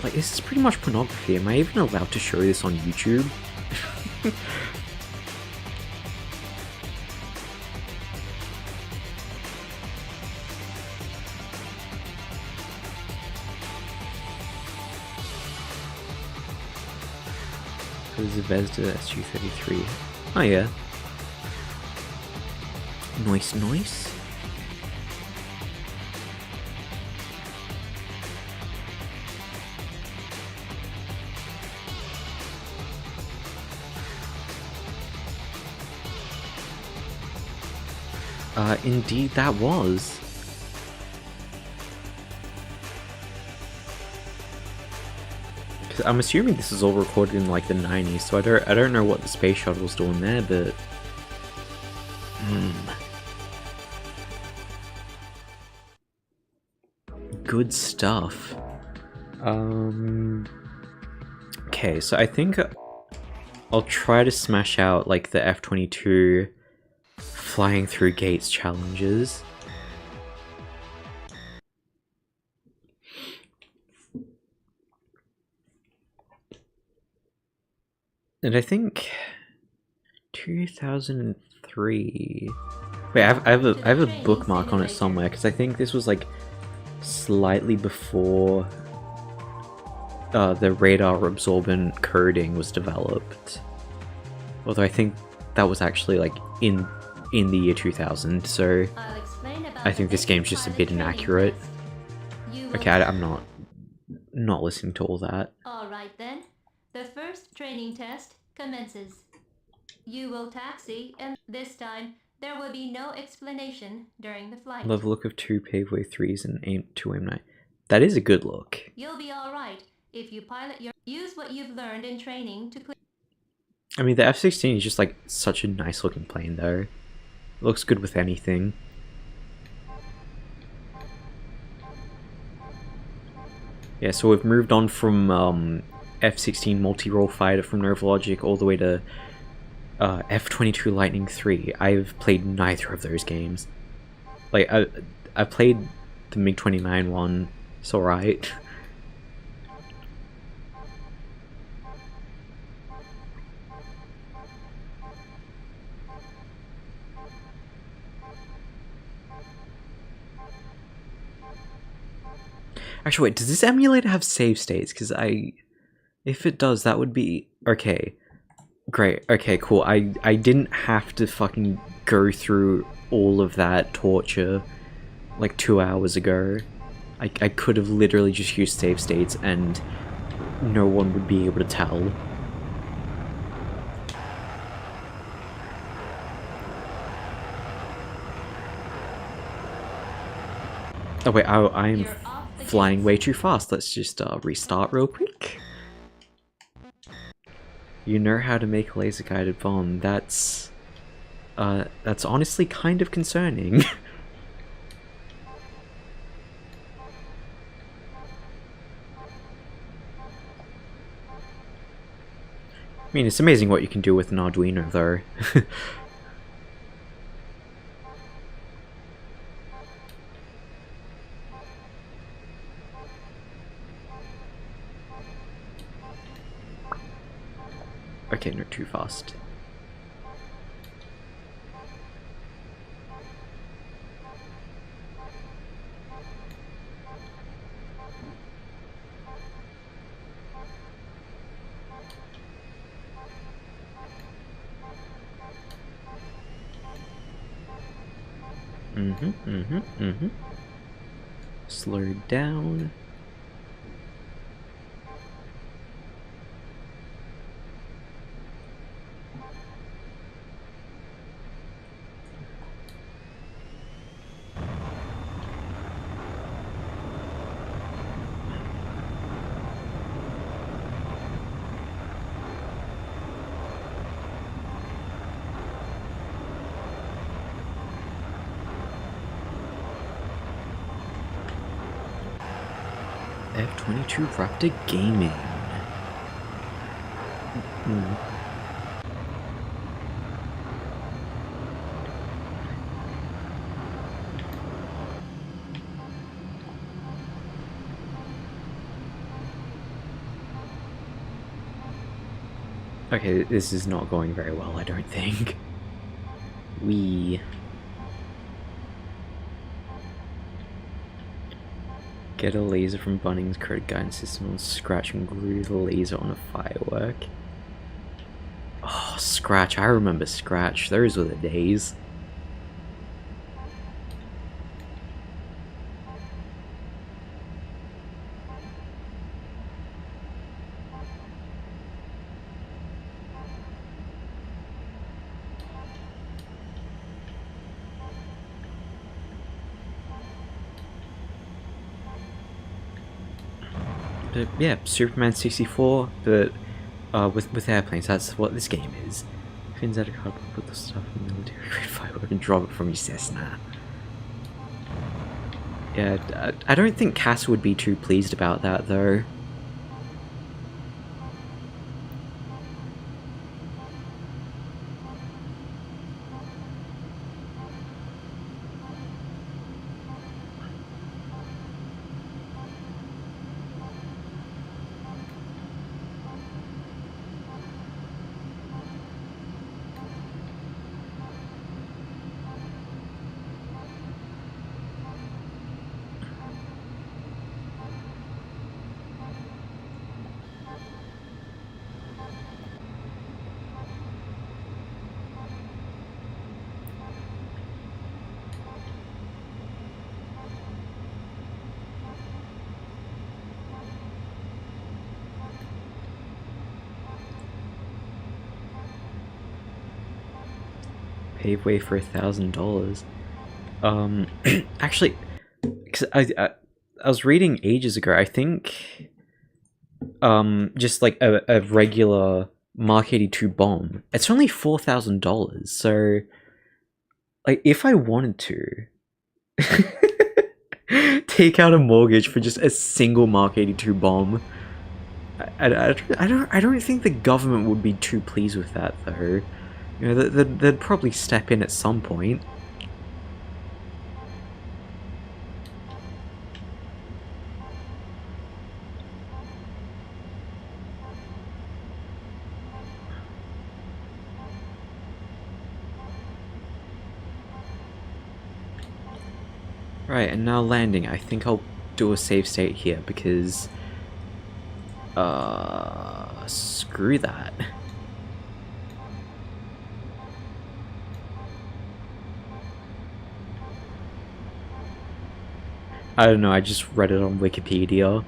Like, this is pretty much pornography. Am I even allowed to show this on YouTube? This is Bethesda SU-33. Oh yeah. Nice, nice. Indeed that was. Cause I'm assuming this is all recorded in like the 90s, so I don't know what the space shuttle's doing there, but good stuff. Okay, so I think I'll try to smash out like the F-22 flying through gates challenges. And I think 2003. Wait, I have a bookmark on it somewhere because I think this was like slightly before the radar absorbent coding was developed. Although I think that was actually like in the year 2000, so I think this game's just a bit inaccurate. Okay, I'm not listening to all that. Alright then, the first training test commences. You will taxi, and this time there will be no explanation during the flight. Love the look of two Paveway 3s and two M9. That is a good look. You'll be alright if you pilot your... Use what you've learned in training to... I mean, the F-16 is just like such a nice looking plane though. It looks good with anything. Yeah, so we've moved on from F-16 multi-role fighter from Nova Logic all the way to F-22 Lightning 3. I've played neither of those games. Like, I played the MiG-29 one, it's alright. Actually, wait, does this emulator have save states? Because if it does, that would be... Okay. Great. Okay, cool. I didn't have to fucking go through all of that torture like 2 hours ago. I could have literally just used save states and no one would be able to tell. Oh wait, I'm flying way too fast. Let's just restart real quick. You know how to make a laser guided bomb. That's honestly kind of concerning. I mean, it's amazing what you can do with an Arduino though. Okay, not too fast. Slow down. F-22 Raptor Gaming. Okay, this is not going very well, I don't think. We get a laser from Bunnings, create a guidance system on Scratch and glue the laser on a firework. Oh, Scratch, I remember Scratch, those were the days. But yeah, Superman 64, but with airplanes, that's what this game is. Fins out of cardboard, put the stuff in the military grade firework and drop it from your Cessna. Yeah, I don't think Cass would be too pleased about that though. Pave way for $1,000. Actually, cause I was reading ages ago. I think just like a regular Mark 82 bomb, it's only $4,000. So, like, if I wanted to take out a mortgage for just a single Mark 82 bomb, I don't think the government would be too pleased with that though. You know, they'd probably step in at some point. Right, and now landing. I think I'll do a save state here because screw that. I don't know, I just read it on Wikipedia.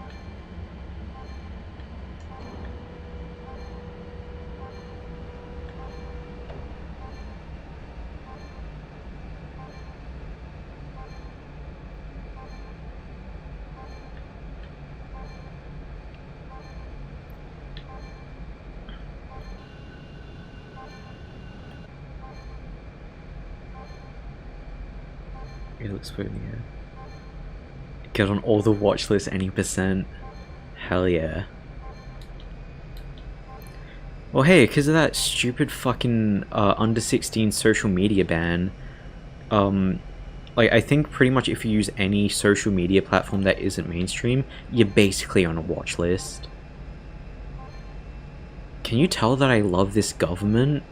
It looks funny, yeah. Get on all the watch lists any percent. Hell yeah. Well hey, because of that stupid fucking under 16 social media ban, like I think pretty much if you use any social media platform that isn't mainstream, you're basically on a watch list. Can you tell that I love this government?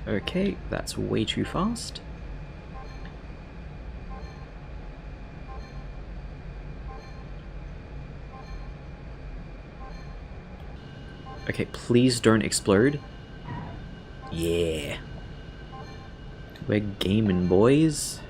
Okay, that's way too fast. Okay, please don't explode. Yeah. We're gaming, boys.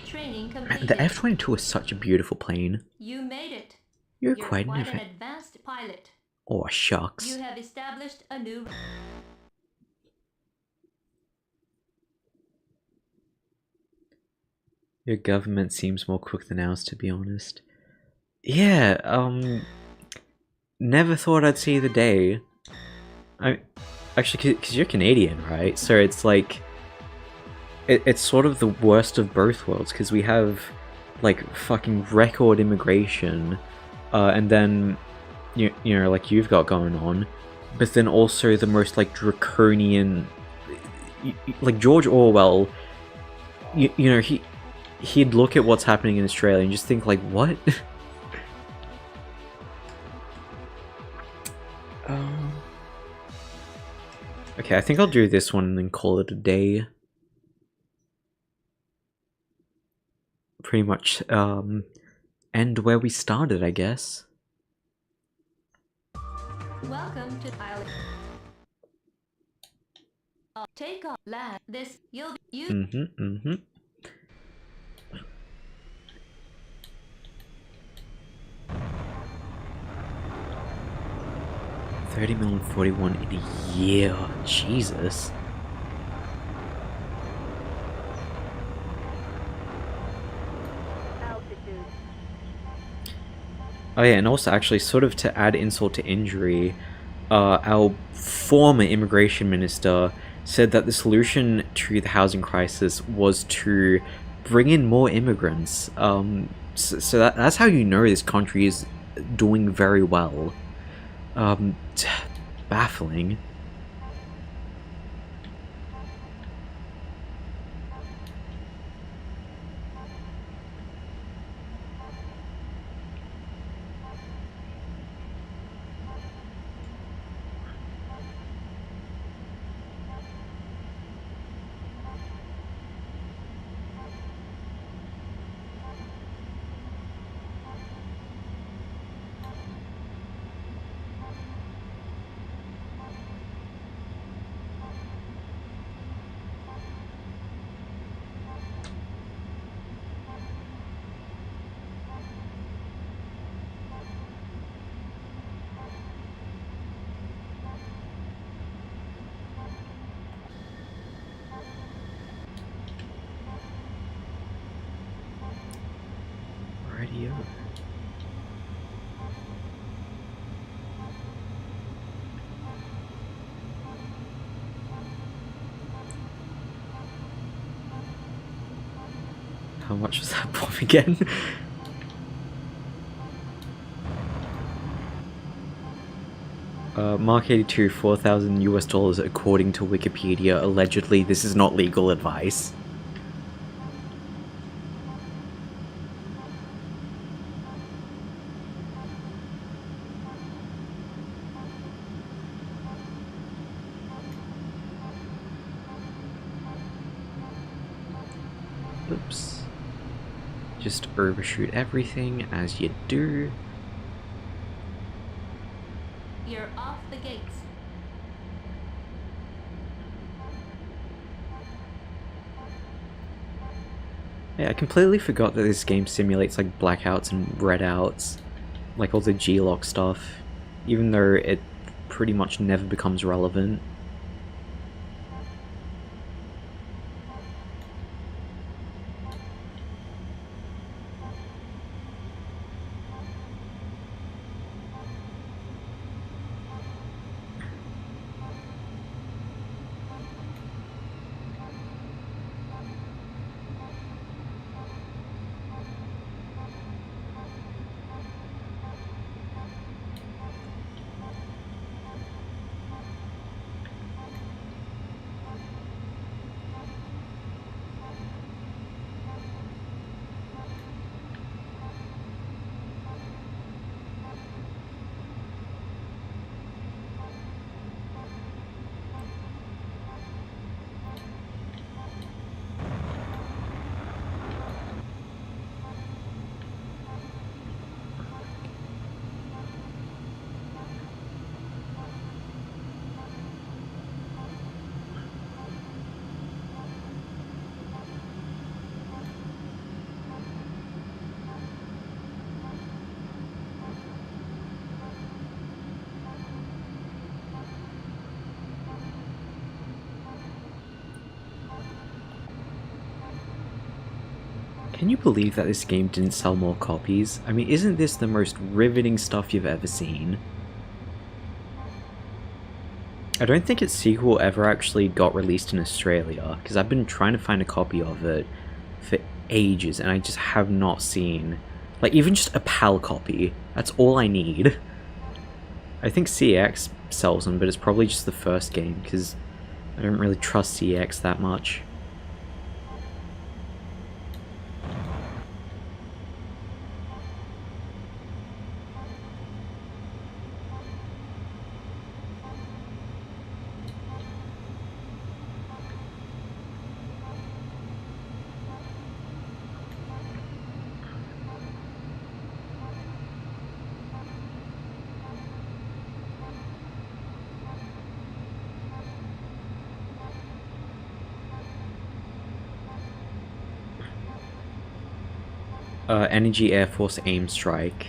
Training Man, completed. the F-22 is such a beautiful plane. You made it. You're You're quite an an advanced pilot. Oh, shucks. You have established a new... Your government seems more crooked than ours, to be honest. Yeah, never thought I'd see the day. Actually, because you're Canadian, right? So it's like, it's sort of the worst of both worlds, because we have, like, fucking record immigration, and then, you know, like you've got going on, but then also the most, like, draconian, like, George Orwell, you know, he'd look at what's happening in Australia and just think, like, what? Okay, I think I'll do this one and then call it a day. Pretty much, end where we started, I guess. Welcome to Island. Take off land. This you'll you. Mm-hmm. 30 million 41 in a year. Jesus. Altitude. Oh yeah, and also actually, sort of to add insult to injury, our former immigration minister said that the solution to the housing crisis was to bring in more immigrants. So that's how you know this country is doing very well. Baffling. Radio. How much was that bomb again? Mark 82, 4,000 US dollars according to Wikipedia. Allegedly, this is not legal advice. Oops. Just overshoot everything as you do. You're off the gates. Yeah, I completely forgot that this game simulates like blackouts and redouts, like all the G-lock stuff, even though it pretty much never becomes relevant. Can you believe that this game didn't sell more copies? I mean, isn't this the most riveting stuff you've ever seen? I don't think its sequel ever actually got released in Australia, because I've been trying to find a copy of it for ages, and I just have not seen, like, even just a PAL copy. That's all I need. I think CX sells them, but it's probably just the first game, because I don't really trust CX that much. Energy Airforce Aim Strike.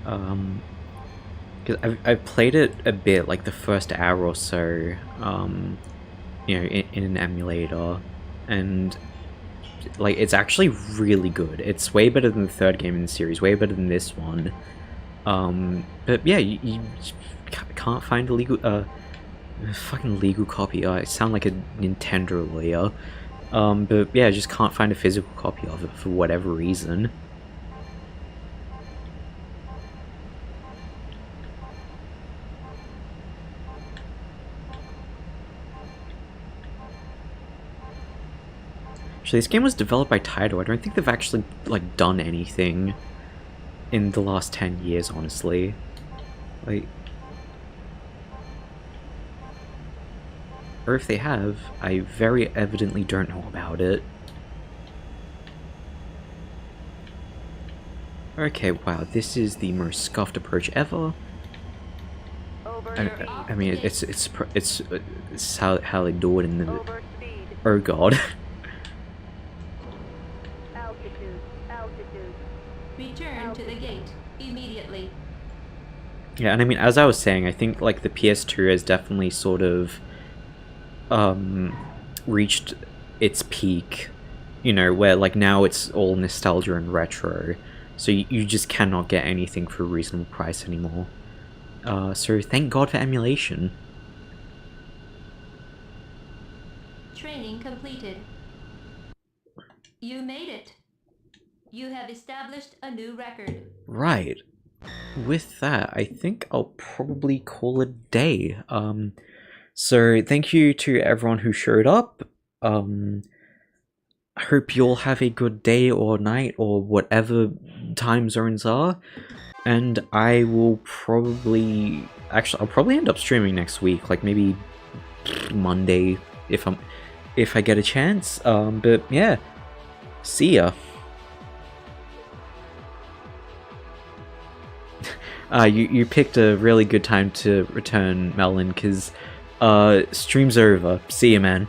Because I've played it a bit, like the first hour or so, you know, in an emulator, and like it's actually really good. It's way better than the third game in the series, way better than this one. But yeah, you can't find a legal, fucking legal copy. I sound like a Nintendo lawyer. But yeah, I just can't find a physical copy of it for whatever reason. Actually, this game was developed by Taito. I don't think they've actually, like, done anything in the last 10 years, honestly. Like... or if they have, I very evidently don't know about it. Okay, wow, this is the most scuffed approach ever. I mean, it's how they do it in the... Over speed. oh god. Altitude. Return to the gate immediately. Yeah, and I mean, as I was saying, I think, like, the PS2 has definitely sort of reached its peak, you know, where, like, now it's all nostalgia and retro, so you just cannot get anything for a reasonable price anymore. So thank God for emulation. Training completed. You made it. You have established a new record. Right. With that, I think I'll probably call it a day. So thank you to everyone who showed up. I hope you all have a good day or night or whatever time zones are. And I will probably... actually, I'll probably end up streaming next week, like maybe Monday if I get a chance. But yeah, see ya. You picked a really good time to return, Melon, because stream's over. See ya, man.